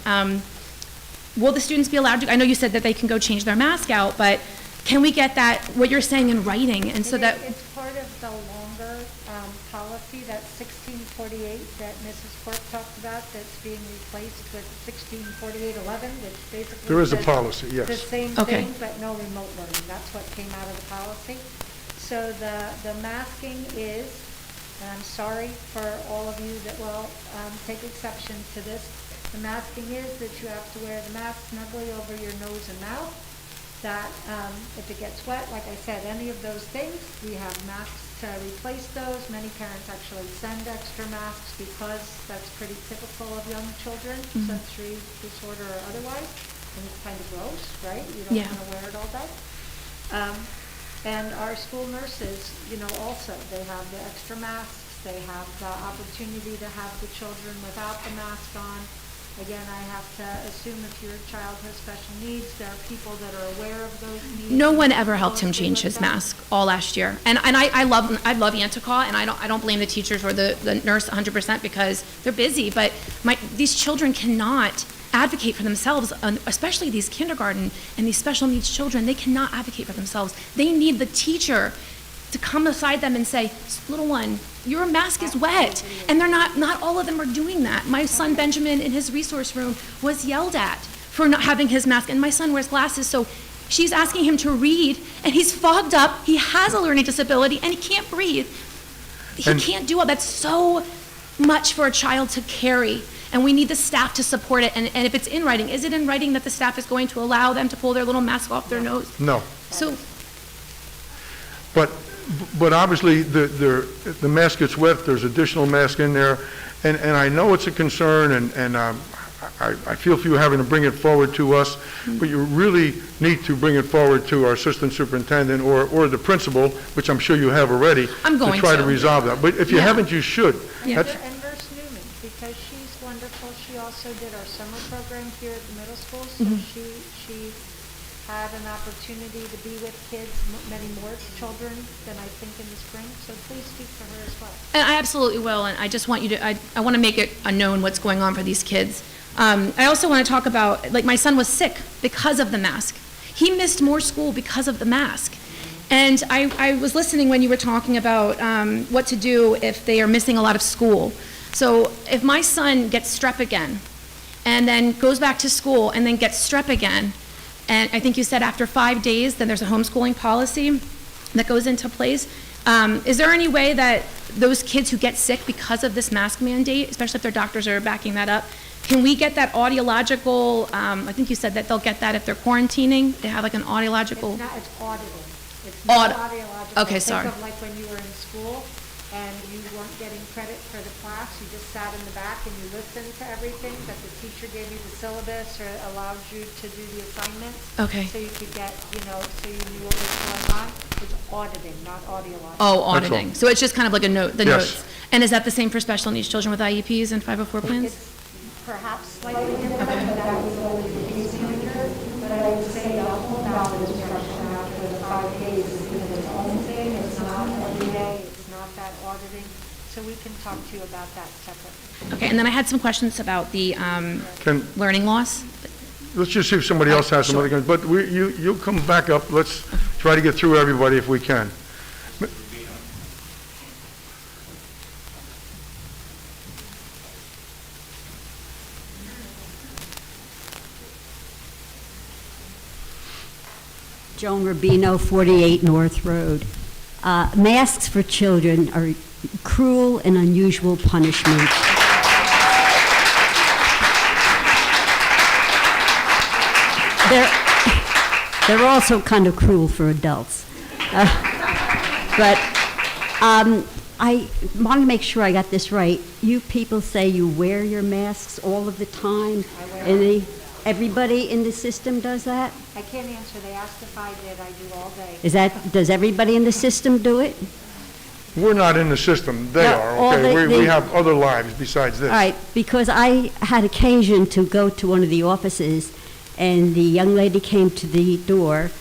Will the students be allowed to? I know you said that they can go change their mask out, but can we get that, what you're saying, in writing? And so that It's part of the longer policy, that 1648 that Mrs. Quirk talked about, that's being replaced with 164811, which basically There is a says policy, yes. the same Okay. thing, but no remote learning. That's what came out of the policy. So the masking is, and I'm sorry for all of you that will take exception to this, the masking is that you have to wear the mask snugly over your nose and mouth, that if it gets wet, like I said, any of those things, we have masks to replace those. Many parents actually send extra masks because that's pretty typical of young children, sensory disorder or otherwise, and it's kind of gross, right? You don't Yeah. want to wear it all day. And our school nurses, you know, also, they have the extra masks, they have the opportunity to have the children without the mask on. Again, I have to assume if your child has special needs, there are people that are aware of those needs. no one ever helped him change his mask all last year. And I love Antiqua, and I don't blame the teachers or the nurse 100% because they're busy, but these children cannot advocate for themselves, especially these kindergarten and these special needs children. They cannot advocate for themselves. They need the teacher to come beside them and say, little one, your mask is wet. And they're not all of them are doing that. My son Benjamin in his resource room was yelled at for not having his mask, and my son wears glasses, so she's asking him to read, and he's fogged up, he has a learning disability, and he can't breathe. He can't do it. That's so much for a child to carry, and we need the staff to support it. And if it's in writing, is it in writing that the staff is going to allow them to pull their little mask off their nose? No. So, But obviously, the mask gets wet, there's additional mask in there, and I know it's a concern, and I feel for you having to bring it forward to us, but you really need to bring it forward to our assistant superintendent or the principal, which I'm sure you have already, I'm going to try to to. resolve that. But if you haven't, you should. And That's- Nurse Newman, because she's wonderful, she also did our summer program here at the middle school, so she had an opportunity to be with kids, many more children than I think in the spring, so please speak for her as well. and I absolutely will, and I just want you to, I want to make it known what's going on for these kids. I also want to talk about, like, my son was sick because of the mask. He missed more school because of the mask. And I was listening when you were talking about what to do if they are missing a lot of school. So if my son gets strep again, and then goes back to school, and then gets strep again, and I think you said after 5 days, then there's a homeschooling policy that goes into place. Is there any way that those kids who get sick because of this mask mandate, especially if their doctors are backing that up, Can we get that audiological, I think you said that they'll get that if they're quarantining? They have like an audiological? It's audited. It's not Aud- audiological. Okay, sorry. Think of like when you were in school and you weren't getting credit for the class, you just sat in the back and you listened to everything, that the teacher gave you the syllabus or allowed you to do the assignments. Okay. So you could get, so you knew what was going on. It's auditing, not audiological. Oh, auditing. So it's just kind of like a note, the Yes. notes. And is that the same for special needs children with IEPs and 504 plans? It's perhaps slightly different, but that was only the case manager. But I would say the whole ballot instruction after the 5 days is its own thing. It's not every day. It's not that auditing. So we can talk to you about that separately. Okay, and then I had some questions about the Can, learning loss. let's just see if somebody else has some other questions, but you'll come back up. Let's try to get through everybody if we can. Joan Rubino, 48 North Road. Masks for children are cruel and unusual punishment. They're also kind of cruel for adults. But I want to make sure I got this right. You people say you wear your masks all of the time, and everybody in the system does that? I can't answer. They asked if I did. I do all day. Does everybody in the system do it? We're not in the system. They No, are, all okay? they- We have other lives besides this. All right, because I had occasion to go to one of the offices, and the young lady came to the door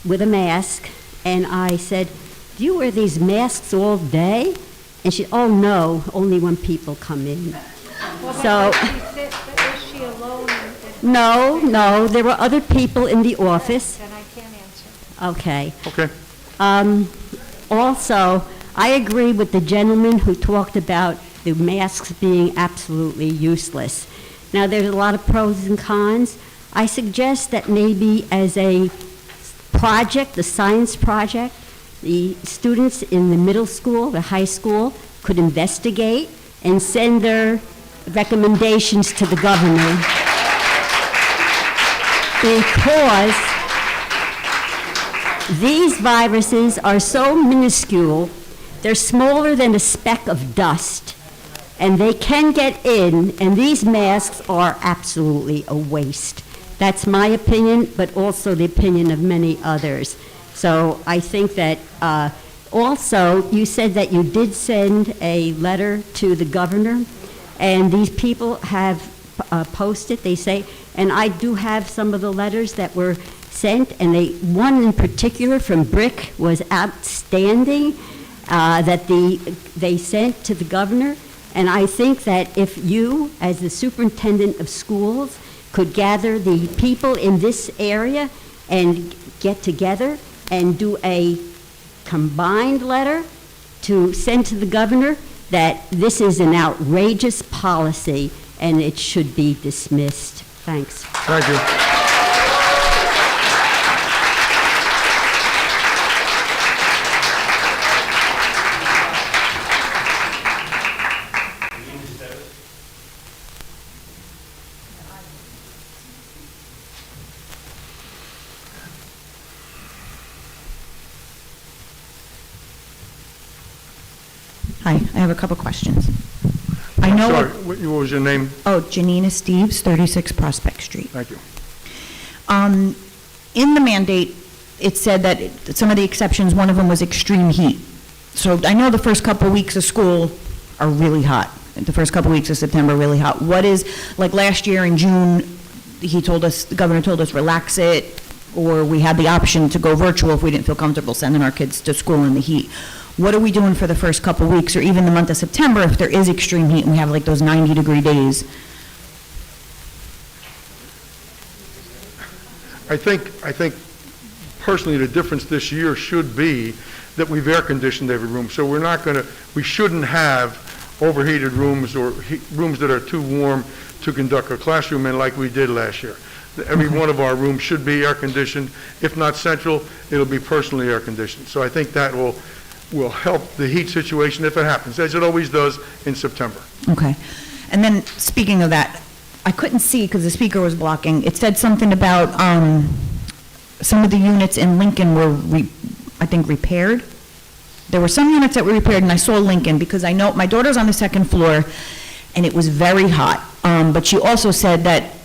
with a mask, and I said, "Do you wear these masks all day?" And she, "Oh, no, only when people come in." So, Is she alone? no, there were other people in the office. Then I can't answer. Okay. Okay. Also, I agree with the gentleman who talked about the masks being absolutely useless. Now, there's a lot of pros and cons. I suggest that maybe as a project, a science project, the students in the middle school, the high school, could investigate and send their recommendations to the governor. Because these viruses are so minuscule, they're smaller than a speck of dust, and they can get in, and these masks are absolutely a waste. That's my opinion, but also the opinion of many others. So I think that, also, you said that you did send a letter to the governor, and these people have posted, they say, and I do have some of the letters that were sent, and one in particular from Brick was outstanding, that they sent to the governor. And I think that if you, as the superintendent of schools, could gather the people in this area and get together and do a combined letter to send to the governor that this is an outrageous policy and it should be dismissed. Thanks. Thank you. Hi, I have a couple questions. I know. Sorry, what was your name? Oh, Janina Steves, 36 Prospect Street. Thank you. In the mandate, it said that some of the exceptions, one of them was extreme heat. So I know the first couple of weeks of school are really hot. The first couple of weeks of September are really hot. What is, like last year in June, the governor told us relax it, or we had the option to go virtual if we didn't feel comfortable sending our kids to school in the heat. What are we doing for the first couple of weeks, or even the month of September, if there is extreme heat and we have like those 90-degree days? I think personally the difference this year should be that we've air conditioned every room. So we shouldn't have overheated rooms or rooms that are too warm to conduct a classroom in like we did last year. Every one of our rooms should be air conditioned. If not central, it'll be personally air conditioned. So I think that will help the heat situation if it happens, as it always does in September. Okay. And then, speaking of that, I couldn't see because the speaker was blocking. It said something about some of the units in Lincoln were, I think, repaired. There were some units that were repaired, and I saw Lincoln because I know my daughter's on the second floor, and it was very hot. But she also said that,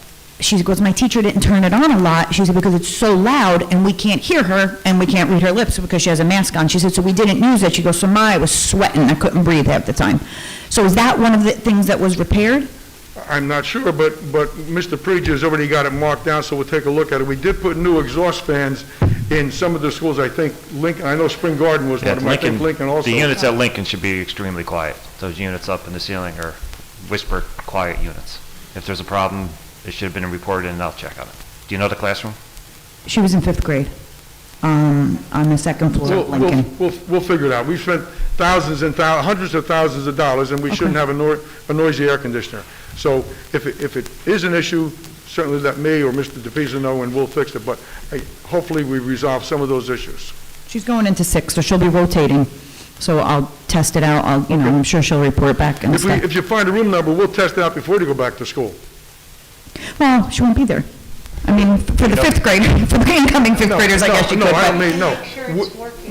she goes, my teacher didn't turn it on a lot. She said, because it's so loud, and we can't hear her, and we can't read her lips because she has a mask on. She said, so we didn't use it. She goes, so I was sweating. I couldn't breathe half the time. So is that one of the things that was repaired? I'm not sure, but Mr. Preach has already got it marked down, so we'll take a look at it. We did put new exhaust fans in some of the schools, I think Lincoln, I know Spring Garden was one of them, I think Lincoln also. The units at Lincoln should be extremely quiet. Those units up in the ceiling are whisper, quiet units. If there's a problem, it should have been reported and I'll check on it. Do you know the classroom? She was in 5th grade, on the second floor at Lincoln. We'll figure it out. We've spent thousands and hundreds of thousands of dollars, and we shouldn't have a noisy air conditioner. So if it is an issue, certainly let me or Mr. DePisa know, and we'll fix it. But hopefully we resolve some of those issues. She's going into 6th, so she'll be rotating. So I'll test it out. I'm sure she'll report back. And If you find a room number, we'll test it out before you go back to school. Well, she won't be there. I mean, for the 5th grade, for the incoming 5th graders, I guess you could. No, I don't mean, no.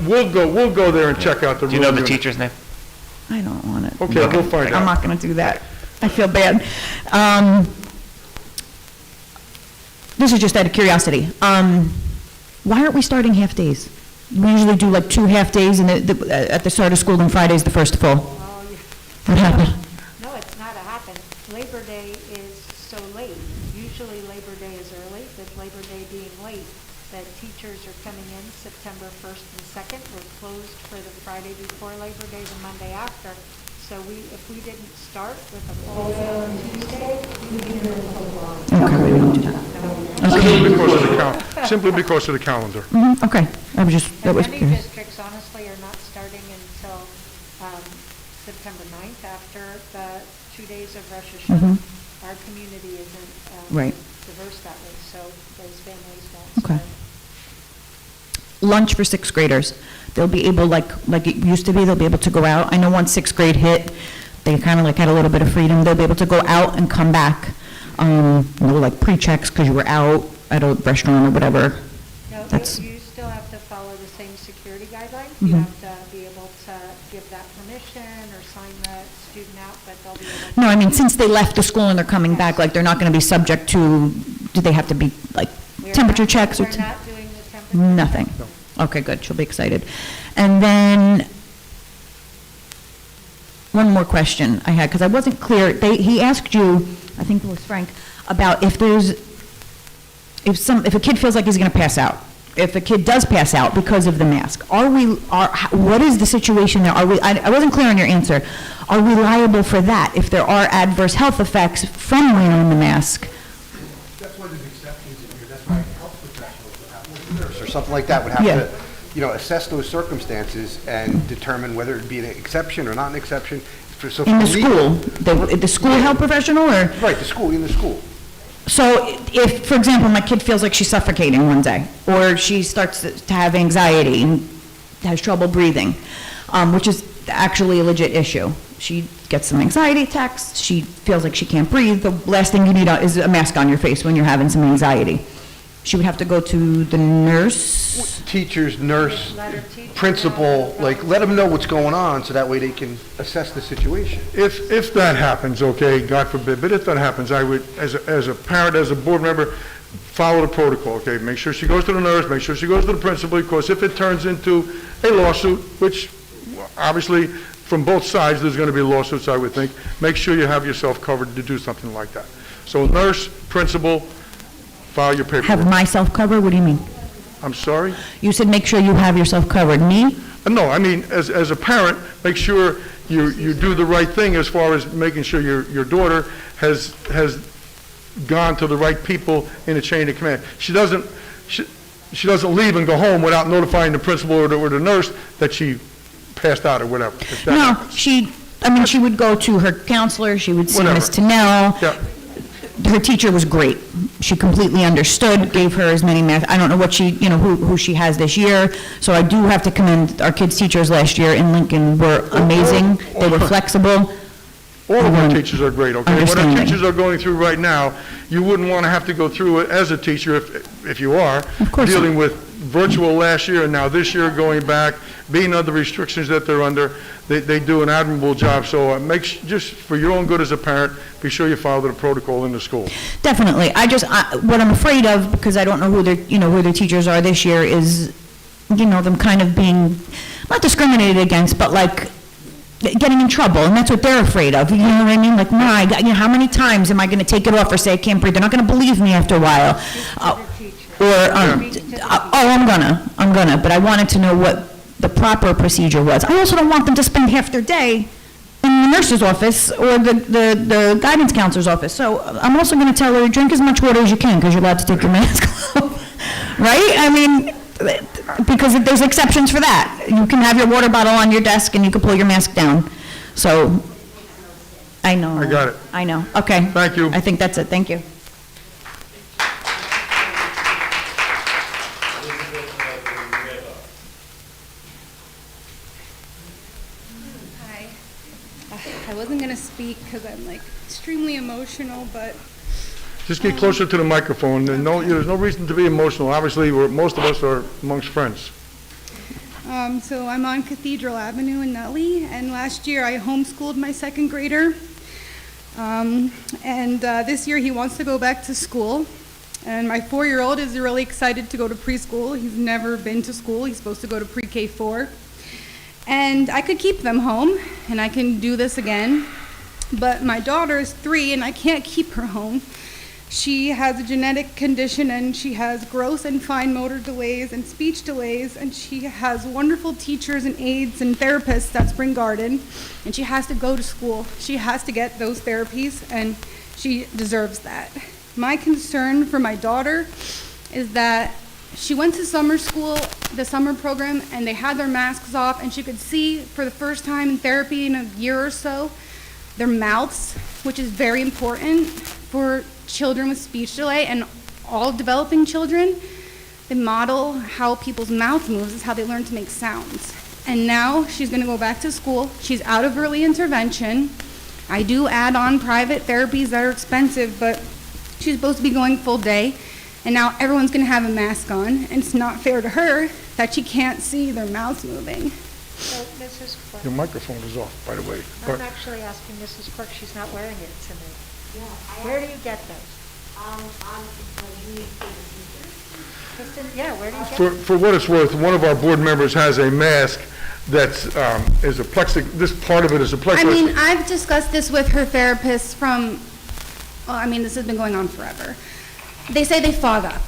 We'll go there and check out the room. Do you know the teacher's name? I don't want it. Okay, we'll find out. I'm not going to do that. I feel bad. This is just out of curiosity. Why aren't we starting half-days? We usually do like 2 half-days at the start of school, and Friday's the first full. What happened? No, it's not happened. Labor Day is so late. Usually Labor Day is early, with Labor Day being late, that teachers are coming in September 1st and 2nd. We're closed for the Friday before Labor Day, the Monday after. So if we didn't start with a full day on Tuesday, we'd be here until long. Simply because of the calendar. Okay, that was Many curious. districts honestly are not starting until September 9th after the 2 days of Rosh Hashanah. Our community isn't Right. diverse that way, so those families won't Okay. start. Lunch for 6th graders. They'll be able, like it used to be, they'll be able to go out. I know once 6th grade hit, they kind of had a little bit of freedom. They'll be able to go out and come back. No pre-checks because you were out at a restaurant or whatever. No, That's. you still have to follow the same security guidelines. You have to be able to give that permission or sign the student out, but they'll be able to. No, I mean, since they left the school and they're coming back, they're not going to be subject to, do they have to be, temperature checks? We're not doing the temperature. Nothing? Okay, good, she'll be excited. And then, one more question I had, because I wasn't clear. He asked you, I think it was Frank, about if a kid feels like he's going to pass out. If a kid does pass out because of the mask, what is the situation there? I wasn't clear on your answer. Are we liable for that if there are adverse health effects from wearing the mask? That's why there's exceptions in here. That's why health professionals, a nurse or something like that would have to, assess those circumstances and determine whether it'd be an exception or not an exception. In the school? The school health professional, or? Right, in the school. So if, for example, my kid feels like she's suffocating one day, or she starts to have anxiety and has trouble breathing, which is actually a legit issue. She gets some anxiety attacks, she feels like she can't breathe, the last thing you need is a mask on your face when you're having some anxiety. She would have to go to the nurse? Teachers, nurse, principal, let them know what's going on so that way they can assess the situation. If that happens, okay, God forbid, but if that happens, I would, as a parent, as a board member, follow the protocol, okay? Make sure she goes to the nurse, make sure she goes to the principal, because if it turns into a lawsuit, which obviously from both sides there's going to be lawsuits, I would think, make sure you have yourself covered to do something like that. So nurse, principal, file your paperwork. Have myself covered? What do you mean? I'm sorry? You said make sure you have yourself covered. Me? No, I mean, as a parent, make sure you do the right thing as far as making sure your daughter has gone to the right people in the chain of command. She doesn't leave and go home without notifying the principal or the nurse that she passed out or whatever. No, she would go to her counselor, she would see Miss Tennell. Yeah. Her teacher was great. She completely understood, gave her as many math. I don't know what who she has this year. So I do have to commend our kids' teachers last year in Lincoln were amazing. They were flexible. All of our teachers are great, okay? What our Understanding. teachers are going through right now, you wouldn't want to have to go through it as a teacher if you are. Of course Dealing not. with virtual last year and now this year going back, being under restrictions that they're under. They do an admirable job. So just for your own good as a parent, be sure you follow the protocol in the school. Definitely. What I'm afraid of, because I don't know who their teachers are this year, is, them kind of being, not discriminated against, but like, getting in trouble, and that's what they're afraid of, you know what I mean? Like, how many times am I gonna take it off or say I can't breathe? They're not gonna believe me after a while. I'm gonna, but I wanted to know what the proper procedure was. I also don't want them to spend half their day in the nurse's office or the guidance counselor's office. So I'm also gonna tell her, drink as much water as you can, because you're allowed to take your mask off, right? I mean, because there's exceptions for that. You can have your water bottle on your desk and you can pull your mask down. So, I know. I got it. I know. Okay. Thank you. I think that's it. Thank you. Hi. I wasn't going to speak because I'm like extremely emotional, but Just get closer to the microphone, and there's no reason to be emotional. Obviously, most of us are amongst friends. so I'm on Cathedral Avenue in Nutley, and last year I homeschooled my second grader. This year he wants to go back to school. And my 4-year-old is really excited to go to preschool. He's never been to school. He's supposed to go to pre-K 4. And I could keep them home, and I can do this again. But my daughter is 3, and I can't keep her home. She has a genetic condition, and she has gross and fine motor delays and speech delays, and she has wonderful teachers and aides and therapists at Spring Garden, and she has to go to school. She has to get those therapies, and she deserves that. My concern for my daughter is that she went to summer school, the summer program, and they had their masks off, and she could see for the first time in therapy in a year or so their mouths, which is very important for children with speech delay and all developing children. They model how people's mouth moves is how they learn to make sounds. And now she's going to go back to school. She's out of early intervention. I do add on private therapies that are expensive, but she's supposed to be going full day. And now everyone's going to have a mask on, and it's not fair to her that she can't see their mouths moving. So, Mrs. Quirk, Your microphone is off, by the way. I'm actually asking Mrs. Quirk, she's not wearing it to me. Where do you get those? Kristen, where do you get them? For what it's worth, one of our board members has a mask that's is a plexig. This part of it is a plexiglass. I mean, I've discussed this with her therapist this has been going on forever. They say they fog up.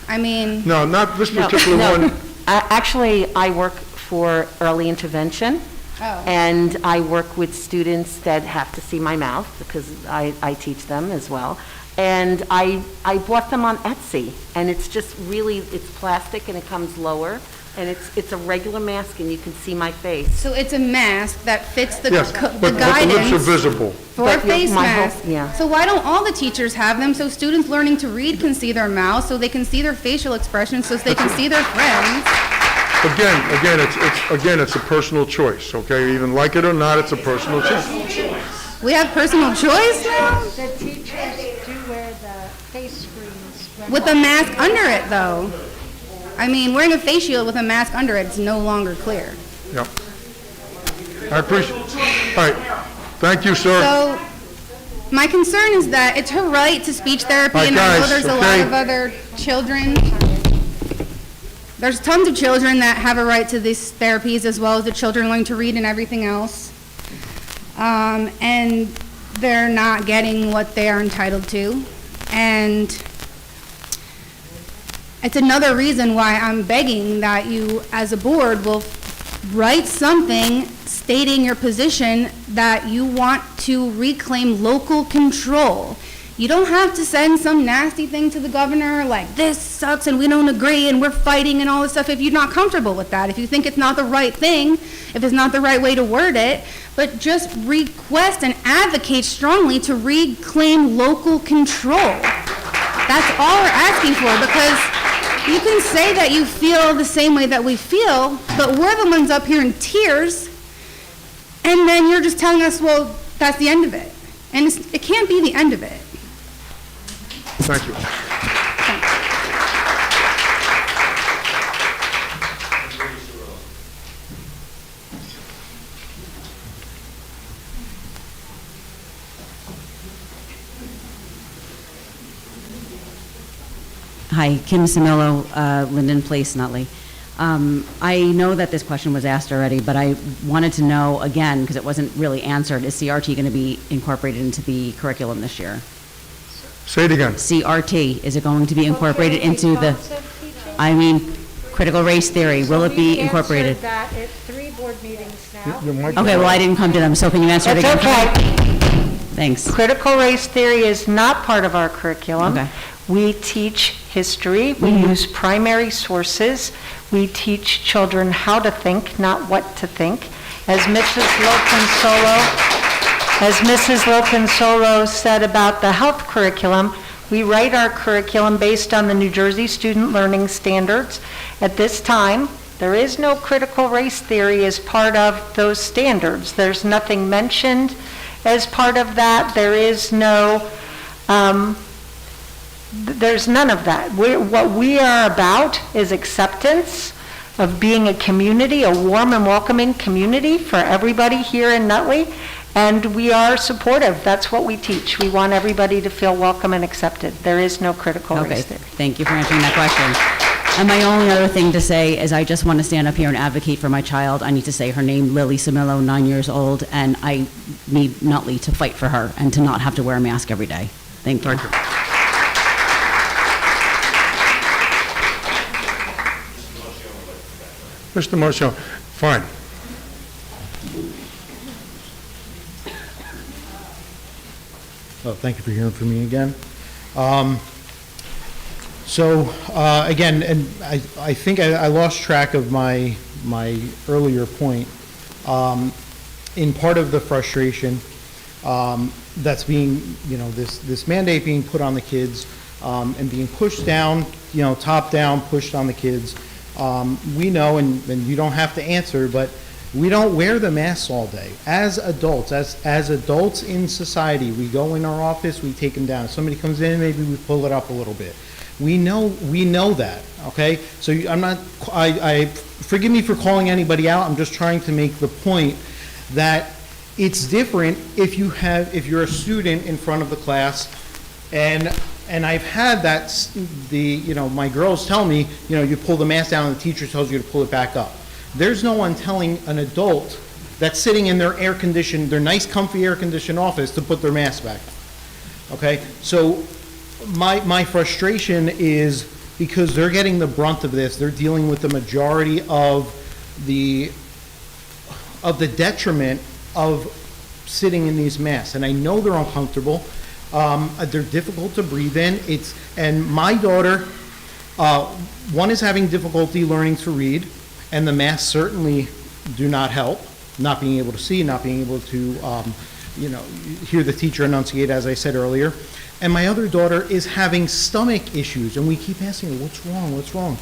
No, not this particular one. Actually, I work for early intervention. Oh. And I work with students that have to see my mouth because I teach them as well. And I bought them on Etsy, and it's just really, it's plastic and it comes lower, and it's a regular mask and you can see my face. So it's a mask that fits the, Yes, the but guidance the lips are visible. for a face mask. Yeah. So why don't all the teachers have them so students learning to read can see their mouth, so they can see their facial expressions, so they can see their friends? Again, it's a personal choice, okay? Even like it or not, it's a personal choice. We have personal choice now? The teachers do wear the face screens. With a mask under it, though. Wearing a face shield with a mask under it is no longer clear. Yep. I appreciate it. All right. Thank you, sir. So, my concern is that it's her right to speech therapy, All right, and I know guys, there's a lot of other children. There's tons of children that have a right to these therapies, as well as the children learning to read and everything else. And they're not getting what they are entitled to. And it's another reason why I'm begging that you, as a board, will write something stating your position that you want to reclaim local control. You don't have to send some nasty thing to the governor like, this sucks and we don't agree and we're fighting and all this stuff if you're not comfortable with that, if you think it's not the right thing, if it's not the right way to word it, but just request and advocate strongly to reclaim local control. That's all we're asking for, because you can say that you feel the same way that we feel, but we're the ones up here in tears, and then you're just telling us, well, that's the end of it. And it can't be the end of it. Thank you. Hi, Kim Samillo, Linden Place, Nutley. I know that this question was asked already, but I wanted to know again, because it wasn't really answered, is CRT going to be incorporated into the curriculum this year? Say it again. CRT, is it going to be incorporated into the, I mean, critical race theory, will it be incorporated? We've answered that at 3 board meetings now. Okay, well, I didn't come to them, so can you answer it again? That's okay. Thanks. Critical race theory is not part of our curriculum. Okay. We teach history, we use primary sources, we teach children how to think, not what to think. As Mrs. Lopensolo said about the health curriculum, we write our curriculum based on the New Jersey Student Learning Standards. At this time, there is no critical race theory as part of those standards. There's nothing mentioned as part of that. There is no, there's none of that. What we are about is acceptance of being a community, a warm and welcoming community for everybody here in Nutley, and we are supportive. That's what we teach. We want everybody to feel welcome and accepted. There is no critical race theory. Thank you for answering that question. And my only other thing to say is I just want to stand up here and advocate for my child. I need to say her name, Lily Samillo, 9 years old, and I need Nutley to fight for her and to not have to wear a mask every day. Thank you. Thank you. Mr. Marshall, fine. Oh, thank you for hearing from me again. Again, and I think I lost track of my earlier point. In part of the frustration that's being, this mandate being put on the kids and being pushed down, top down, pushed on the kids. We know, and you don't have to answer, but we don't wear the masks all day. As adults, as adults in society, we go in our office, we take them down. If somebody comes in, maybe we pull it up a little bit. We know that, okay? So I'm not, forgive me for calling anybody out, I'm just trying to make the point that it's different if you're a student in front of the class, and I've had that, my girls tell me, you pull the mask down and the teacher tells you to pull it back up. There's no one telling an adult that's sitting in their air-conditioned, their nice, comfy air-conditioned office to put their mask back on, okay? So my frustration is because they're getting the brunt of this, they're dealing with the majority of the detriment of sitting in these masks. And I know they're uncomfortable. They're difficult to breathe in. And my daughter, one is having difficulty learning to read, and the masks certainly do not help. Not being able to see, not being able to, hear the teacher enunciate, as I said earlier. And my other daughter is having stomach issues, and we keep asking her, what's wrong, what's wrong?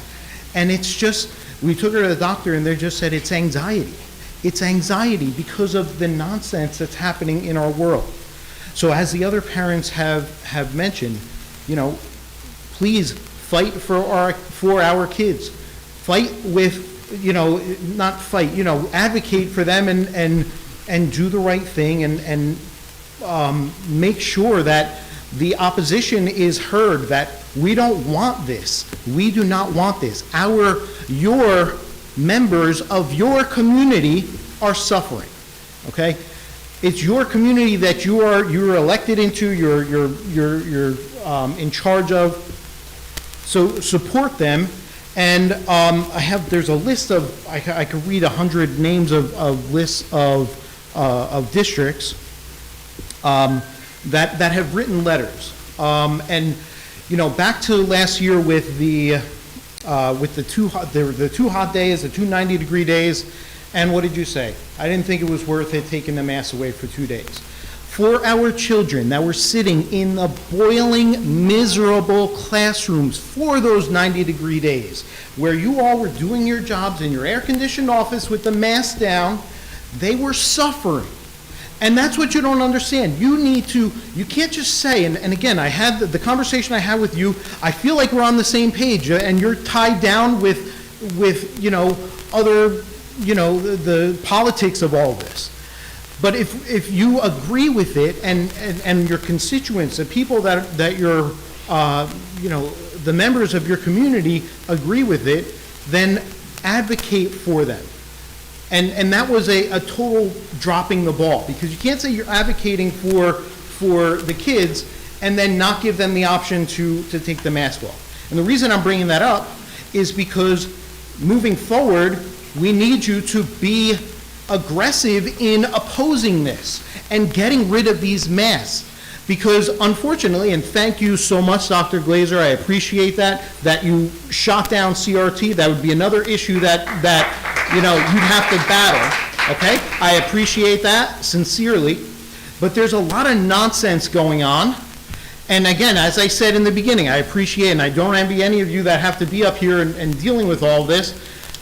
And it's just, we took her to the doctor, and they just said it's anxiety. It's anxiety because of the nonsense that's happening in our world. So as the other parents have mentioned, please fight for our kids. Fight with, not fight, advocate for them and do the right thing and make sure that the opposition is heard, that we don't want this. We do not want this. Your members of your community are suffering, okay? It's your community that you're elected into, you're in charge of. So support them. And there's a list of, I could read 100 names of lists of districts that have written letters. Back to last year with the 2 hot days, the 2 90-degree days, and what did you say? I didn't think it was worth it taking the mask away for 2 days. For our children that were sitting in the boiling, miserable classrooms for those 90-degree days, where you all were doing your jobs in your air-conditioned office with the mask down, they were suffering. And that's what you don't understand. You can't just say, and again, I had the conversation I had with you, I feel like we're on the same page, and you're tied down with other, the politics of all this. But if you agree with it, and your constituents, the people that you're, the members of your community agree with it, then advocate for them. And that was a total dropping the ball, because you can't say you're advocating for the kids and then not give them the option to take the mask off. And the reason I'm bringing that up is because moving forward, we need you to be aggressive in opposing this and getting rid of these masks. Because unfortunately, and thank you so much, Dr. Glazer, I appreciate that you shot down CRT. That would be another issue that you'd have to battle, okay? I appreciate that sincerely, but there's a lot of nonsense going on. And again, as I said in the beginning, I appreciate, and I don't envy any of you that have to be up here and dealing with all this.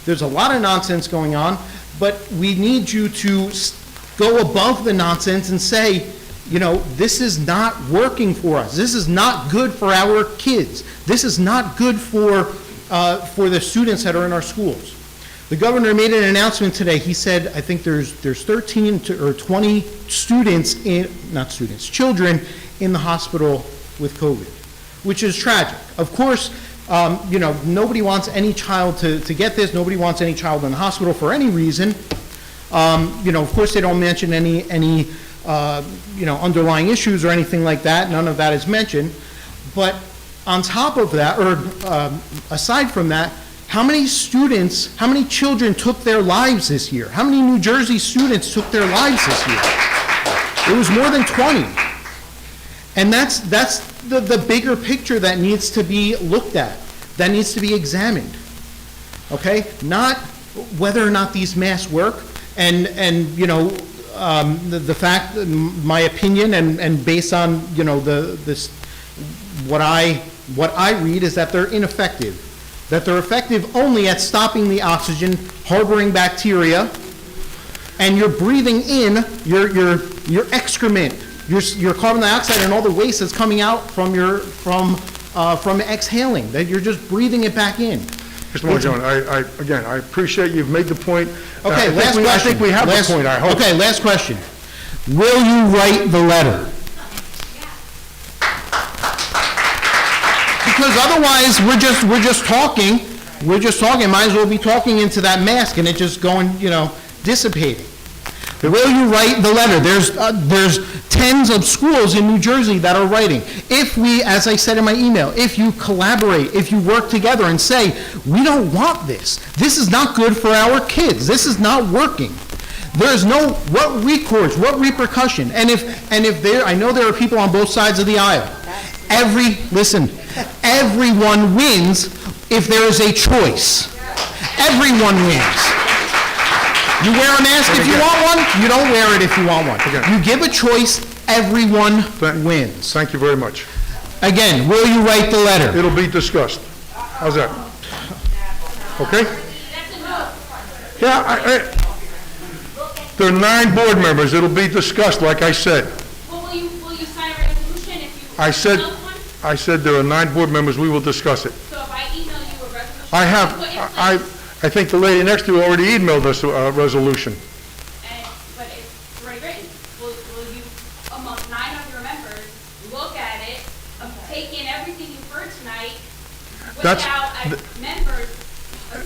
There's a lot of nonsense going on, but we need you to go above the nonsense and say, this is not working for us. This is not good for our kids. This is not good for the students that are in our schools. The governor made an announcement today. He said, I think there's 13 or 20 children in the hospital with COVID, which is tragic. Of course, nobody wants any child to get this. Nobody wants any child in the hospital for any reason. Of course, they don't mention any underlying issues or anything like that. None of that is mentioned. But on top of that, or aside from that, how many children took their lives this year? How many New Jersey students took their lives this year? It was more than 20. And that's the bigger picture that needs to be looked at, that needs to be examined. Okay? Not whether or not these masks work, and the fact, my opinion, and based on what I read is that they're ineffective. That they're effective only at stopping the oxygen, harboring bacteria, and you're breathing in your excrement, your carbon dioxide and all the waste that's coming out from exhaling. That you're just breathing it back in. Mr. Marjone, I appreciate you've made the point. Okay, last question. I think we have the point, I hope. Okay, last question. Will you write the letter? Because otherwise, we're just talking. Might as well be talking into that mask and it just going, dissipating. Will you write the letter? There's tens of schools in New Jersey that are writing. If we, as I said in my email, if you collaborate, if you work together and say, we don't want this. This is not good for our kids. This is not working. There's no, what recourse, what repercussion? And if there, I know there are people on both sides of the aisle. Everyone wins if there is a choice. Everyone wins. You wear a mask if you want one, you don't wear it if you want one. You give a choice, everyone wins. Thank you very much. Again, will you write the letter? It'll be discussed. How's that? Okay? Yeah, there are 9 board members. It'll be discussed, like I said. Well, will you sign a resolution if you I said there are 9 board members. We will discuss it. So if I email you a resolution, I think the lady next to you already emailed us a resolution. but it's already written. Will you, amongst 9 of your members, look at it, take in everything you've heard tonight, without members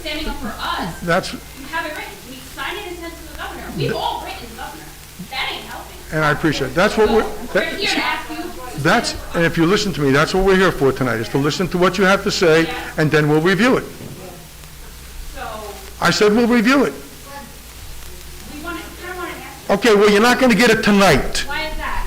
standing up for us? You have it written. We sign it and send it to the governor. We've all written to the governor. That ain't helping. And I appreciate it. That's what we're here to ask you. and if you listen to me, that's what we're here for tonight, is to listen to what you have to say, and then we'll review it. I said we'll review it. Okay, well, you're not going to get it tonight. Why is that?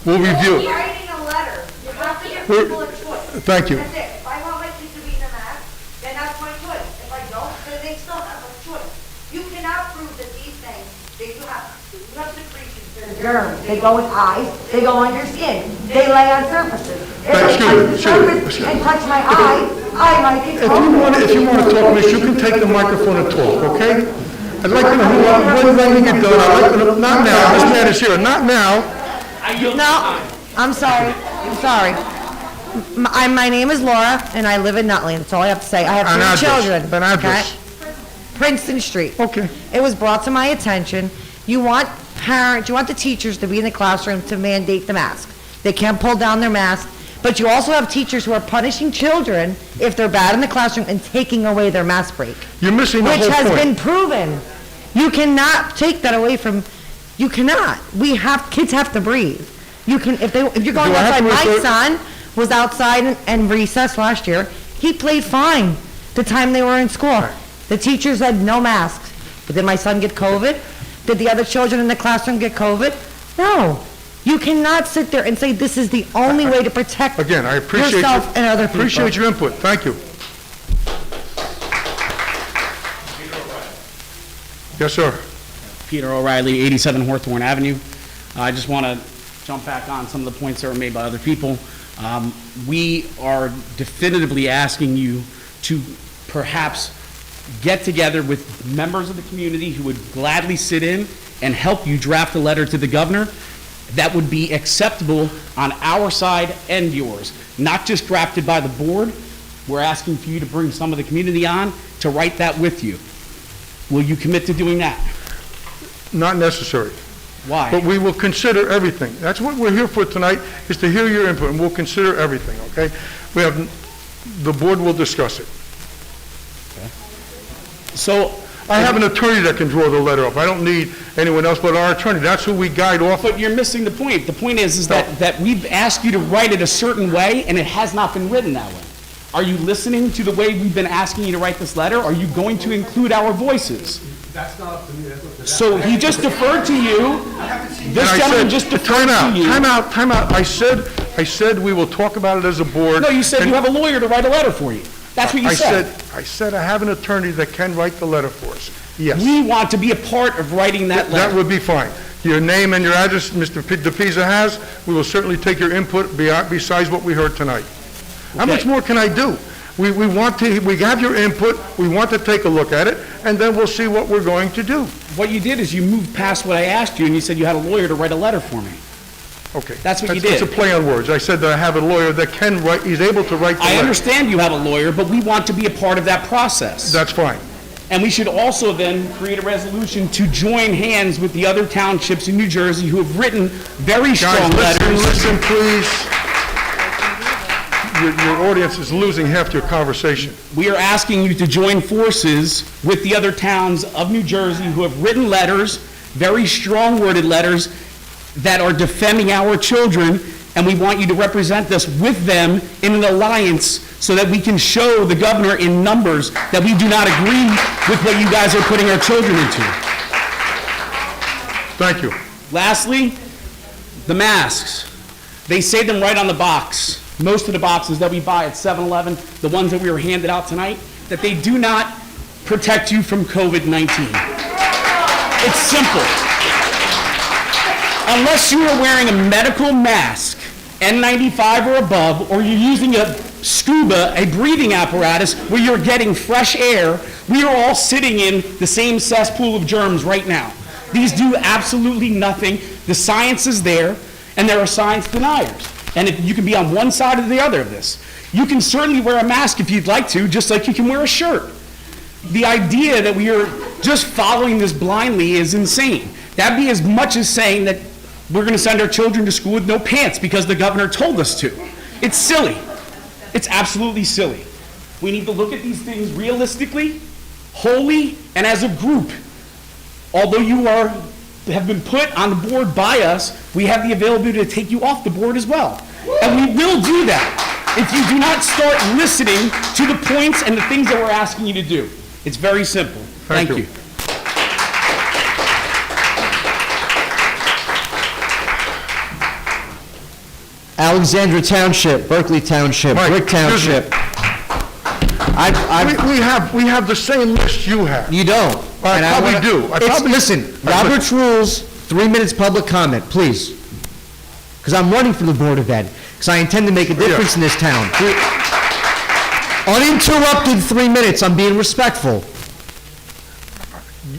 We'll review it. Writing a letter, you have to give people a choice. Thank you. That's it. If I want my kids to be in a mask, then that's my choice. If I don't, then they still have a choice. You cannot prove that these things, you have secretions, they're germs. They go in eyes, they go on your skin, they lay on surfaces. If I touch the surface and touch my eye, I might get COVID. If you want to talk, miss, you can take the microphone and talk, okay? I'd like to know when we get done. I'd like to know, not now, this man is here, not now. No, I'm sorry, My name is Laura, and I live in Nutley, that's all I have to say. I An have address, three children. an address. okay? Princeton Street. Okay. It was brought to my attention, you want the teachers to be in the classroom to mandate the mask. They can't pull down their mask, but you also have teachers who are punishing children if they're bad in the classroom and taking away their mask break. You're missing the whole Which has point. been proven. You cannot take that away from, you cannot. Kids have to breathe. If you're going Do I have outside, to my refer- son was outside in recess last year. He played fine the time they were in school. The teachers had no masks. But did my son get COVID? Did the other children in the classroom get COVID? No. You cannot sit there and say this is the only way to protect Again, I appreciate yourself and other people. Appreciate your input, thank you. Yes, sir. Peter O'Reilly, 87 Hawthorne Avenue. I just want to jump back on some of the points that were made by other people. We are definitively asking you to perhaps get together with members of the community who would gladly sit in and help you draft a letter to the governor that would be acceptable on our side and yours, not just drafted by the board. We're asking for you to bring some of the community on to write that with you. Will you commit to doing that? Not necessary. Why? But we will consider everything. That's what we're here for tonight, is to hear your input, and we'll consider everything, okay? The board will discuss it. So, I have an attorney that can draw the letter up. I don't need anyone else but our attorney. That's who we guide off. But you're missing the point. The point is that we've asked you to write it a certain way, and it has not been written that way. Are you listening to the way we've been asking you to write this letter? Are you going to include our voices? That's not up to me. That's up to So he just deferred to you. This gentleman just deferred to you. Time out. I said we will talk about it as a board. No, you said you have a lawyer to write a letter for you. That's what you said. I said I have an attorney that can write the letter for us. Yes. We want to be a part of writing that letter. That would be fine. Your name and your address, Mr. DePisa has, we will certainly take your input besides what we heard tonight. How much more can I do? We have your input, we want to take a look at it, and then we'll see what we're going to do. What you did is you moved past what I asked you, and you said you had a lawyer to write a letter for me. Okay. That's what you did. It's a play on words. I said that I have a lawyer that can write, he's able to write the letter. I understand you have a lawyer, but we want to be a part of that process. That's fine. And we should also then create a resolution to join hands with the other townships in New Jersey who have written very strong letters. Listen, please. Your audience is losing half your conversation. We are asking you to join forces with the other towns of New Jersey who have written letters, very strong-worded letters, that are defending our children, and we want you to represent us with them in an alliance so that we can show the governor in numbers that we do not agree with what you guys are putting our children into. Thank you. Lastly, the masks. They say them right on the box. Most of the boxes that we buy at 7-Eleven, the ones that we were handed out tonight, that they do not protect you from COVID-19. It's simple. Unless you are wearing a medical mask, N95 or above, or you're using a scuba, a breathing apparatus, where you're getting fresh air, we are all sitting in the same cesspool of germs right now. These do absolutely nothing. The science is there, and there are science deniers. And if you can be on one side or the other of this. You can certainly wear a mask if you'd like to, just like you can wear a shirt. The idea that we are just following this blindly is insane. That'd be as much as saying that we're going to send our children to school with no pants because the governor told us to. It's silly. It's absolutely silly. We need to look at these things realistically, wholly, and as a group. Although you have been put on the board by us, we have the availability to take you off the board as well. And we will do that if you do not start listening to the points and the things that we're asking you to do. It's very simple. Thank you. Alexandra Township, Berkeley Township, Mike, Brick Township. We have the same list you have. You don't. I probably do. Listen, Robert's Rules, 3 minutes public comment, please. Because I'm running for the Board of Ed, because I intend to make a difference in this town. Uninterrupted 3 minutes, I'm being respectful.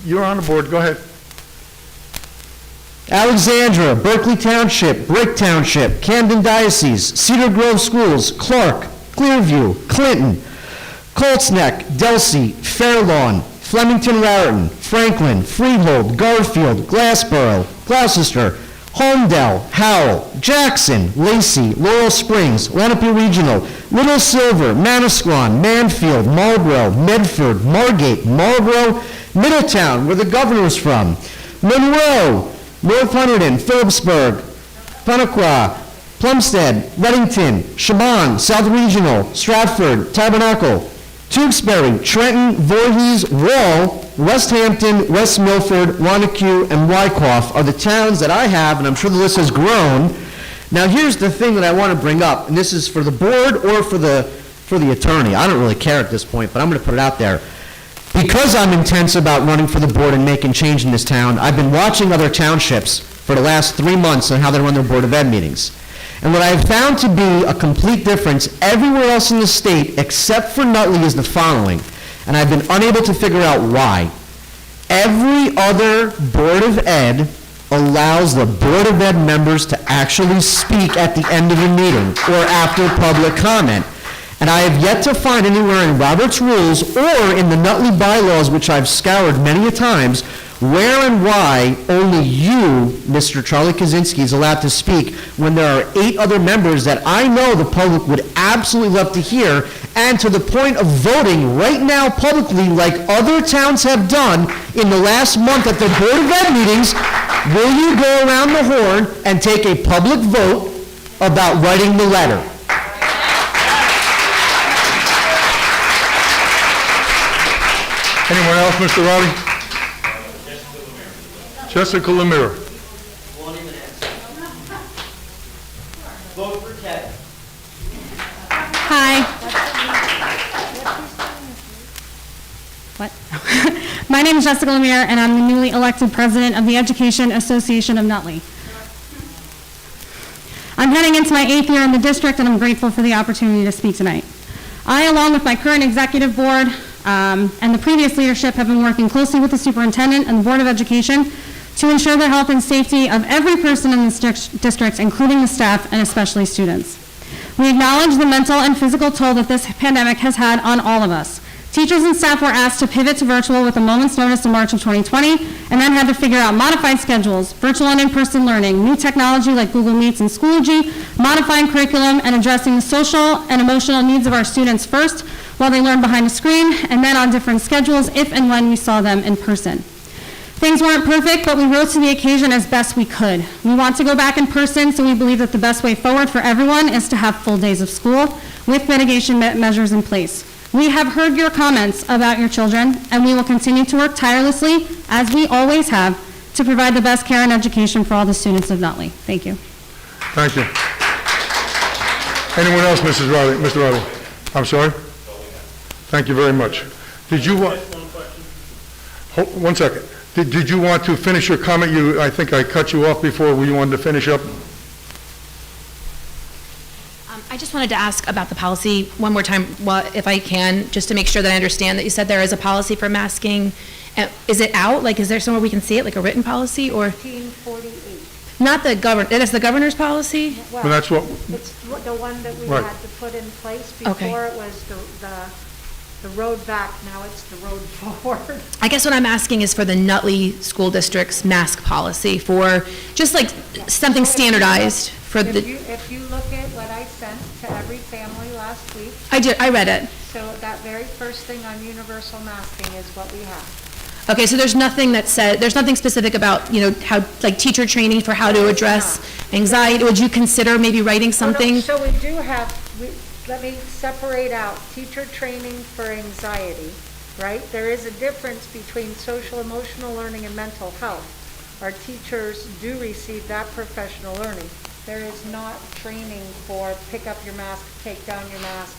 You're on the board, go ahead. Alexandra, Berkeley Township, Brick Township, Camden Diocese, Cedar Grove Schools, Clark, Clearview, Clinton, Colts Neck, Delsey, Fairlawn, Flemington Raritan, Franklin, Freehold, Garfield, Glassboro, Gloucester, Holmdel, Howell, Jackson, Lacey, Laurel Springs, Lenape Regional, Little Silver, Manasquan, Manfield, Marlborough, Medford, Margate, Marlborough, Middletown, where the governor's from, Monroe, North Hunterdon, Phillipsburg, Punaqua, Plumstead, Reddington, Shaban, South Regional, Stratford, Tabernacle, Tewksbury, Trenton, Voorhees, Wall, West Hampton, West Milford, Wanacue, and Wyckoff are the towns that I have, and I'm sure the list has grown. Now, here's the thing that I want to bring up, and this is for the board or for the attorney. I don't really care at this point, but I'm going to put it out there. Because I'm intense about running for the board and making change in this town, I've been watching other townships for the last 3 months on how they run their Board of Ed meetings. And what I've found to be a complete difference everywhere else in the state, except for Nutley, is the following, and I've been unable to figure out why. Every other Board of Ed allows the Board of Ed members to actually speak at the end of the meeting or after public comment. And I have yet to find anywhere in Robert's Rules or in the Nutley bylaws, which I've scoured many a times, where and why only you, Mr. Charlie Kaczynski, is allowed to speak when there are 8 other members that I know the public would absolutely love to hear, and to the point of voting right now publicly, like other towns have done in the last month at the Board of Ed meetings, will you go around the horn and take a public vote about writing the letter? Anyone else, Mr. Rowley? Jessica Lemire. Won't even answer. Vote for Ted. Hi. What? My name is Jessica Lemire, and I'm the newly elected president of the Education Association of Nutley. I'm heading into my 8th year in the district, and I'm grateful for the opportunity to speak tonight. I, along with my current executive board and the previous leadership, have been working closely with the superintendent and the Board of Education to ensure the health and safety of every person in this district, including the staff and especially students. We acknowledge the mental and physical toll that this pandemic has had on all of us. Teachers and staff were asked to pivot to virtual with a moment's notice in March of 2020, and then had to figure out modified schedules, virtual and in-person learning, new technology like Google Meets and Schoology, modifying curriculum, and addressing the social and emotional needs of our students first while they learn behind a screen, and then on different schedules if and when we saw them in person. Things weren't perfect, but we rose to the occasion as best we could. We want to go back in person, so we believe that the best way forward for everyone is to have full days of school with mitigation measures in place. We have heard your comments about your children, and we will continue to work tirelessly, as we always have, to provide the best care and education for all the students of Nutley. Thank you. Thank you. Anyone else, Mrs. Riley? Mr. Riley? I'm sorry? Thank you very much. Did you want... One second. Did you want to finish your comment? I think I cut you off before. You wanted to finish up? I just wanted to ask about the policy one more time, if I can, just to make sure that I understand that you said there is a policy for masking. Is it out? Like, is there somewhere we can see it, like a written policy, or? 1848. Not the governor, it is the governor's policy? Well, But that's what... it's the one that we Right. had to put in place. Okay. Before it was the road back, now it's the road forward. I guess what I'm asking is for the Nutley School District's mask policy, for just like something standardized for If you look at what I sent to every family last week. I read it. So that very first thing on universal masking is what we have. Okay, so there's nothing that said, there's nothing specific about, how, like teacher training for how to address anxiety. Would you consider maybe writing something? So we do have, let me separate out teacher training for anxiety, right? There is a difference between social emotional learning and mental health. Our teachers do receive that professional learning. There is not training for pick up your mask, take down your mask.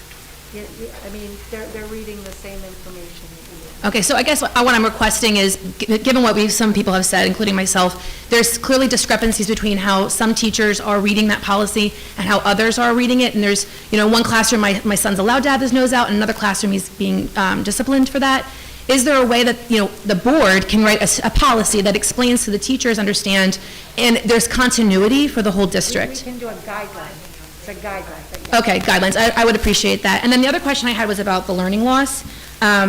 I mean, they're reading the same information that you do. Okay, so I guess what I'm requesting is, given what some people have said, including myself, there's clearly discrepancies between how some teachers are reading that policy and how others are reading it. And there's, one classroom, my son's allowed to have his nose out, and another classroom he's being disciplined for that. Is there a way that, the board can write a policy that explains so the teachers understand, and there's continuity for the whole district? We can do a guideline. It's a guideline. Okay, guidelines. I would appreciate that. And then the other question I had was about the learning loss. I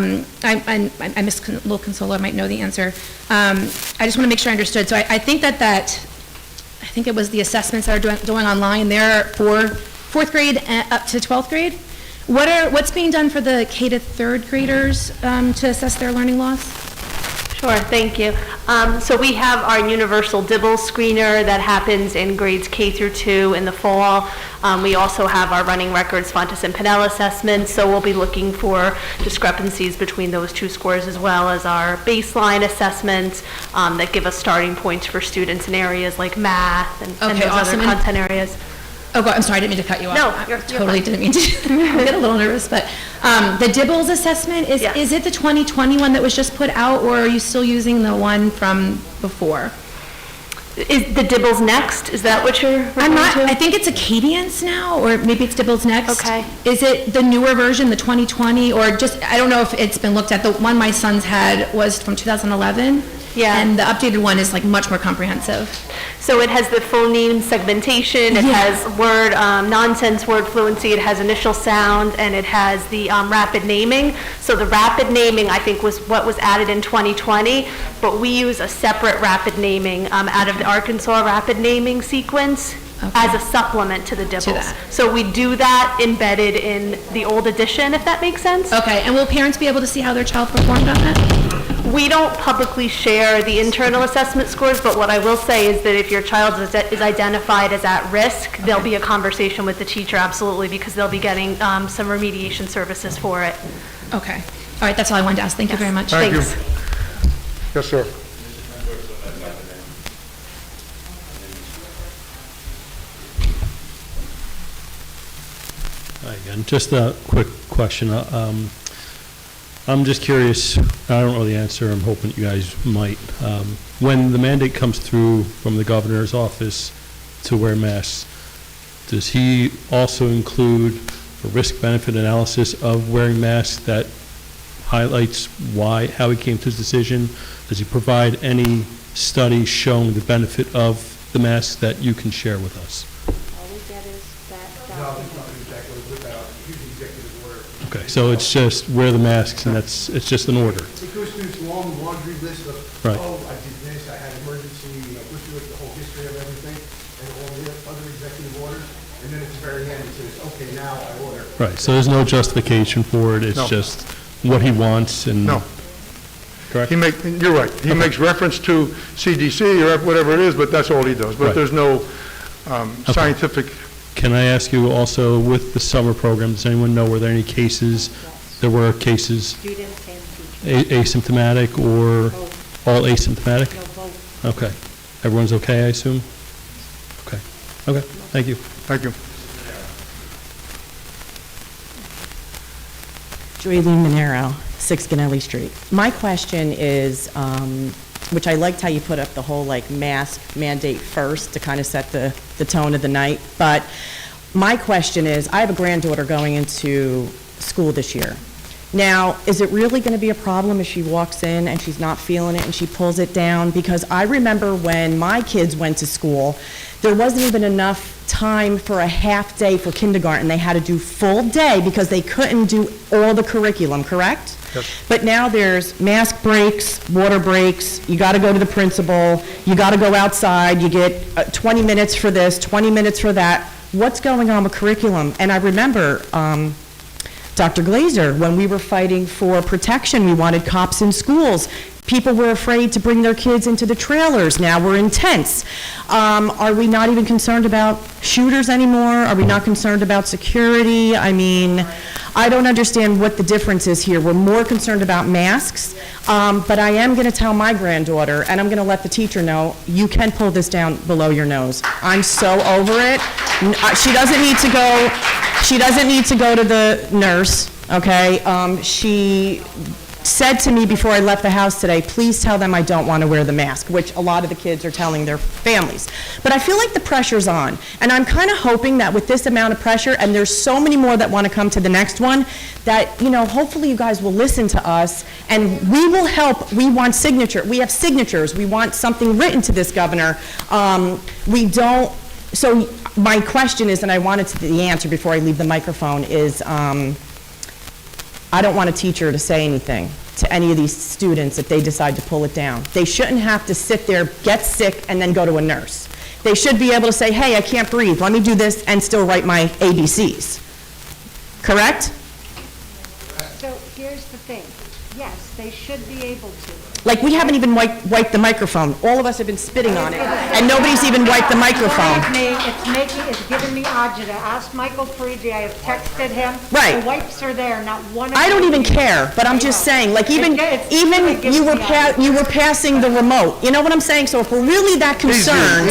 missed Lil Consola, might know the answer. I just want to make sure I understood. So I think I think it was the assessments that are doing online there for fourth grade up to 12th grade. What's being done for the K to third graders to assess their learning loss? Sure, thank you. So we have our universal Dibble screener that happens in grades K through 2 in the fall. We also have our running records, Fontes and Pinnell assessments, so we'll be looking for discrepancies between those two scores, as well as our baseline assessments that give us starting points for students in areas like math and those awesome. other content areas. Oh, God, I'm sorry, I didn't mean to cut you off. No, I you're totally fine. didn't mean to. I get a little nervous, but the Dibbles assessment, is it the 2020 one that was just put out, or are you still using the one from before? Is the Dibbles Next? Is that what you're referring I'm not, to? I think it's Acadians now, or maybe it's Dibbles Next. Okay. Is it the newer version, the 2020, or just, I don't know if it's been looked at. The one my sons had was from 2011. Yeah. And the updated one is like much more comprehensive. So it has the phoneme segmentation, it has word, nonsense word fluency, it has initial sound, and it has the rapid naming. So the rapid naming, I think, was what was added in 2020, but we use a separate rapid naming out of the Arkansas rapid naming sequence as a supplement to the Dibbles. So we do that embedded in the old edition, if that makes sense. Okay, and will parents be able to see how their child performed on that? We don't publicly share the internal assessment scores, but what I will say is that if your child is identified as at risk, there'll be a conversation with the teacher, absolutely, because they'll be getting some remediation services for it. Okay. All right, that's all I wanted to ask. Thank you very much. Thank you. Thanks. Yes, sir. Hi again, just a quick question. I'm just curious, I don't know the answer, I'm hoping you guys might. When the mandate comes through from the governor's office to wear masks, does he also include a risk-benefit analysis of wearing masks that highlights how he came to his decision? Does he provide any study showing the benefit of the masks that you can share with us? Okay, so it's just wear the masks, and it's just an order. It goes through this long laundry list of, Right. oh, I did this, I had emergency, goes through the whole history of everything, and all the other executive orders, and then at the very end, it says, okay, now I order. Right, so there's no justification for it, it's No. just what he wants and... No. Correct? You're right. He makes reference to CDC or whatever it is, but that's all he does. But Right. there's no scientific... Can I ask you also, with the summer program, does anyone know, were there any cases, there were cases Students and teachers. asymptomatic or all asymptomatic? No, both. Okay. Everyone's okay, I assume? Okay. Okay, thank you. Thank you. Joylene Monero, 6 Ganelli Street. My question is, which I liked how you put up the whole mask mandate first to kind of set the tone of the night, but my question is, I have a granddaughter going into school this year. Now, is it really going to be a problem if she walks in and she's not feeling it and she pulls it down? Because I remember when my kids went to school, there wasn't even enough time for a half day for kindergarten. They had to do full day because they couldn't do all the curriculum, correct? Yes. But now there's mask breaks, water breaks, you got to go to the principal, you got to go outside, you get 20 minutes for this, 20 minutes for that. What's going on with curriculum? And I remember Dr. Glazer, when we were fighting for protection, we wanted cops in schools. People were afraid to bring their kids into the trailers. Now we're in tents. Are we not even concerned about shooters anymore? Are we not concerned about security? I mean, I don't understand what the difference is here. We're more concerned about masks, but I am going to tell my granddaughter, and I'm going to let the teacher know, you can pull this down below your nose. I'm so over it. She doesn't need to go. She doesn't need to go to the nurse. Okay. said to me before I left the house today, please tell them I don't want to wear the mask, which a lot of the kids are telling their families. But I feel like the pressure's on, and I'm kind of hoping that with this amount of pressure, and there's so many more that want to come to the next one, that, you know, hopefully you guys will listen to us, and we will help. We want we have signatures, we want something written to this governor. We don't, so my question is, and I wanted the answer before I leave the microphone, is I don't want a teacher to say anything to any of these students if they decide to pull it down. They shouldn't have to sit there, get sick, and then go to a nurse. They should be able to say, hey, I can't breathe, let me do this, and still write my ABCs. Correct? So here's the thing. Yes, they should be able to. Like, we haven't even wiped the microphone. All of us have been spitting on it, and nobody's even wiped the microphone. It's giving me agita. Ask Michael Parigi, I have texted him. Right. The wipes are there, not one of I don't them. even care, but I'm just saying, like, even gives you me were passing the remote. You know what I'm saying? So if we're really that concerned,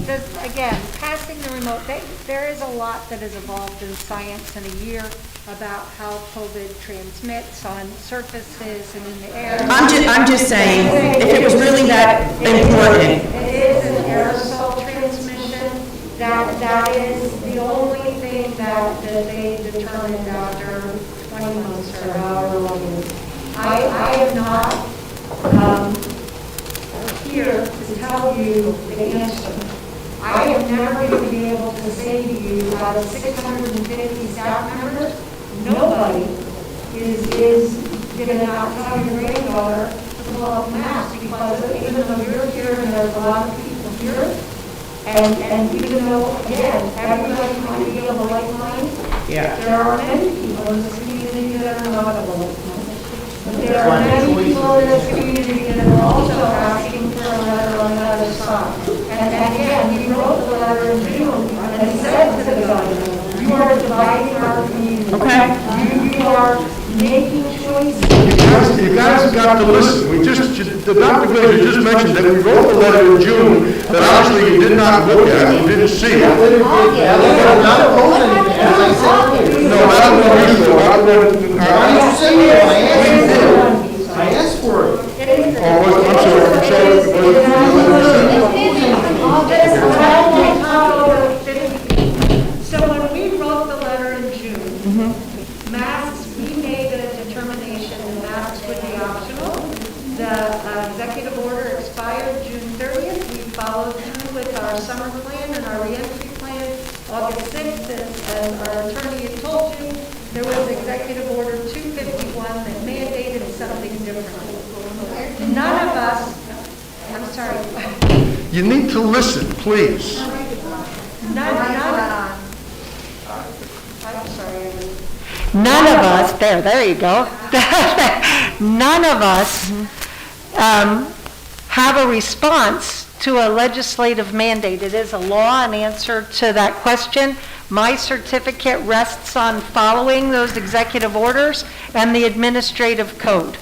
So, again, passing the remote, there is a lot that has evolved in science in a year about how COVID transmits on surfaces and in the air. I'm just saying, if it was really that important. It is an aerosol transmission. That is the only thing that they determined after 20 months or however long it is. I am not here to tell you the answer. I am never going to be able to say to you, out of 650 staff members, nobody is going to not tell your granddaughter to pull up a mask, because even though you're here and there's a lot of people here, and even though, again, everybody might be of a like mind, there are many people in this community that are not of a like mind. But there are many people in this community that are also asking for a letter on the other side. And again, he wrote the letter in June and said to the governor, you are dividing our community. Okay. You are making choices. You guys have got to listen. Dr. Glazer just mentioned that we wrote the letter in June that obviously you did not look at, you didn't see. No, that's what you said. I asked for it. I'm So when we wrote the letter in June, masks, we made a determination that masks would be optional. The executive order expired June 30th. We followed through with our summer plan and our reentry plan August 6th. As our attorney had told you, there was executive order 251 that mandated something different. None of us, I'm sorry. You need to listen, please. None of us, there you go. None of us have a response to a legislative mandate. It is a law in answer to that question. My certificate rests on following those executive orders and the administrative code.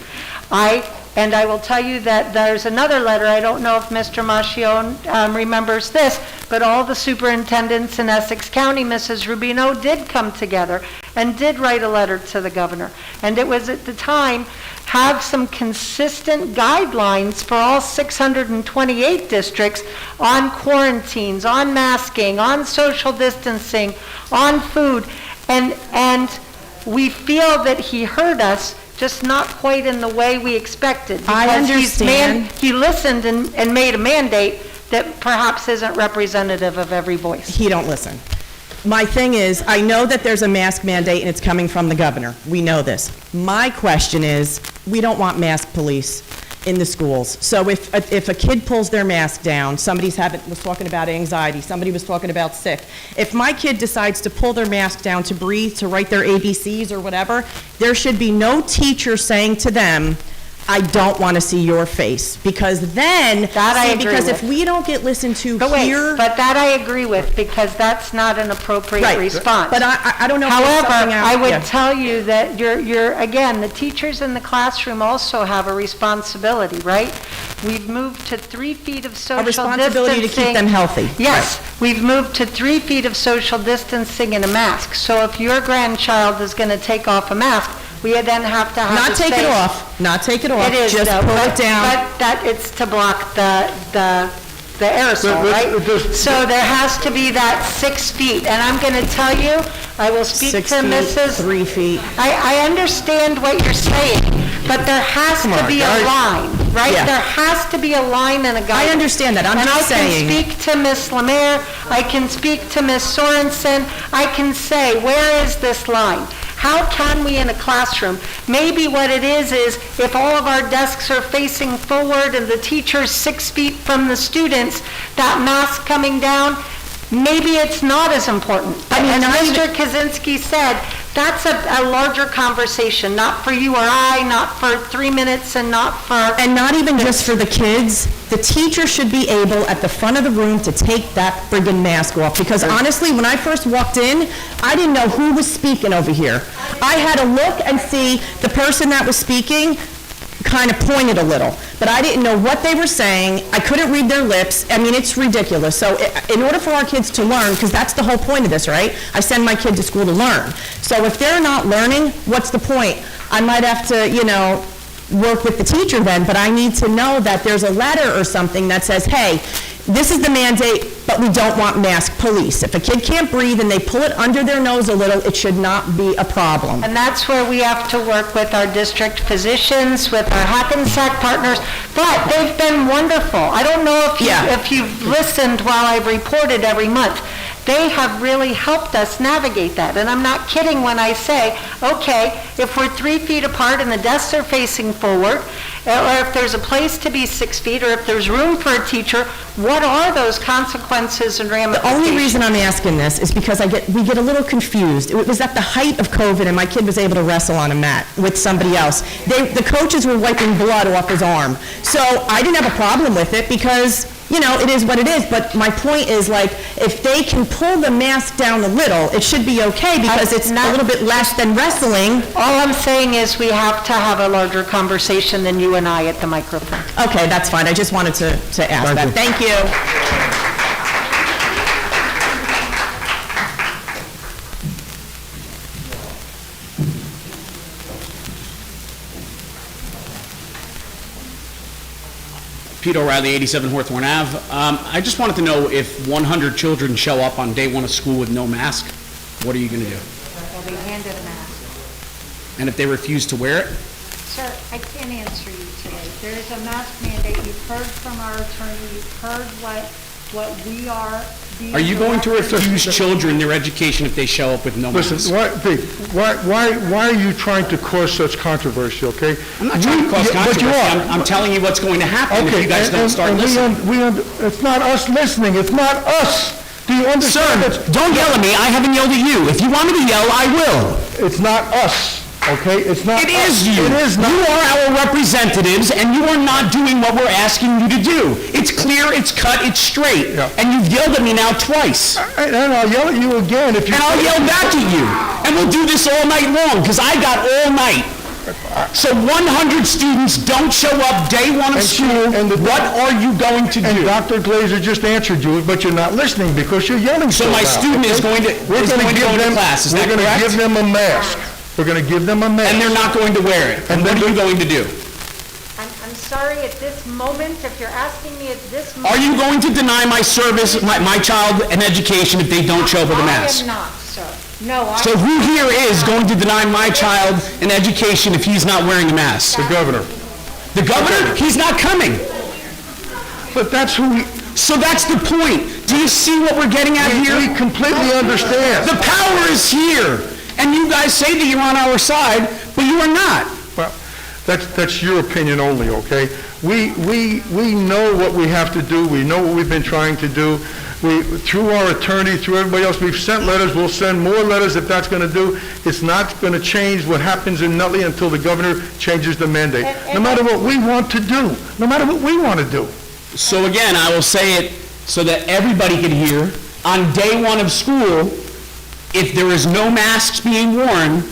And I will tell you that there's another letter, I don't know if Mr. Machione remembers this, but all the superintendents in Essex County, Mrs. Rubino, did come together and did write a letter to the governor. And it was at the time, have some consistent guidelines for all 628 districts on quarantines, on masking, on social distancing, on food. And we feel that he heard us, just not quite in the way we expected. I understand. He listened and made a mandate that perhaps isn't representative of every voice. He don't listen. My thing is, I know that there's a mask mandate and it's coming from the governor. We know this. My question is, we don't want mask police in the schools. So if a kid pulls their mask down, was talking about anxiety, somebody was talking about sick. If my kid decides to pull their mask down to breathe, to write their ABCs or whatever, there should be no teacher saying to them, I don't want to see your face, because then, because if we don't get listened to here. But that I agree with, because that's not an appropriate response. But I don't know if there's However, something else. I would tell you that again, the teachers in the classroom also have a responsibility, right? We've moved to 3 feet of social distancing. A responsibility to keep them healthy. Yes, we've moved to 3 feet of social distancing and a mask. So if your grandchild is going to take off a mask, We then have to have Not a take it space- off, not take it off. It is, Just though, put but- it down. But that, it's to block the aerosol, But- right? but there's- So there has to be that 6 feet, and I'm going to tell you, I will speak 6 to feet, Mrs. 3 feet. I understand what you're saying, but there has Come to on, be a guys. line, right? Yeah. There has to be a line and a guide. I understand that. I'm just saying. And I can speak to Ms. Lemaire, I can speak to Ms. Sorensen, I can say, where is this line? How can we in a classroom, maybe what it is if all of our desks are facing forward and the teacher's 6 feet from the students, that mask coming down, maybe it's not as important. I mean, As not Mr. even- Kaczynski said, that's a larger conversation, not for you or I, not for 3 minutes, and not for... And not even just for the kids, the teacher should be able, at the front of the room, to take that friggin' mask off. Because honestly, when I first walked in, I didn't know who was speaking over here. I had to look and see the person that was speaking kind of pointed a little, but I didn't know what they were saying. I couldn't read their lips. I mean, it's ridiculous. So in order for our kids to learn, because that's the whole point of this, right? I send my kid to school to learn. So if they're not learning, what's the point? I might have to, work with the teacher then, but I need to know that there's a letter or something that says, hey, this is the mandate, but we don't want mask police. If a kid can't breathe and they pull it under their nose a little, it should not be a problem. And that's where we have to work with our district physicians, with our Hackensack partners, but they've been wonderful. I don't know if you've listened while I've reported every month. They have really helped us navigate that. And I'm not kidding when I say, okay, if we're 3 feet apart and the desks are facing forward, or if there's a place to be 6 feet, or if there's room for a teacher, what are those consequences and The ramifications? only reason I'm asking this is because we get a little confused. It was at the height of COVID, and my kid was able to wrestle on a mat with somebody else. The coaches were wiping blood off his arm. So I didn't have a problem with it because, it is what it is. But my point is, if they can pull the mask down a little, it should be okay because it's a little bit less than wrestling. All I'm saying is we have to have a larger conversation than you and I at the microphone. Okay, that's fine. I just wanted to ask that. Thank you. Pete O'Reilly, 87 Hawthorne Ave. I just wanted to know if 100 children show up on day one of school with no mask, what are you going to do? They'll be handed a mask. And if they refuse to wear it? Sir, I can't answer you today. There is a mask mandate. You've heard from our attorney. You've heard what we are being... Are you going to refuse children their education if they show up with no mask? Listen, why are you trying to cause such controversy, okay? I'm not trying to cause controversy. I'm telling you what's going to happen if you guys don't start listening. It's not us listening, it's not us. Do you understand? Sir, don't yell at me. I haven't yelled at you. If you want me to yell, I will. It's not us, okay? It's not It us. is you. It is not. You are our representatives, and you are not doing what we're asking you to do. It's clear, it's cut, it's straight. Yeah. And you've yelled at me now twice. And I'll yell at you again if you... And I'll yell back at you. And we'll do this all night long, because I got all night. So 100 students don't show up day one of school, what are you going to do? And Dr. Glazer just answered you, but you're not listening because you're yelling so So my loud, student is okay? going to We're gonna go give to class, is that We're going correct? to give them a mask. We're going to give them a mask. And they're not going to wear it. And what are you going to do? I'm sorry, at this moment, if you're asking me at this moment... Are you going to deny my service, my child, an education if they don't show up with a mask? I am not, sir. No, I... So who here is going to deny my child an education if he's not wearing a mask? The governor. The governor? He's not coming. But that's who we... So that's the point. Do you see what we're getting at here? We completely understand. The power is here. And you guys say that you're on our side, but you are not. Well, that's your opinion only, okay? We know what we have to do. We know what we've been trying to do. Through our attorney, through everybody else, we've sent letters. We'll send more letters if that's going to do. It's not going to change what happens in Nutley until the governor changes the mandate. No matter what we want to do. No matter what we want to do. So again, I will say it so that everybody can hear. On day one of school, if there is no masks being worn,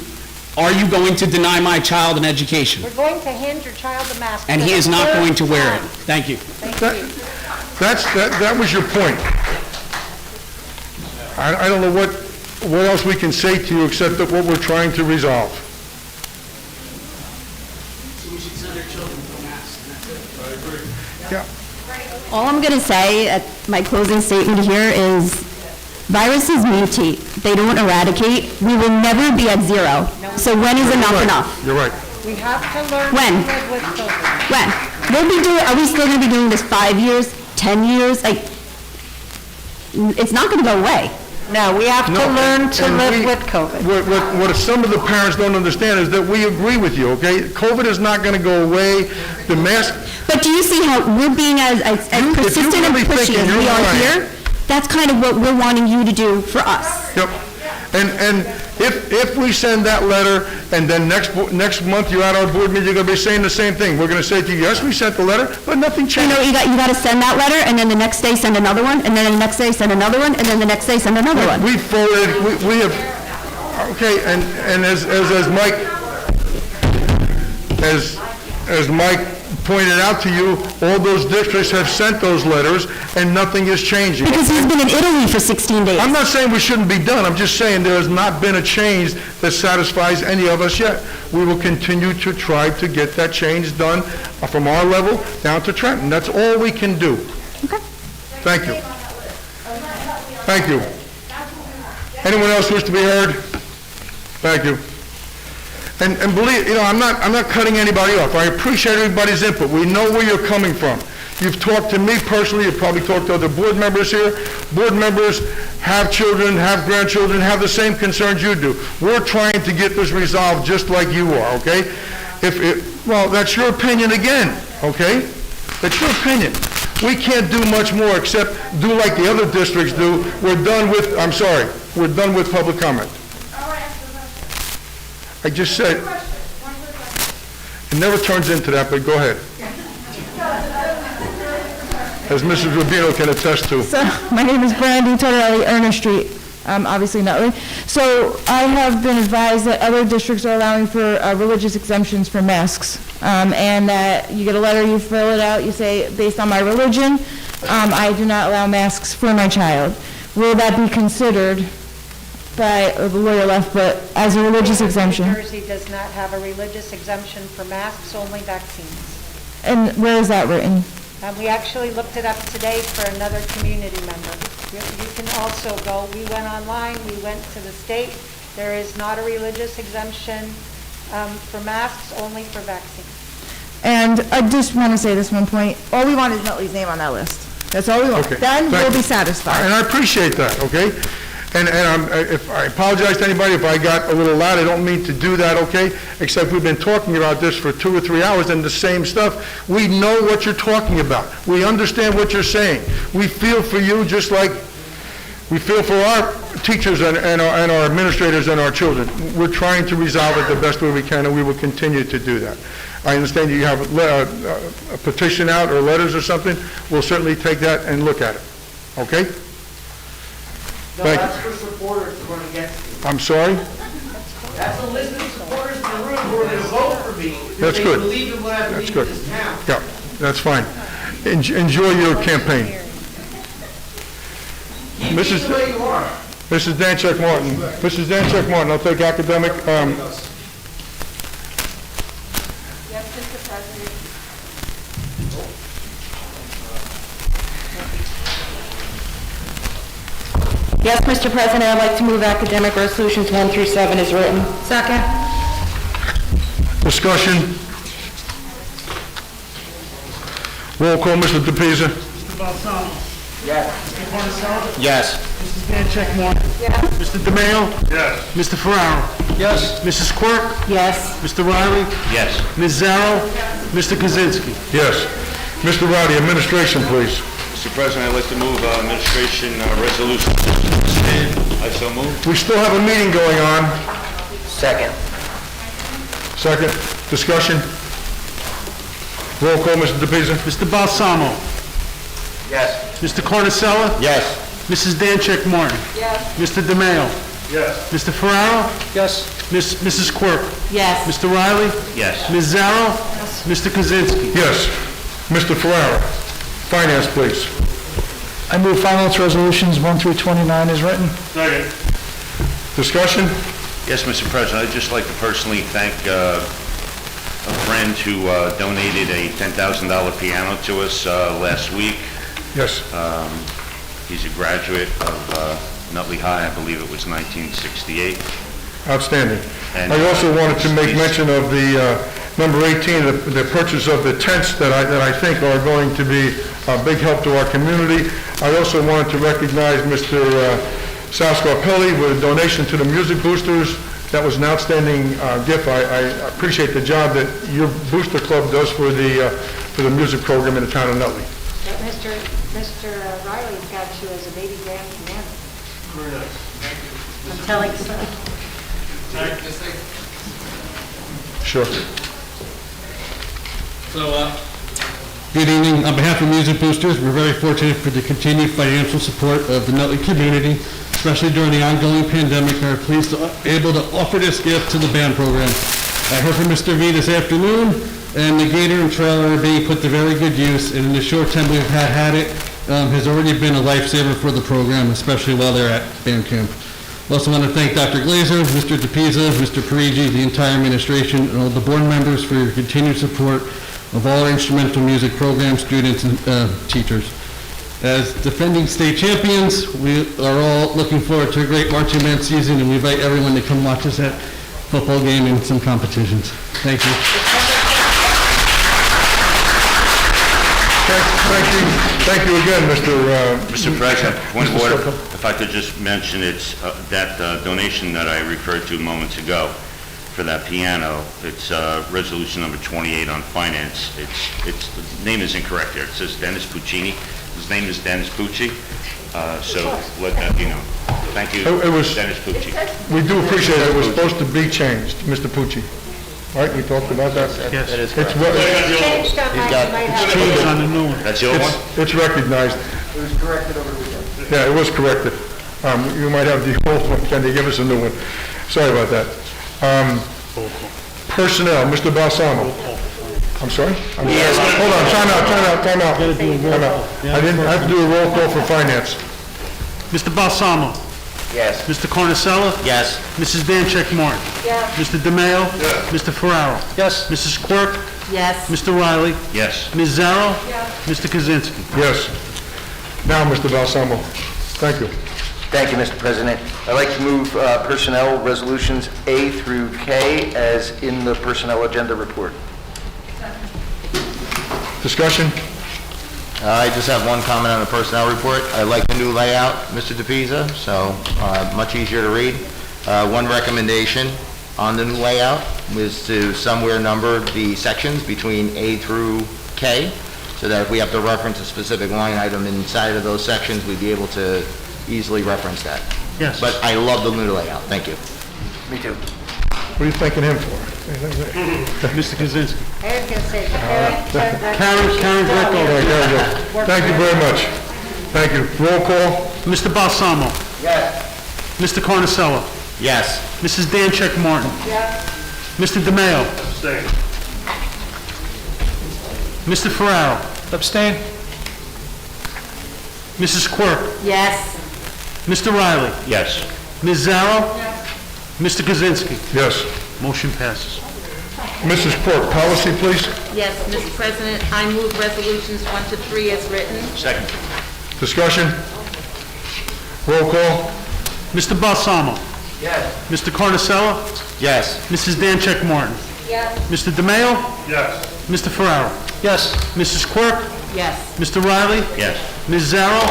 are you going to deny my child an education? We're going to hand your child a mask. And he is not going to wear it. Thank you. That was your point. I don't know what else we can say to you except that what we're trying to resolve. should send their children to mass, and that's it. Yeah. All I'm going to say at my closing statement here is viruses mutate. They don't eradicate. We will never be at zero. So when is enough enough? You're right. We have to learn When? to live with COVID. When? Are we still going to be doing this 5 years, 10 years? Like, it's not going to go away. No, we have to No, learn to and live we- with COVID. What some of the parents don't understand is that we agree with you, okay? COVID is not going to go away. The mask, But do you see how we're being as persistent and really pushy thinking as we you're are right. here? That's kind of what we're wanting you to do for us. yep. And if we send that letter, and then next month you're at our board meeting, you're going to be saying the same thing. We're going to say to you, yes, we sent the letter, but nothing You changed. know, you got to send that letter, and then the next day send another one, and then the next day send another one, and then the next day send another one. We forwarded, we have, okay, and as Mike, as Mike pointed out to you, all those districts have sent those letters, and nothing is changing. Because he's been in Italy for 16 days. I'm not saying we shouldn't be done, I'm just saying there has not been a change that satisfies any of us yet. We will continue to try to get that change done from our level down to Trenton. That's all we can do. Okay. Thank you. Thank you. Anyone else wish to be heard? Thank you. And believe, I'm not cutting anybody off. I appreciate everybody's input. We know where you're coming from. You've talked to me personally, you've probably talked to other board members here. Board members have children, have grandchildren, have the same concerns you do. We're trying to get this resolved just like you are, okay? Well, that's your opinion again, okay? That's your opinion. We can't do much more except do like the other districts do. We're done with public comment. I just said, it never turns into that, but go ahead. As Mrs. Rubino can attest to. So, my name is Brandy Torelli, Ernest Street, obviously Nutley. So, I have been advised that other districts are allowing for religious exemptions for masks. And that you get a letter, you fill it out, you say, based on my religion, I do not allow masks for my child. Will that be considered by the lawyer left, but as a religious exemption? New Jersey does not have a religious exemption for masks, only vaccines. And where is that written? We actually looked it up today for another community member. You can also go, we went online, we went to the state. There is not a religious exemption for masks, only for vaccines. And I just want to say this one point, all we want is Nutley's name on that list. That's all we want. Okay. Then Thank we'll be you. satisfied. And I appreciate that, okay? And if I apologize to anybody if I got a little loud, I don't mean to do that, okay? Except we've been talking about this for 2 or 3 hours and the same stuff. We know what you're talking about. We understand what you're saying. We feel for you just like we feel for our teachers and our administrators and our children. We're trying to resolve it the best way we can, and we will continue to do that. I understand you have a petition out or letters or something. We'll certainly take that and look at it, okay? No, Thank that's for supporters who are against me. I'm sorry? That's a list of supporters in the room who are going to vote for me. because That's they good. believe in what I That's believe good. in this town. Yeah, that's fine. Enjoy your campaign. Keep me the way you are. Mrs. Danchek Martin. Mrs. Danchek Martin, I'll take academic. Yes, Mr. President. Yes, Mr. President, I'd like to move academic resolutions 1 through 7 as written. Second. Discussion. Roll call, Mr. DePisa. Mr. Balsamo? Yes. Mr. Cornell? Yes. Mrs. Dancheck Martin? Yes. Mr. DeMayo? Yes. Mr. Ferraro? Yes. Mrs. Quirk? Yes. Mr. Riley? Yes. Ms. Zarrow? Mr. Kaczynski? Yes. Mr. Rowdy, administration, please. Mr. President, I'd like to move administration resolution. I so move. We still have a meeting going on. Second. Second. Discussion. Roll call, Mr. DePisa. Mr. Balsamo? Yes. Mr. Cornell? Yes. Mrs. Dancheck Martin? Yes. Mr. DeMayo? Yes. Mr. Ferraro? Yes. Mrs. Quirk? Yes. Mr. Riley? Yes. Ms. Zarrow? Mr. Kaczynski? Yes. Mr. Ferrara. Finance, please. I move finance resolutions 1 through 29 as written. Second. Discussion. Yes, Mr. President, I'd just like to personally thank a friend who donated a $10,000 piano to us last week. Yes. He's a graduate of Nutley High, I believe it was 1968. Outstanding. And, I also wanted to make he's- mention of the number 18, the purchase of the tents that I think are going to be a big help to our community. I also wanted to recognize Mr. Sal Scarpelli with a donation to the Music Boosters. That was an outstanding gift. I appreciate the job that your Booster Club does for the music program in the town of Nutley. Mr. Riley's got you as a baby grand commander. Very nice. I'm telling you so. Sure. So, good evening. On behalf of Music Boosters, we're very fortunate for the continued financial support of the Nutley community, especially during the ongoing pandemic. We are pleased to be able to offer this gift to the band program. I heard from Mr. V this afternoon, and the gator and trailer are being put to very good use, and in the short time we've had it, has already been a lifesaver for the program, especially while they're at band camp. I also want to thank Dr. Glazer, Mr. DePisa, Mr. Parigi, the entire administration, and all the board members for your continued support of all our instrumental music program students and teachers. As defending state champions, we are all looking forward to a great marching band season, and we invite everyone to come watch us at football game and some competitions. Thank you. Thank you again, Mr. President, point of Mr. order, Sokol. if I could just mention, it's that donation that I referred to moments ago for that piano, it's resolution number 28 on finance. The name is incorrect here. It says Dennis Puccini. His name is Dennis Pucci, so let that be known. Thank you, It was- Dennis Pucci. We do appreciate it. It was supposed to be changed, Mr. Pucci. Right, we talked about that? Yes. That is correct. Changed on Changed on the new one. That's the old one? It's recognized. It was corrected over the weekend. Yeah, it was corrected. You might have the old one, can they give us a new one? Sorry about that. Personnel, Mr. Balsamo. I'm sorry? Yes. Hold on, time out. I didn't have to do a roll call for finance. Mr. Balsamo. Yes. Mr. Carnicella. Yes. Mrs. Dancheck Martin. Yes. Mr. DeMayo. Mr. Ferraro. Yes. Mrs. Quirk. Yes. Mr. Riley. Yes. Ms. Zarrow. Mr. Kaczynski. Yes. Now, Mr. Balsamo. Thank you. Thank you, Mr. President. I'd like to move personnel resolutions A through K as in the personnel agenda report. Discussion? I just have one comment on the personnel report. I like the new layout, Mr. DePisa, so much easier to read. One recommendation on the new layout was to somewhere number the sections between A through K, so that if we have to reference a specific line item inside of those sections, we'd be able to easily reference that. Yes. But I love the new layout. Thank you. Me too. What are you thanking him for? Mr. Kaczynski. I was going to say, Karen Greco. Thank you very much. Thank you. Roll call? Mr. Balsamo. Yes. Mr. Carnicella. Yes. Mrs. Dancheck Martin. Yes. Mr. DeMayo. Mr. Ferraro. Abstain? Mrs. Quirk. Yes. Mr. Riley. Yes. Ms. Zarrow. Mr. Kaczynski. Yes. Motion passes. Mrs. Quirk, policy, please? Yes, Mr. President, I move resolutions 1 to 3 as written. Second. Discussion? Roll call? Mr. Balsamo. Yes. Mr. Carnicella. Yes. Mrs. Dancheck Martin. Yes. Mr. DeMayo. Yes. Mr. Ferraro. Yes. Mrs. Quirk. Yes. Mr. Riley. Yes. Ms. Zarrow.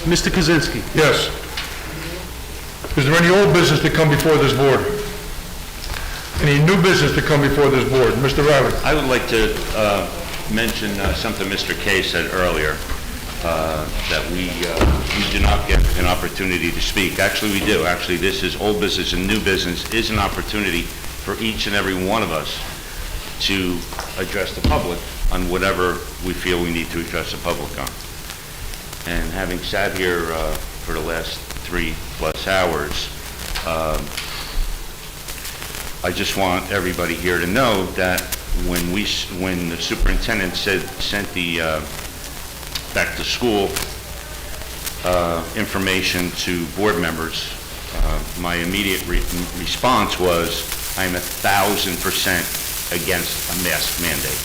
Mr. Kaczynski. Yes. Is there any old business to come before this board? Any new business to come before this board? Mr. Riley? I would like to mention something Mr. Kay said earlier, that we do not get an opportunity to speak. Actually, we do. Actually, this is old business and new business is an opportunity for each and every one of us to address the public on whatever we feel we need to address the public on. And having sat here for the last 3+ hours, I just want everybody here to know that when the superintendent sent the back to school information to board members, my immediate response was, I'm 1,000% against a mask mandate.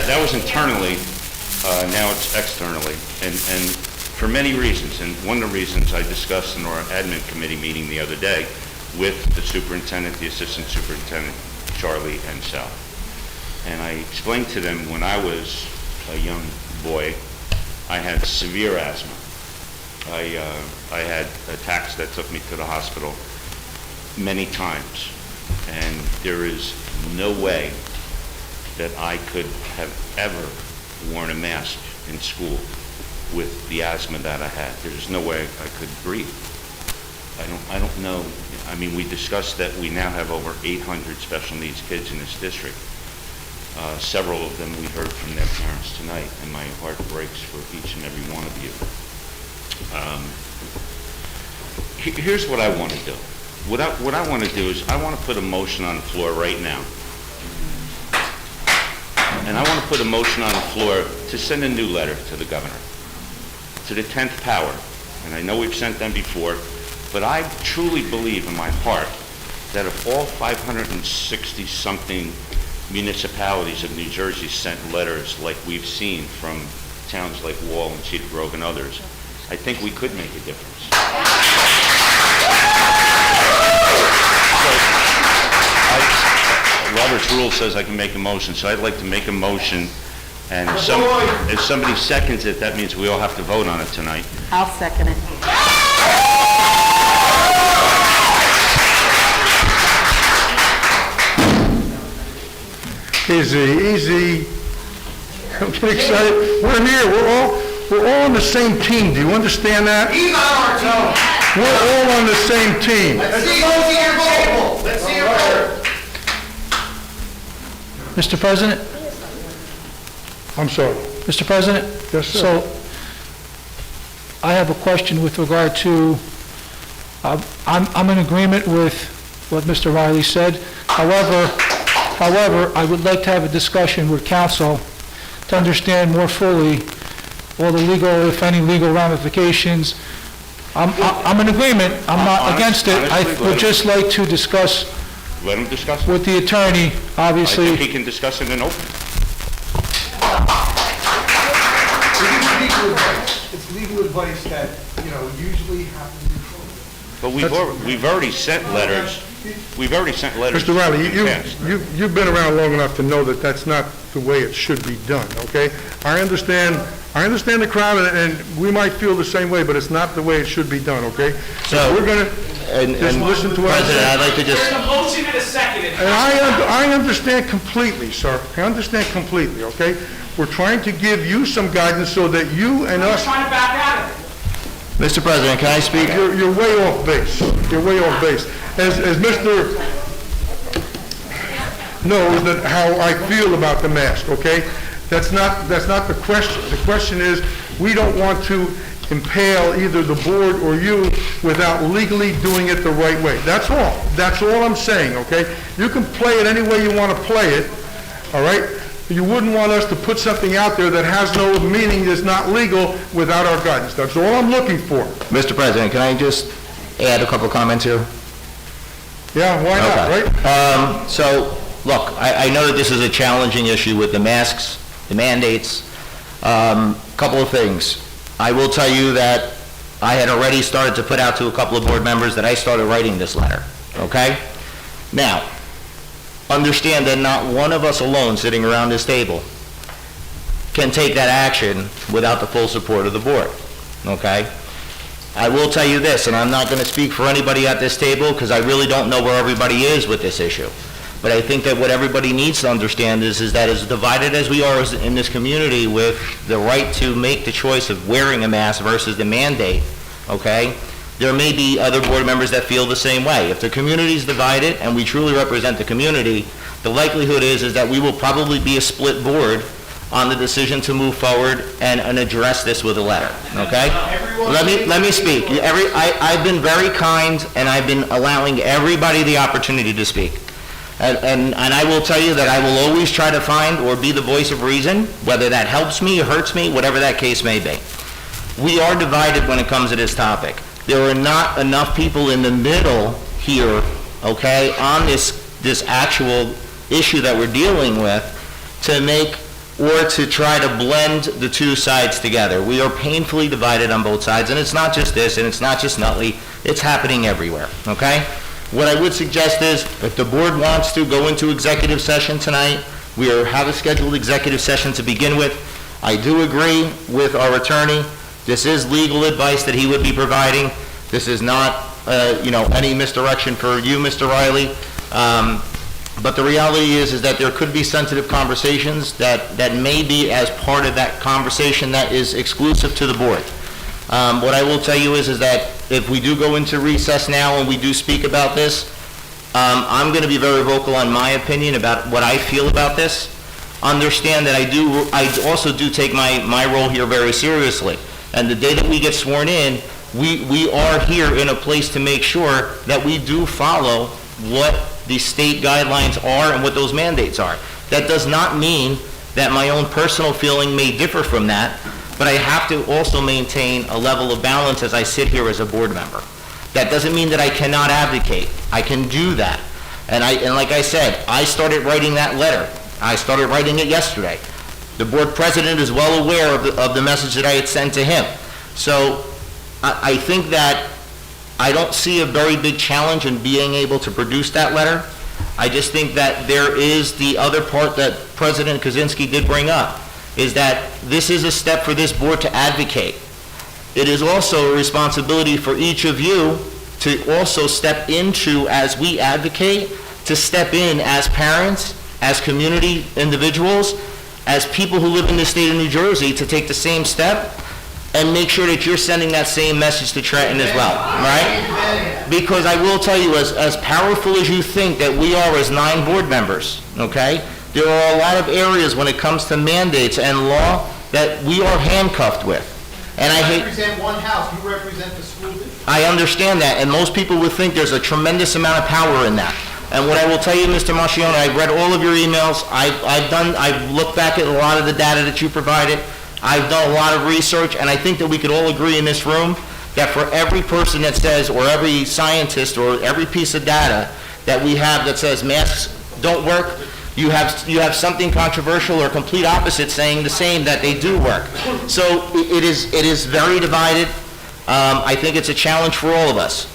That was internally, now it's externally, and for many reasons. And one of the reasons I discussed in our admin committee meeting the other day with the superintendent, the assistant superintendent, Charlie, and Sal. And I explained to them when I was a young boy, I had severe asthma. I had attacks that took me to the hospital many times, and there is no way that I could have ever worn a mask in school with the asthma that I had. There's no way I could breathe. I don't know. I mean, we discussed that we now have over 800 special needs kids in this district. Several of them we heard from their parents tonight, and my heart breaks for each and every one of you. Here's what I want to do. What I want to do is I want to put a motion on the floor right now. And I want to put a motion on the floor to send a new letter to the governor, to the 10th power. And I know we've sent them before, but I truly believe in my heart that if all 560-something municipalities of New Jersey sent letters like we've seen from towns like Wall and Cedar Grove and others, I think we could make a difference. Robert's rule says I can make a motion, so I'd like to make a motion, and if somebody seconds it, that means we all have to vote on it tonight. I'll second it. Easy. Don't get excited. We're here. We're all on the same team. Do you understand that? He's on our team. We're all on the same team. Let's see your vote. Let's see your vote. Mr. President? I'm sorry. Mr. President? Yes, sir. So, I have a question with regard to, I'm in agreement with what Mr. Riley said. However, I would like to have a discussion with council to understand more fully all the legal, if any, legal ramifications. I'm in agreement. I'm not against it. I would just like to discuss Let him discuss it. with the attorney, obviously. I think he can discuss it in open. It's legal advice that, usually happens in court. But we've already sent letters. We've already sent letters. Mr. Riley, in the past. you've been around long enough to know that that's not the way it should be done, okay? I understand the crowd, and we might feel the same way, but it's not the way it should be done, okay? So, we're going to just listen to what I'm President, saying. I'd like to just... There's a motion and a second. And I understand completely, sir. I understand completely, okay? We're trying to give you some guidance so that you and I'm us... trying to back out of it. Mr. President, can I speak? You're way off base. You're way off base. As Mr. knows that how I feel about the mask, okay? That's not the question. The question is, we don't want to impale either the board or you without legally doing it the right way. That's all. That's all I'm saying, okay? You can play it any way you want to play it, all right? You wouldn't want us to put something out there that has no meaning, that's not legal, without our guidance. That's all I'm looking for. Mr. President, can I just add a couple comments here? Yeah, why not, Okay. right? So, look, I know that this is a challenging issue with the masks, the mandates. Couple of things. I will tell you that I had already started to put out to a couple of board members that I started writing this letter, okay? Now, understand that not one of us alone sitting around this table can take that action without the full support of the board, okay? I will tell you this, and I'm not going to speak for anybody at this table because I really don't know where everybody is with this issue. But I think that what everybody needs to understand is that as divided as we are in this community with the right to make the choice of wearing a mask versus the mandate, okay, there may be other board members that feel the same way. If the community is divided and we truly represent the community, the likelihood is that we will probably be a split board on the decision to move forward and address this with a letter, okay? Let me speak. I've been very kind, and I've been allowing everybody the opportunity to speak. And I will tell you that I will always try to find or be the voice of reason, whether that helps me or hurts me, whatever that case may be. We are divided when it comes to this topic. there are not enough people in the middle here, okay, on this actual issue that we're dealing with to make or to try to blend the two sides together. We are painfully divided on both sides, and it's not just this, and it's not just Nutley, it's happening everywhere, okay? What I would suggest is, if the board wants to go into executive session tonight, we have a scheduled executive session to begin with. I do agree with our attorney. This is legal advice that he would be providing. This is not, any misdirection for you, Mr. Riley. But the reality is that there could be sensitive conversations that may be as part of that conversation that is exclusive to the board. What I will tell you is that if we do go into recess now and we do speak about this, I'm going to be very vocal on my opinion about what I feel about this. Understand that I also do take my role here very seriously. And the day that we get sworn in, we are here in a place to make sure that we do follow what the state guidelines are and what those mandates are. That does not mean that my own personal feeling may differ from that, but I have to also maintain a level of balance as I sit here as a board member. That doesn't mean that I cannot advocate. I can do that. And like I said, I started writing that letter. I started writing it yesterday. The board president is well aware of the message that I had sent to him. So I think that I don't see a very big challenge in being able to produce that letter. I just think that there is the other part that President Kaczynski did bring up, is that this is a step for this board to advocate. It is also a responsibility for each of you to also step into, as we advocate, to step in as parents, as community individuals, as people who live in the state of New Jersey, to take the same step and make sure that you're sending that same message to Trenton as well, right? Because I will tell you, as powerful as you think that we are as 9 board members, okay, there are a lot of areas when it comes to mandates and law that we are handcuffed with. And I hate... You represent one house, you represent the school district. I understand that, and most people would think there's a tremendous amount of power in that. And what I will tell you, Mr. Marchione, I've read all of your emails. I've looked back at a lot of the data that you provided. I've done a lot of research, and I think that we could all agree in this room that for every person that says, or every scientist, or every piece of data that we have that says masks don't work, you have something controversial or complete opposite saying the same, that they do work. So it is very divided. I think it's a challenge for all of us.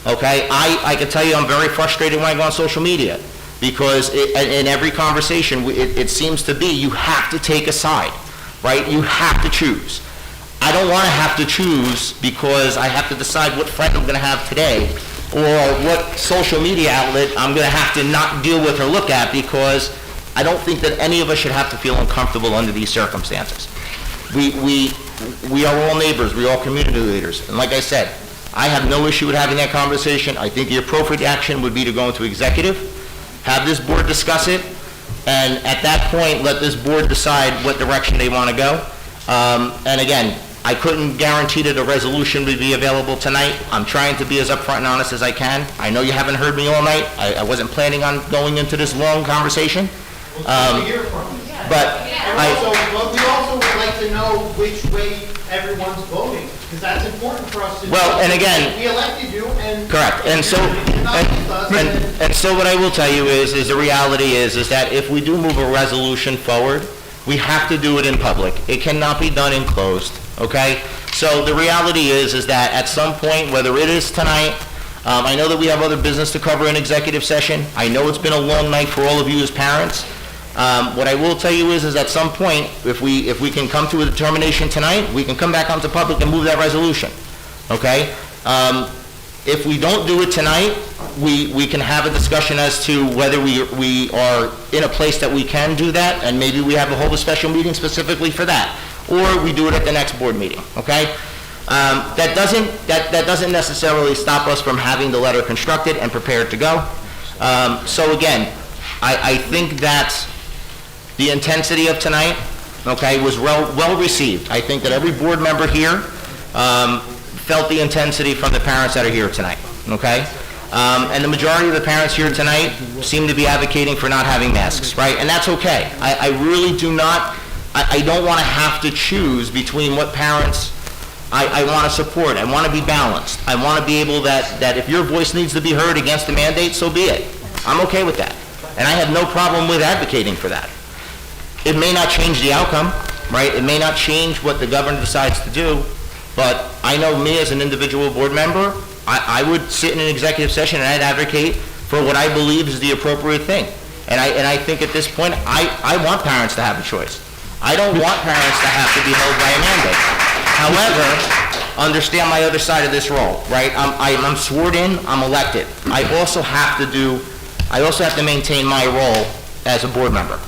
Okay, I can tell you I'm very frustrated when I go on social media, because in every conversation it seems to be you have to take a side, right? You have to choose. I don't want to have to choose because I have to decide what friend I'm going to have today, or what social media outlet I'm going to have to not deal with or look at, because I don't think that any of us should have to feel uncomfortable under these circumstances. We are all neighbors, we are all community leaders, and like I said, I have no issue with having that conversation. I think the appropriate action would be to go into executive, have this board discuss it, and at that point, let this board decide what direction they want to go. And again, I couldn't guarantee that a resolution would be available tonight. I'm trying to be as upfront and honest as I can. I know you haven't heard me all night. I wasn't planning on going into this long conversation. But we also would like to know which way everyone's voting, because that's important for us to know. Well, and again... We elected you, and... Correct, and so what I will tell you is the reality is that if we do move a resolution forward, we have to do it in public. It cannot be done in closed, okay? So the reality is that at some point, whether it is tonight, I know that we have other business to cover in executive session. I know it's been a long night for all of you as parents. What I will tell you is at some point, if we can come to a determination tonight, we can come back onto public and move that resolution, okay? If we don't do it tonight, we can have a discussion as to whether we are in a place that we can do that, and maybe we have a whole special meeting specifically for that, or we do it at the next board meeting, okay? That doesn't necessarily stop us from having the letter constructed and prepared to go. So again, I think that the intensity of tonight, okay, was well received. I think that every board member here felt the intensity from the parents that are here tonight, okay? And the majority of the parents here tonight seem to be advocating for not having masks, right? And that's okay. I really do not, I don't want to have to choose between what parents I want to support, I want to be balanced. I want to be able that if your voice needs to be heard against the mandate, so be it. I'm okay with that. And I have no problem with advocating for that. It may not change the outcome, right? It may not change what the governor decides to do, but I know me as an individual board member, I would sit in an executive session and I'd advocate for what I believe is the appropriate thing. And I think at this point, I want parents to have a choice. I don't want parents to have to be held by a mandate. However, understand my other side of this role, right? I'm sworn in, I'm elected. I also have to maintain my role as a board member.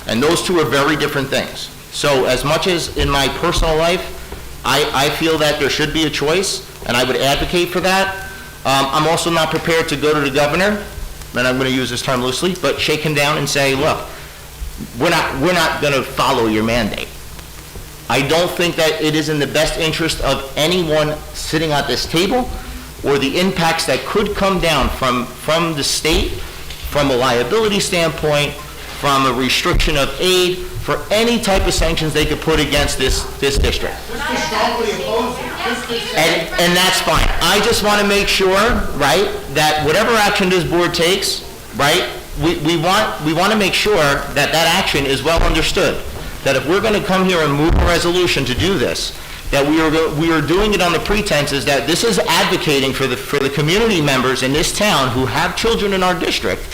And those two are very different things. So as much as in my personal life, I feel that there should be a choice, and I would advocate for that. I'm also not prepared to go to the governor, and I'm going to use this term loosely, but shake him down and say, look, we're not going to follow your mandate. I don't think that it is in the best interest of anyone sitting at this table or the impacts that could come down from the state, from a liability standpoint, from a restriction of aid, for any type of sanctions they could put against this district. And that's fine. I just want to make sure, right, that whatever action this board takes, right, we want to make sure that that action is well understood. That if we're going to come here and move a resolution to do this, that we are doing it on the pretenses that this is advocating for the community members in this town who have children in our district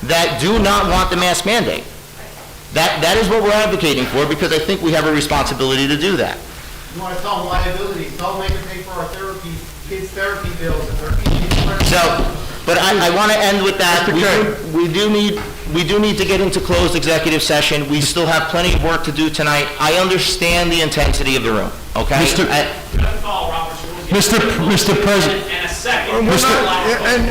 that do not want the mask mandate. That is what we're advocating for, because I think we have a responsibility to do that. You want to tell them liabilities, tell them they can pay for our therapy, kids' therapy bills, and their But I want to end with that. We do need to get into closed executive session. We still have plenty of work to do tonight. I understand the intensity of the room, okay? Mr. President. And a second.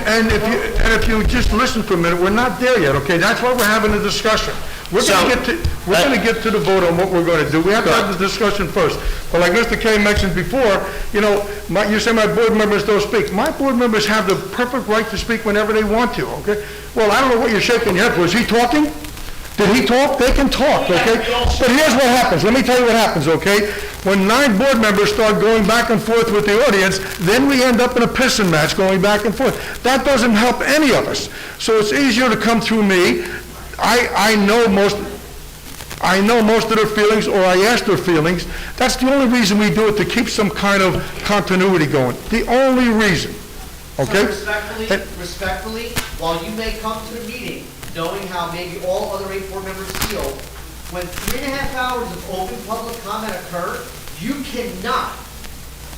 And if you just listen for a minute, we're not there yet, okay? That's why we're having a discussion. We're going to get to the vote on what we're going to do. We have to have the discussion first. But like Mr. K mentioned before, you say my board members don't speak. My board members have the perfect right to speak whenever they want to, okay? Well, I don't know what you're shaking your head for. Is he talking? Did he talk? They can talk, okay? But here's what happens. Let me tell you what happens, okay? When 9 board members start going back and forth with the audience, then we end up in a pissing match going back and forth. That doesn't help any of us. So it's easier to come through me. I know most of their feelings, or I ask their feelings. That's the only reason we do it, to keep some kind of continuity going. The only reason, okay? So respectfully, while you may come to the meeting knowing how maybe all other 8 board members feel, when 3.5 hours of open public comment occur, you cannot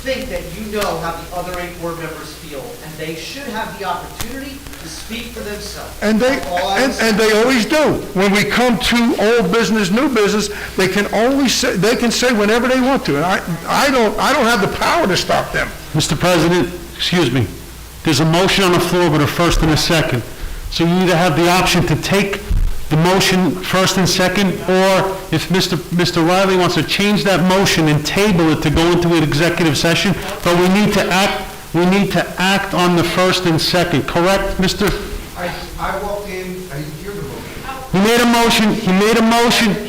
think that you know how the other 8 board members feel, and they should have the opportunity to speak for themselves. And they always do. When we come to old business, new business, they can say whenever they want to, and I don't have the power to stop them. Mr. President, excuse me, there's a motion on the floor with a first and a second. So you either have the option to take the motion first and second, or if Mr. Riley wants to change that motion and table it to go into an executive session, but we need to act on the first and second, correct, Mr.? I walked in, I didn't hear the motion. He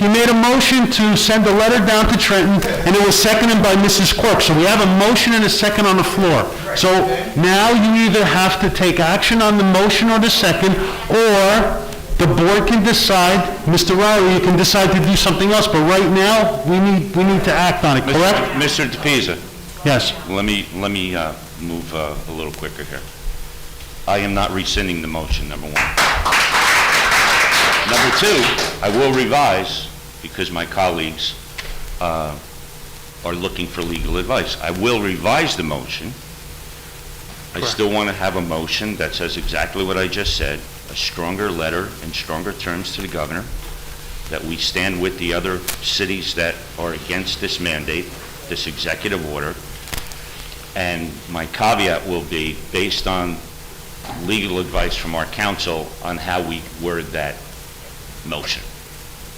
made a motion to send a letter down to Trenton, and it was seconded by Mrs. Quirk. So we have a motion and a second on the floor. So now you either have to take action on the motion or the second, or the board can decide, Mr. Riley, you can decide to do something else, but right now, we need to act on it, correct? Mr. DePisa. Yes. Let me move a little quicker here. I am not rescinding the motion, number 1. Number 2, I will revise, because my colleagues are looking for legal advice. I will revise the motion. I still want to have a motion that says exactly what I just said, a stronger letter in stronger terms to the governor, that we stand with the other cities that are against this mandate, this executive order, and my caveat will be based on legal advice from our counsel on how we word that motion.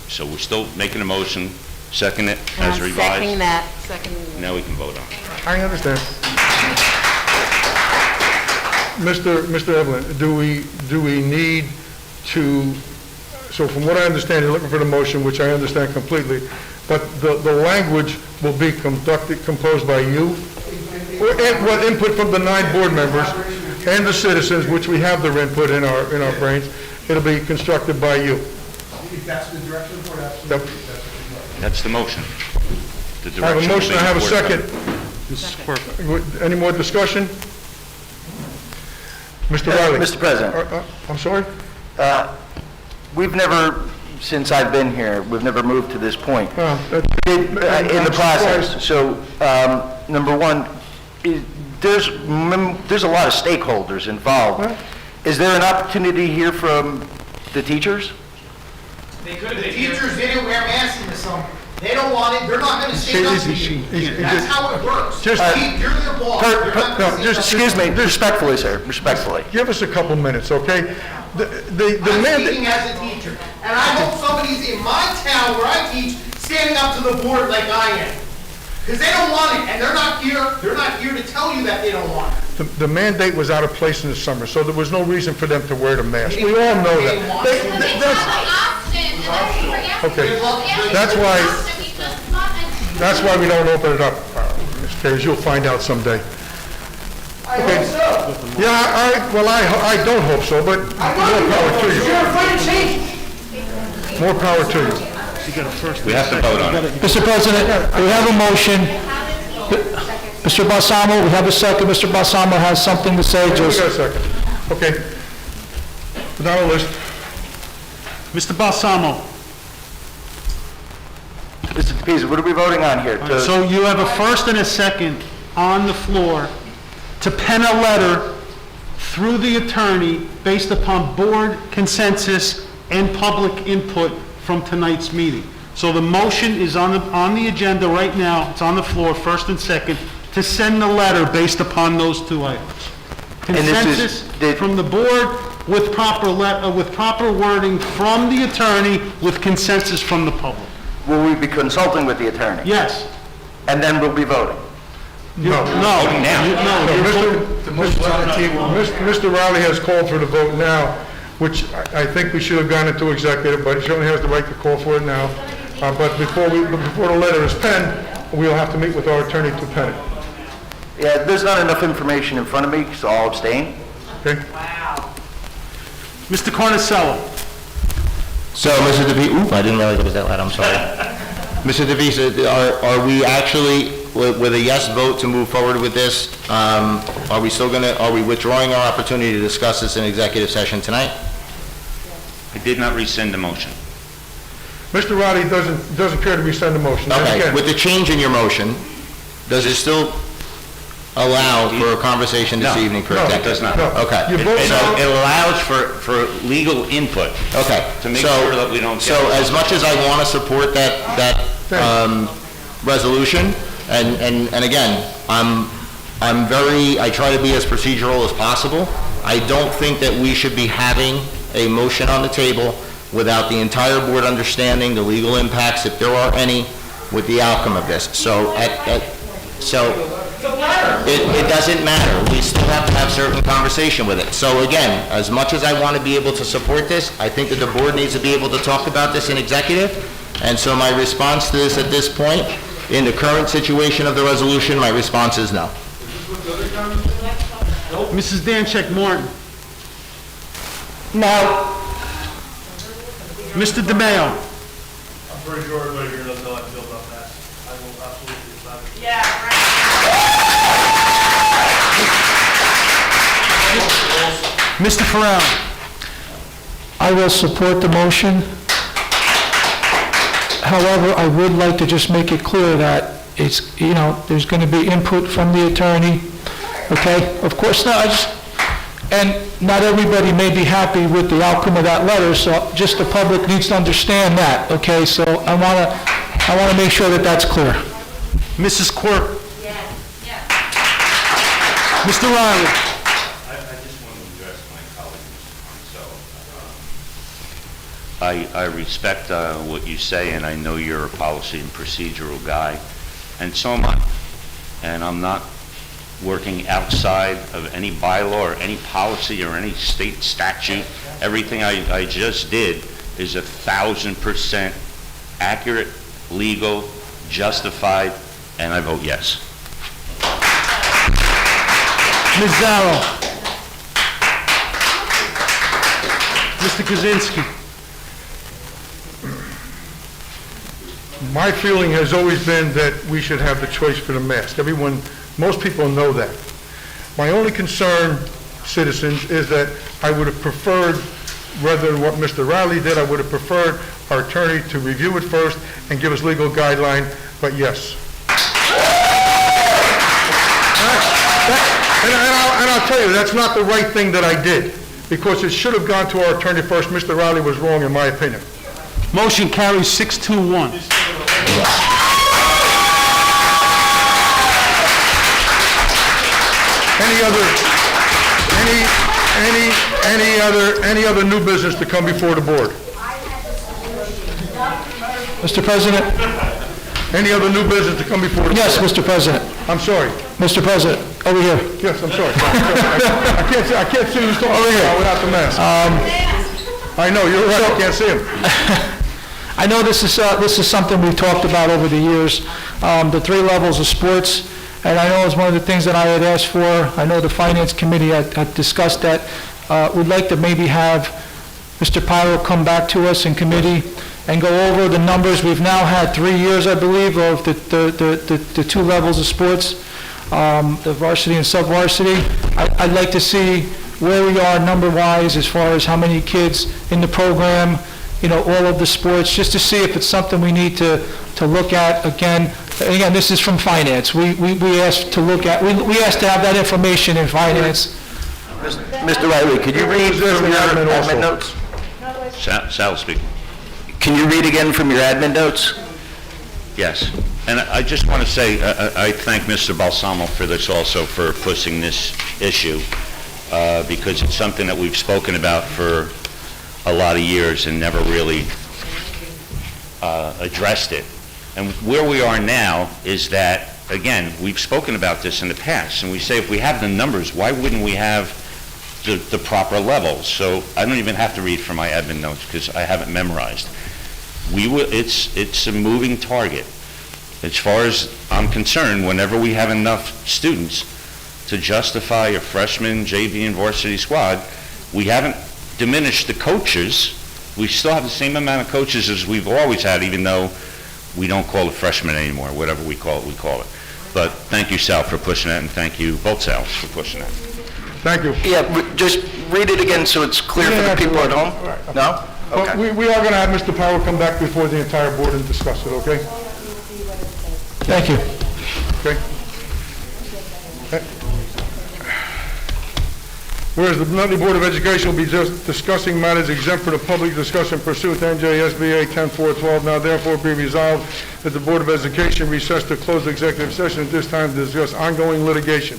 So we're still making a motion, second it as revised. Seconding that. Seconding. Now we can vote on it. I understand. Mr. Evelyn, do we need to, so from what I understand, you're looking for the motion, which I understand completely, but the language will be composed by you with input from the 9 board members and the citizens, which we have their input in our brains, it'll be constructed by you. If that's the direction of the board, Yep. That's the motion. The I have a direction will motion, be I have a board second. member. Any more discussion? Mr. Riley? Mr. President. I'm sorry? We've never, since I've been here, we've never moved to this point in the I'm process. surprised. So, number one, there's a lot of stakeholders involved. Is there an opportunity here from the teachers? The teachers didn't wear masks in the summer. They don't want it, they're not gonna stand up to you. That's how it works. You're their boss. You're not gonna stand up. Excuse me, respectfully, sir, respectfully. Give us a couple minutes, okay? The I'm mandate... speaking as a teacher, and I hope somebody's in my town where I teach standing up to the board like I am. Because they don't want it, and they're not here to tell you that they don't want it. The mandate was out of place in the summer, so there was no reason for them to wear the mask. We all know that. Okay, that's why we don't open it up, Ms. Case. You'll find out someday. I hope so. Yeah, I don't hope so, but more power to you. You're afraid of change. More power to you. We have to vote on it. Mr. President, we have a motion. Mr. Balsamo, we have a second. Mr. Balsamo has something to say, We just... got a second. Okay. Without a list. Mr. Balsamo, Mr. DePisa, what are we voting on here? so you have a first and a second on the floor to pen a letter through the attorney based upon board consensus and public input from tonight's meeting. So the motion is on the agenda right now, it's on the floor, first and second, to send the letter based upon those 2 items. Consensus from the board with proper wording from the attorney with consensus from the public. Will we be consulting with the attorney? Yes. And then we'll be voting? No. Mr. Riley has called for the vote now, which I think we should have gone into executive, but he certainly has the right to call for it now. But before the letter is penned, we'll have to meet with our attorney to pen it. Yeah, there's not enough information in front of me, so I'll abstain. Okay? Mr. Cornicello. So, Mr. DeVisa, I didn't realize it was that loud, I'm sorry. Mr. DeVisa, are we actually, with a yes vote to move forward with this, are we withdrawing our opportunity to discuss this in executive session tonight? I did not rescind the motion. Mr. Riley doesn't care to rescind the motion. Okay, Again, with the change in your motion, does it still allow for a conversation this evening for executive? No, it does not. Okay. It allows for legal input. Okay. To make sure that we don't get... So as much as I want to support that resolution, and again, I try to be as procedural as possible. I don't think that we should be having a motion on the table without the entire board understanding the legal impacts, if there are any, with the outcome of this. So it doesn't matter. We still have to have certain conversation with it. So again, as much as I want to be able to support this, I think that the board needs to be able to talk about this in executive. And so my response to this at this point, in the current situation of the resolution, my response is no. Mrs. Dancheck Martin. No. Mr. DeMayo. I'm pretty sure everybody here knows how I feel about that. I will absolutely not. Mr. Farrell. I will support the motion. However, I would like to just make it clear that it's, there's going to be input from the attorney, okay? Of course, and not everybody may be happy with the outcome of that letter, so just the public needs to understand that, okay? So I want to make sure that that's clear. Mrs. Quirk. Mr. Riley. I just want to address my colleague, Mr. Cornicello. I respect what you say, and I know you're a policy and procedural guy, and so am I. And I'm not working outside of any bylaw or any policy or any state statute. Everything I just did is 1,000% accurate, legal, justified, and I vote yes. Ms. Zarro. Mr. Kaczynski. My feeling has always been that we should have the choice for the mask. Most people know that. My only concern, citizens, is that I would have preferred, rather than what Mr. Riley did, I would have preferred our attorney to review it first and give us legal guideline, but yes. And I'll tell you, that's not the right thing that I did, because it should have gone to our attorney first. Mr. Riley was wrong, in my opinion. Motion carries 6-1. Any other new business to come before the board? Mr. President? Any other new business to come before the board? Yes, Mr. President. I'm sorry. Mr. President, over here. Yes, I'm sorry. I can't see who's talking without the mask. I know, you're right, I can't see him. I know this is something we've talked about over the years, the 3 levels of sports, and I know it's one of the things that I had asked for. I know the Finance Committee had discussed that. We'd like to maybe have Mr. Pyro come back to us in committee and go over the numbers. We've now had 3 years, I believe, of the 2 levels of sports, the varsity and sub-varsity. I'd like to see where we are number-wise as far as how many kids in the program, all of the sports, just to see if it's something we need to look at again. Again, this is from finance. We asked to look at, we asked to have that information in finance. Mr. Riley, could you read from your admin notes? Sal speaking. Can you read again from your admin notes? Yes. And I just want to say, I thank Mr. Balsamo for this also, for pushing this issue, because it's something that we've spoken about for a lot of years and never really addressed it. And where we are now is that, again, we've spoken about this in the past, and we say if we have the numbers, why wouldn't we have the proper levels? So I don't even have to read from my admin notes because I haven't memorized. It's a moving target. As far as I'm concerned, whenever we have enough students to justify a freshman, JV, and varsity squad, we haven't diminished the coaches. We still have the same amount of coaches as we've always had, even though we don't call it freshmen anymore. Whatever we call it, we call it. But thank you, Sal, for pushing that, and thank you, both Sals, for pushing that. Thank you. Yeah, just read it again so it's clear for the people at home. No? Okay. We are going to have Mr. Powell come back before the entire board and discuss it, okay? Thank you. Okay. Whereas the Nutley Board of Education will be discussing matters exempt from the public discussion pursuant to NJSBA 10-412, now therefore be resolved that the Board of Education recess to close the executive session at this time to discuss ongoing litigation.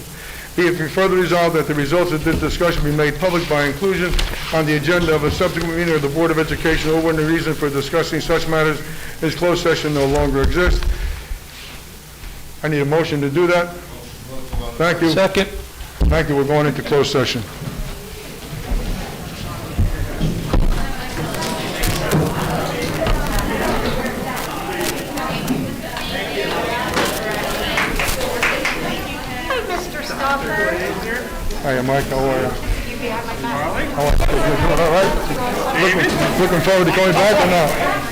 Be it further resolved that the results of this discussion be made public by inclusion on the agenda of a subsequent meeting of the Board of Education, or when the reason for discussing such matters is closed session no longer exists. I need a motion to do that. Thank you. Second. Thank you. We're going into closed session. Hi, Mike, how are you? You behind my back. How are you? You doing all right? Looking forward to going back or not?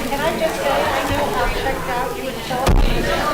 Can I just say, I know how checked out you and Philip